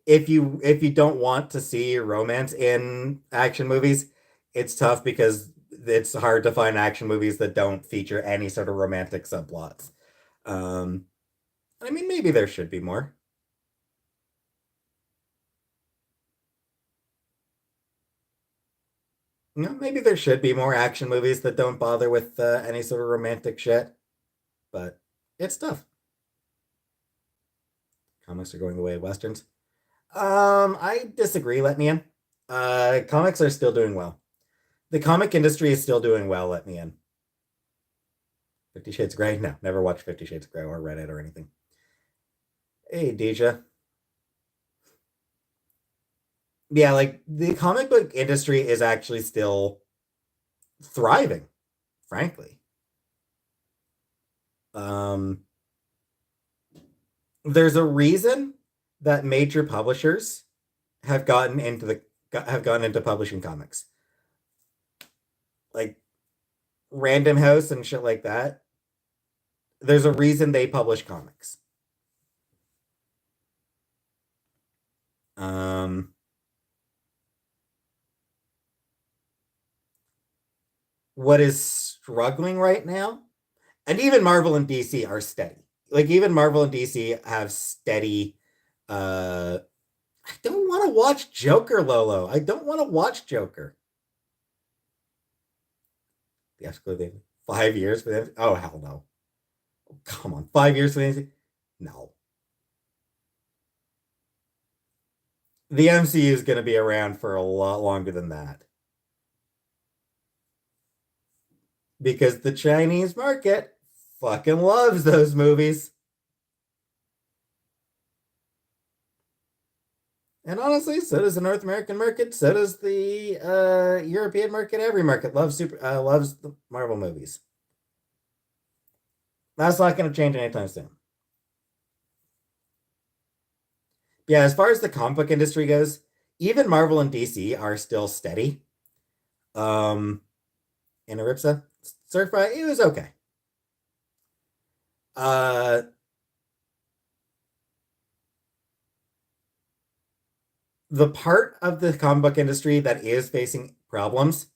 if you don't want to see romance in action movies, it's tough because it's hard to find action movies that don't feature any sort of romantic subplots. Um, I mean, maybe there should be more. Maybe there should be more action movies that don't bother with any sort of romantic shit, but it's tough. Comics are going the way of westerns. I disagree. Let me in. Comics are still doing well. The comic industry is still doing well. Let me in. 50 Shades of Grey? No, never watched 50 Shades of Grey or read it or anything. Hey, Deja. Yeah, like the comic book industry is actually still thriving, frankly. Um, there's a reason that major publishers have gotten into the have gone into publishing comics, like Random House and shit like that. There's a reason they publish comics. Um, what is struggling right now, and even Marvel and DC are steady. Like even Marvel and DC have steady. I don't want to watch Joker, Lolo. I don't want to watch Joker. The 5 years for them. Oh hell no! Come on, 5 years for them. No, the MCU is going to be around for a lot longer than that because the Chinese market fucking loves those movies. And honestly, so does the North American market. So does the European market. Every market loves the Marvel movies. That's not going to change anytime soon. Yeah, as far as the comic book industry goes, even Marvel and DC are still steady. Um, in Aripsa, Surfby, it was okay. Uh, the part of the comic book industry that is facing problems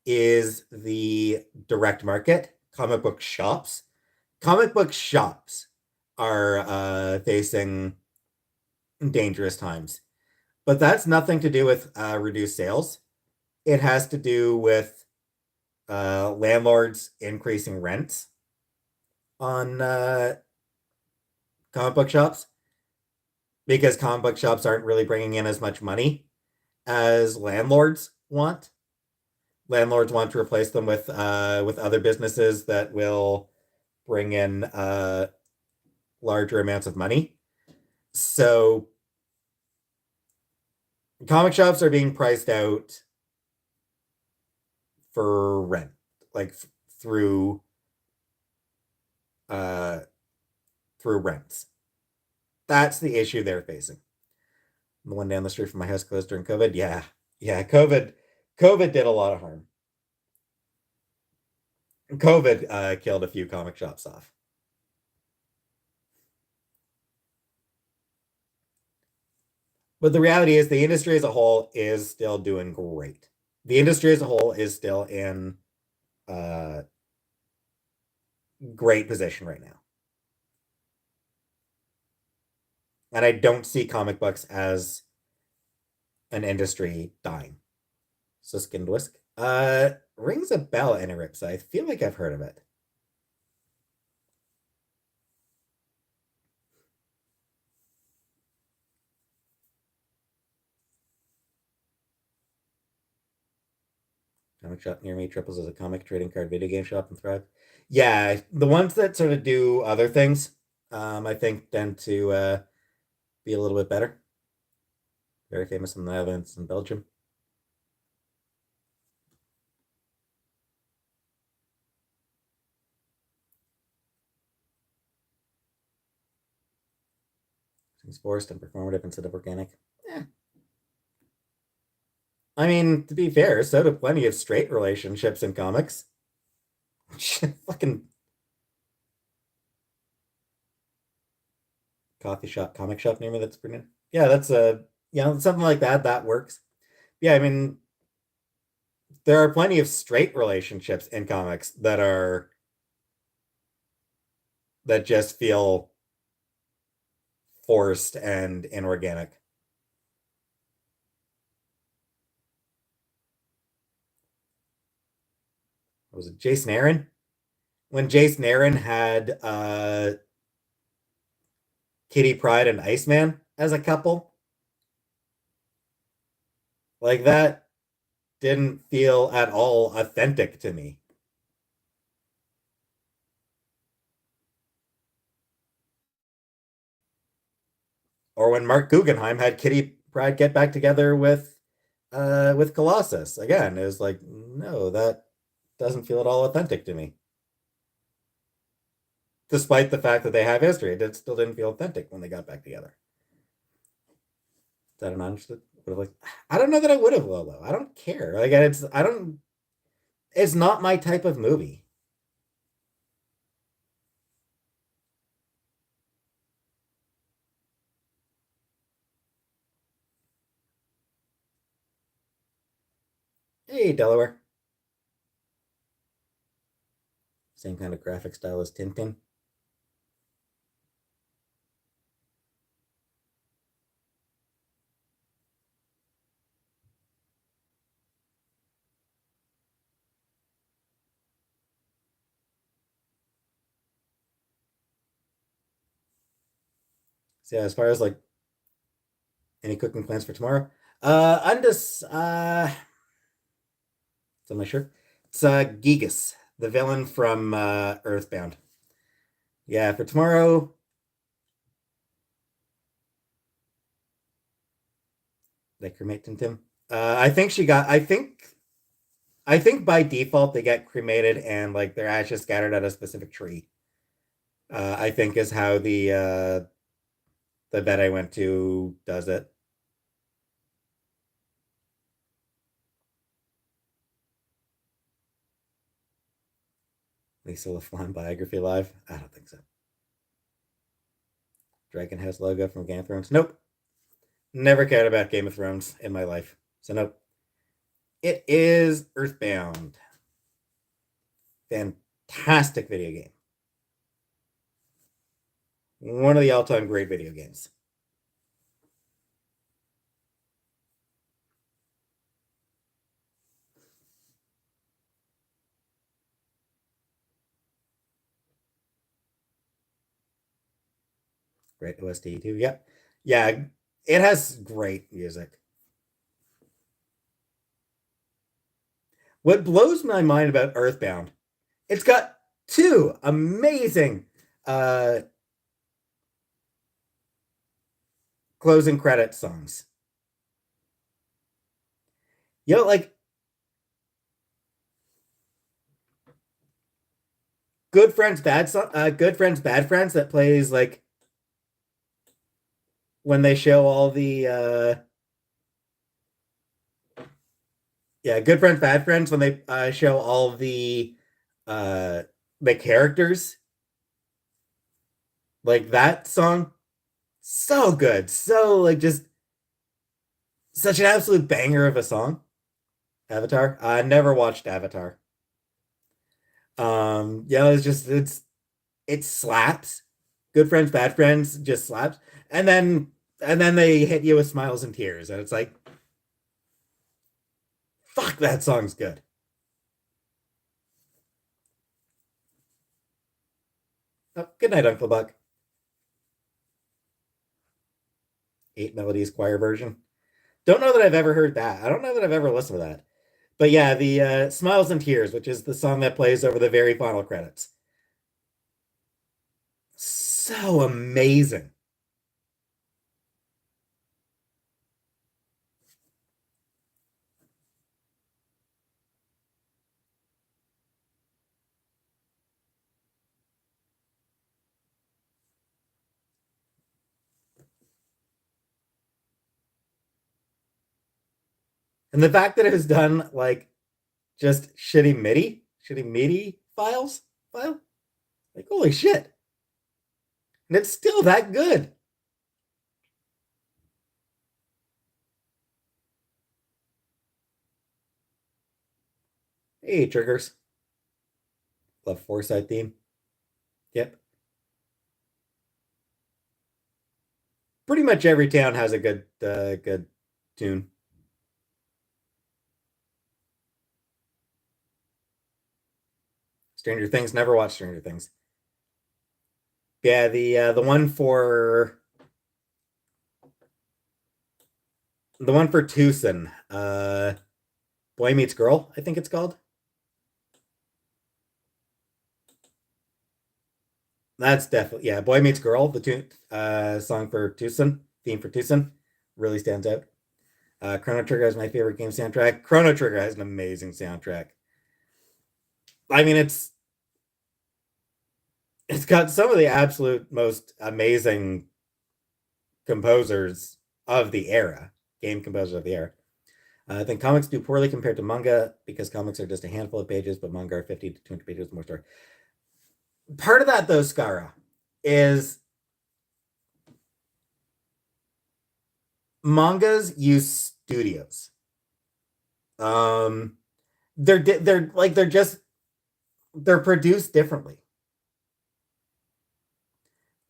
is the direct market, comic book shops. Comic book shops are facing dangerous times, but that's nothing to do with reduced sales. It has to do with landlords increasing rents on comic book shops because comic book shops aren't really bringing in as much money as landlords want. Landlords want to replace them with other businesses that will bring in larger amounts of money. So comic shops are being priced out for rent, like through uh, through rents. That's the issue they're facing. The one down the street from my house closed during COVID. Yeah, yeah. COVID did a lot of harm. COVID killed a few comic shops off. But the reality is, the industry as a whole is still doing great. The industry as a whole is still in a great position right now. And I don't see comic books as an industry dying. So Skindwisk. Rings a bell, Enerips. I feel like I've heard of it. Comic shop near me triples as a comic trading card video game shop and Thrive. Yeah, the ones that sort of do other things, I think tend to be a little bit better. Very famous in the Netherlands and Belgium. Seems forced and performative instead of organic. Eh. I mean, to be fair, so do plenty of straight relationships in comics. Fucking coffee shop, comic shop near me that's pretty. Yeah, that's a something like that, that works. Yeah, I mean, there are plenty of straight relationships in comics that just feel forced and inorganic. Was it Jason Aaron? When Jason Aaron had Kitty Pryde and Iceman as a couple, like that didn't feel at all authentic to me. Or when Mark Guggenheim had Kitty Pryde get back together with Colossus. Again, it was like, no, that doesn't feel at all authentic to me. Despite the fact that they have history, it still didn't feel authentic when they got back together. Is that an honest? Would have like, I don't know that I would have, though. I don't care. Like it's I don't. It's not my type of movie. Hey, Delaware. Same kind of graphic style as Tintin. So yeah, as far as like any cooking plans for tomorrow, I'm just it's on my shirt. It's Gigas, the villain from Earthbound. Yeah, for tomorrow, they cremate Tintin. I think she got. I think by default they get cremated and like their ashes scattered at a specific tree. I think is how the bed I went to does it. Lisa LaFlamme biography live. I don't think so. Dragon House logo from Game of Thrones. Nope. Never cared about Game of Thrones in my life. So nope. It is Earthbound. Fantastic video game. One of the all-time great video games. Great OST too. Yep. Yeah, it has great music. What blows my mind about Earthbound, it's got two amazing uh closing credit songs. Like Good Friends, Bad Friends that plays like when they show all the yeah, Good Friends, Bad Friends when they show all uh the characters. Like that song, so good. So like just such an absolute banger of a song. Avatar. I never watched Avatar. Yeah, it slaps. Good Friends, Bad Friends just slaps. And then they hit you with Smiles and Tears, and it's like, fuck, that song's good. Oh, good night, Uncle Buck. Eight Melodies choir version. Don't know that I've ever heard that. I don't know that I've ever listened to that. But yeah, the Smiles and Tears, which is the song that plays over the very final credits. So amazing. And the fact that it was done like just shitty MIDI file, like holy shit. And it's still that good. Hey, triggers. Love Foresight theme. Yep. Pretty much every town has a good tune. Stranger Things. Never watched Stranger Things. Yeah, the one for Tucson. Boy Meets Girl, I think it's called. That's definitely, yeah. Boy Meets Girl, the song for Tucson, theme for Tucson, really stands out. Chrono Trigger is my favorite game soundtrack. Chrono Trigger has an amazing soundtrack. I mean, it's got some of the absolute most amazing composers of the era, game composers of the era. I think comics do poorly compared to manga because comics are just a handful of pages, but manga are 50 to 200 pages more story. Part of that, though, Skara, is mangas use studios. Um, they're produced differently.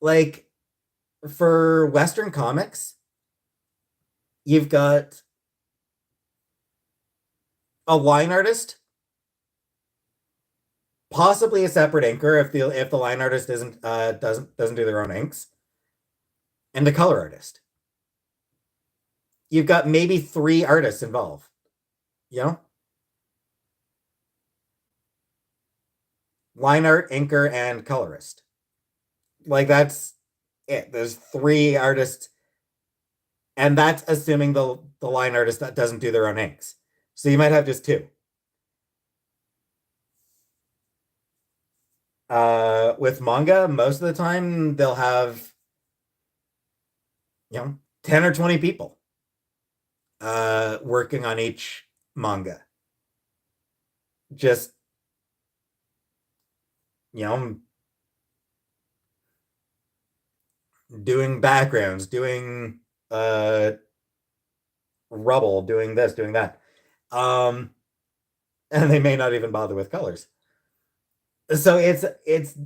Like for Western comics, you've got a line artist, possibly a separate inker if the line artist doesn't do their own inks, and a color artist. You've got maybe three artists involved. You know, line art, inker, and colorist. Like that's it. There's three artists, and that's assuming the line artist that doesn't do their own inks. So you might have just two. With manga, most of the time they'll have 10 or 20 people working on each manga. Just you know doing backgrounds, doing rubble, doing this, doing that. Um, and they may not even bother with colors. So it's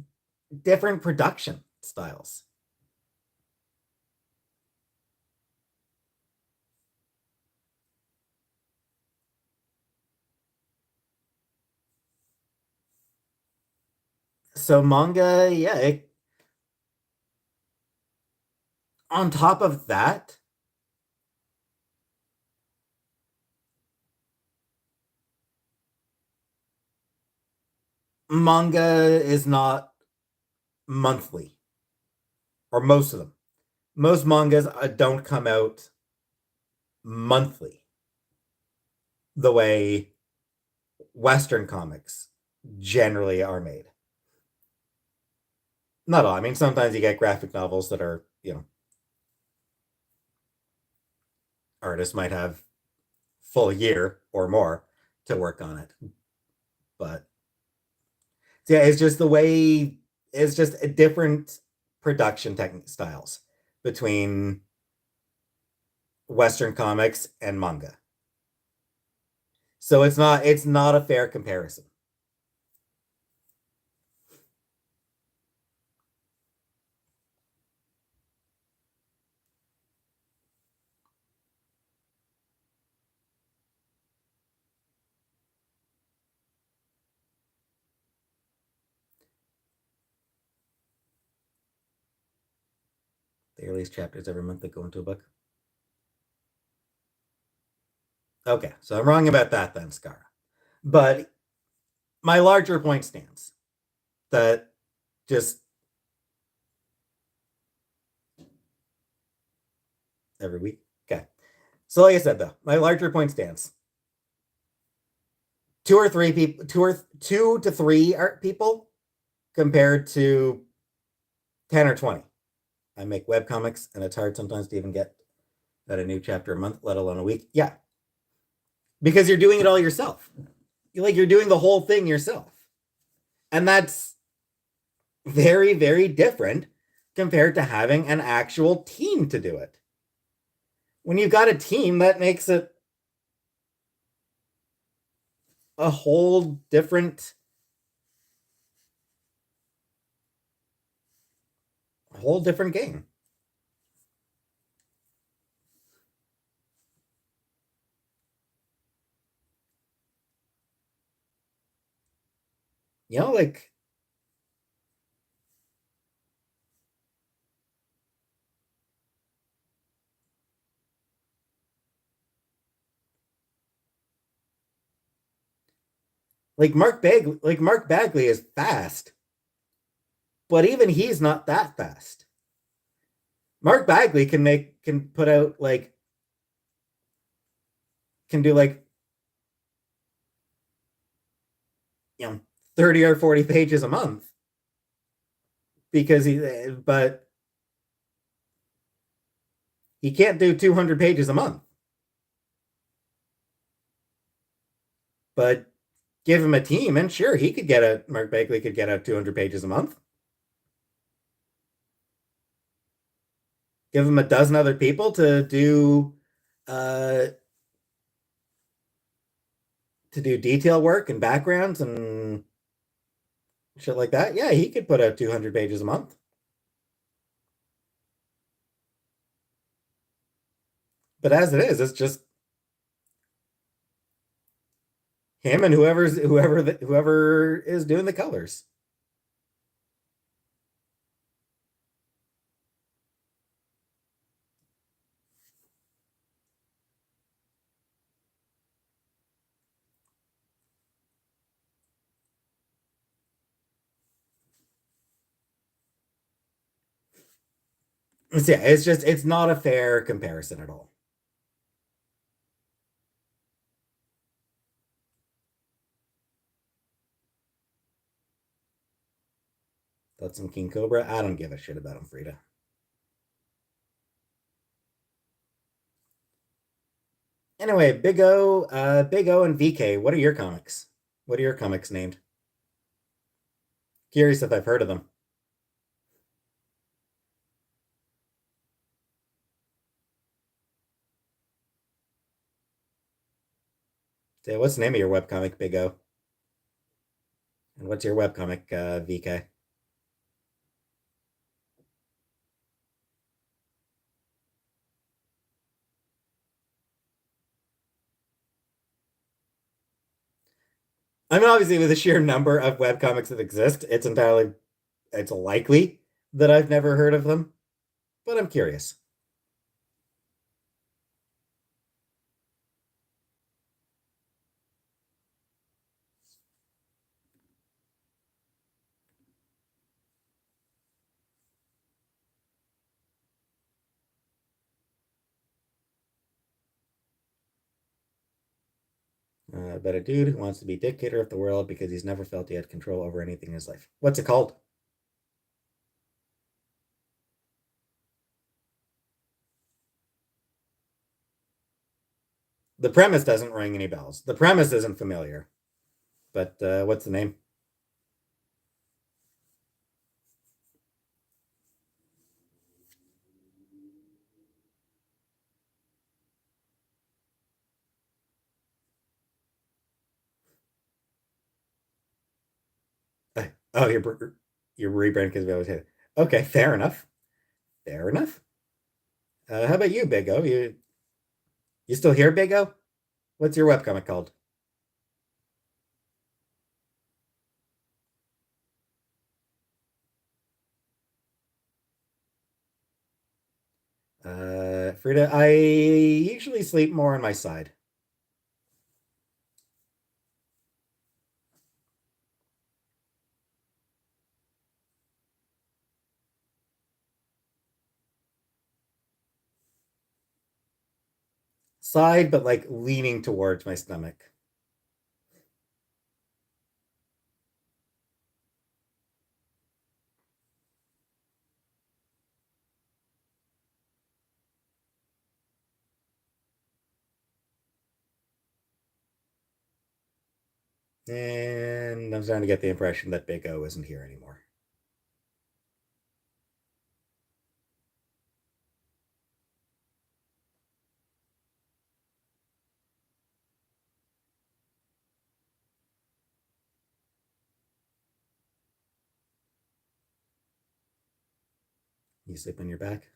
different production styles. So manga, yeah, on top of that, manga is not monthly, or most of them. Most mangas don't come out monthly the way Western comics generally are made. Not all. I mean, sometimes you get graphic novels that are, artists might have full year or more to work on it. But yeah, it's just a different production technique styles between Western comics and manga. So it's not a fair comparison. They release chapters every month that go into a book. Okay, so I'm wrong about that then, Scar. But my larger point stands that just every week. Okay. So like I said though, my larger point stands. Two to three art people compared to 10 or 20. I make web comics and it's hard sometimes to even get a new chapter a month, let alone a week. Yeah. Because you're doing it all yourself. You're doing the whole thing yourself. And that's very, very different compared to having an actual team to do it. When you've got a team, that makes it a whole different game. You know, Mark Bagley is fast, but even he's not that fast. Mark Bagley can put out can do 30 or 40 pages a month because but he can't do 200 pages a month. But give him a team, and sure, Mark Bagley could get out 200 pages a month. Give him a dozen other people uh, to do detail work and backgrounds and shit like that. Yeah, he could put out 200 pages a month. But as it is, it's just him and whoever is doing the colors. Yeah, it's not a fair comparison at all. That's some King Cobra. I don't give a shit about him, Frida. Anyway, Big O and VK. What are your comics? What are your comics named? Curious if I've heard of them. So what's the name of your webcomic, Big O? And what's your webcomic, VK? I mean, obviously, with the sheer number of webcomics that exist, it's likely that I've never heard of them, but I'm curious. But a dude who wants to be dictator of the world because he's never felt he had control over anything in his life. What's it called? The premise doesn't ring any bells. The premise isn't familiar, but what's the name? Oh, your rebrand because we always hit it. Okay, fair enough. Fair enough. How about you, Big O? You still here, Big O? What's your webcomic called? Frida, I usually sleep more on my side. Side, but like leaning towards my stomach. And I'm starting to get the impression that Big O isn't here anymore. You sleep on your back?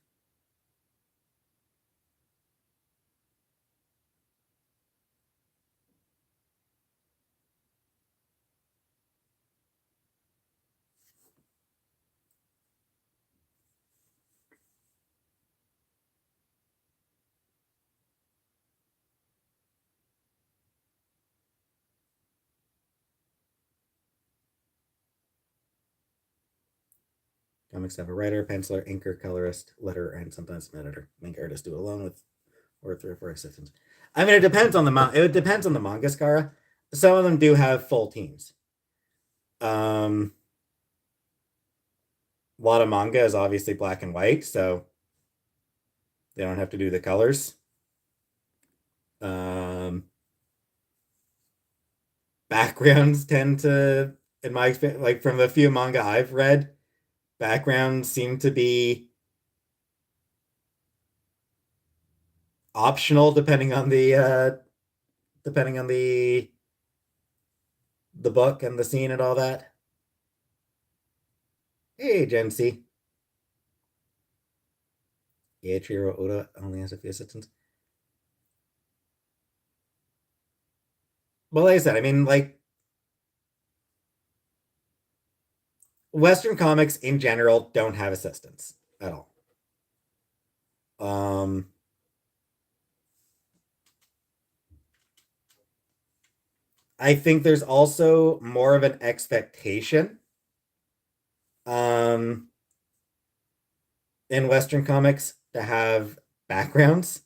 Comics have a writer, penciler, inker, colorist, letterer, and sometimes an editor. Make artists do it alone with or 3 or 4 assistants. I mean, it depends on it depends on the manga, Skara. Some of them do have full teams. Um, a lot of manga is obviously black and white, so they don't have to do the colors. Um, backgrounds tend to, in my experience, like from the few manga I've read, backgrounds seem to be optional depending on the book and the scene and all that. Hey, Gen C. Eiichiro Oda only has a few assistants. Well, like I said, I mean, like Western comics in general don't have assistants at all. Um, I think there's also more of an expectation um, in Western comics to have backgrounds.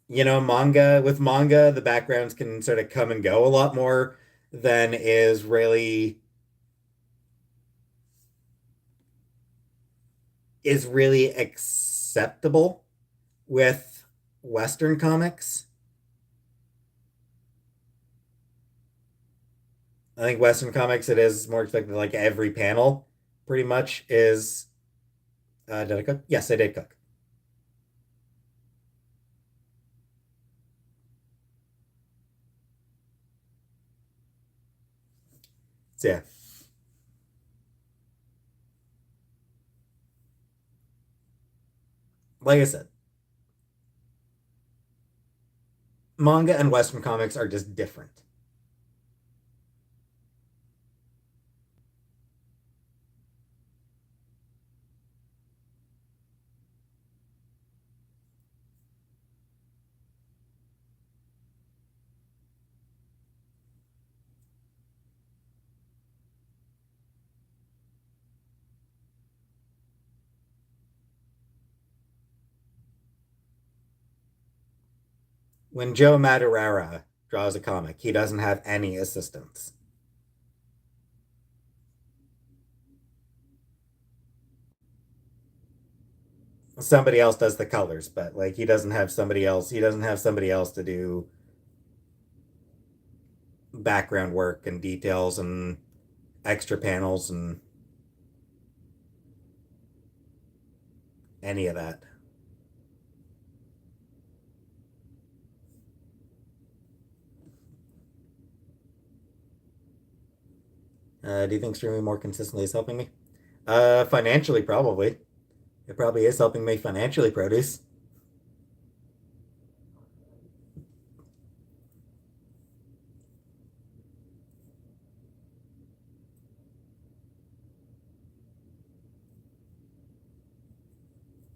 Manga, the backgrounds can sort of come and go a lot more than is really acceptable with Western comics. I think Western comics it is more expected like every panel pretty much is did I cook? Yes, I did cook. So yeah, like I said, manga and Western comics are just different. When Joe Madureira draws a comic, he doesn't have any assistants. Somebody else does the colors, but like he doesn't have somebody else to do background work and details and extra panels and any of that. Do you think streaming more consistently is helping me? Financially, probably. It probably is helping me financially produce.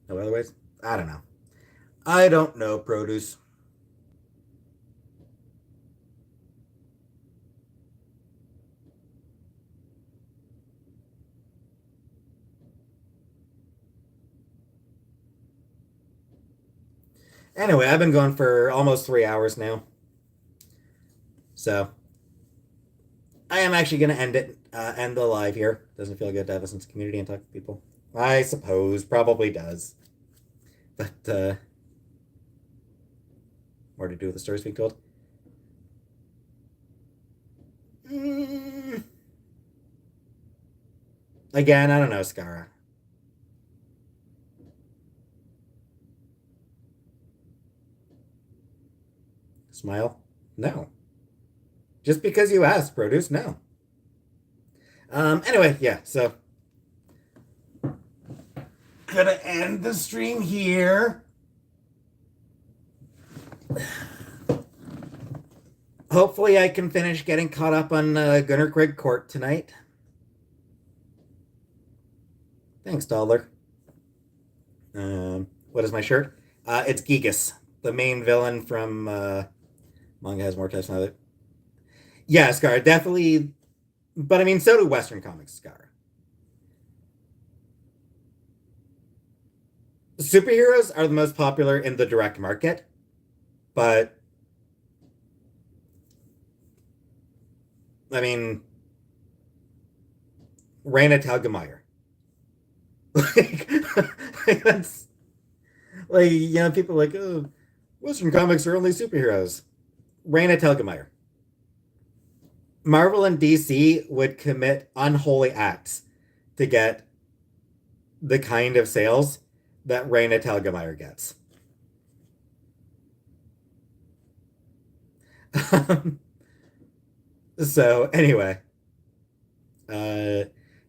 No other ways? I don't know. I don't know produce. Anyway, I've been going for almost 3 hours now. So I am actually going to end the live here. Doesn't feel good to have a sense of community and talk to people. I suppose, probably does. But more to do with the stories being told. Mm, again, I don't know, Skara. Smile? No. Just because you asked, produce? No. Anyway, yeah, so gonna end the stream here. Hopefully, I can finish getting caught up on Gunnar Craig Court tonight. Thanks, Dollar. What is my shirt? It's Gigas, the main villain from manga has more types than other. Yeah, Scar, definitely. But I mean, so do Western comics, Scar. Superheroes are the most popular in the direct market, but I mean, Raina Telgemeier. like, that's like people are like, oh, Western comics are only superheroes. Raina Telgemeier. Marvel and DC would commit unholy acts to get the kind of sales that Raina Telgemeier gets. So anyway, uh,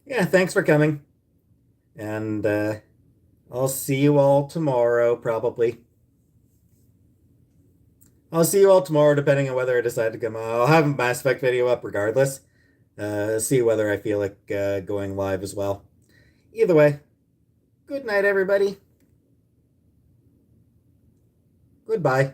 yeah, thanks for coming, and I'll see you all tomorrow, probably. I'll see you all tomorrow, depending on whether I decide to come. I'll have a Mass Effect video up regardless. See whether I feel like going live as well. Either way, good night, everybody. Goodbye.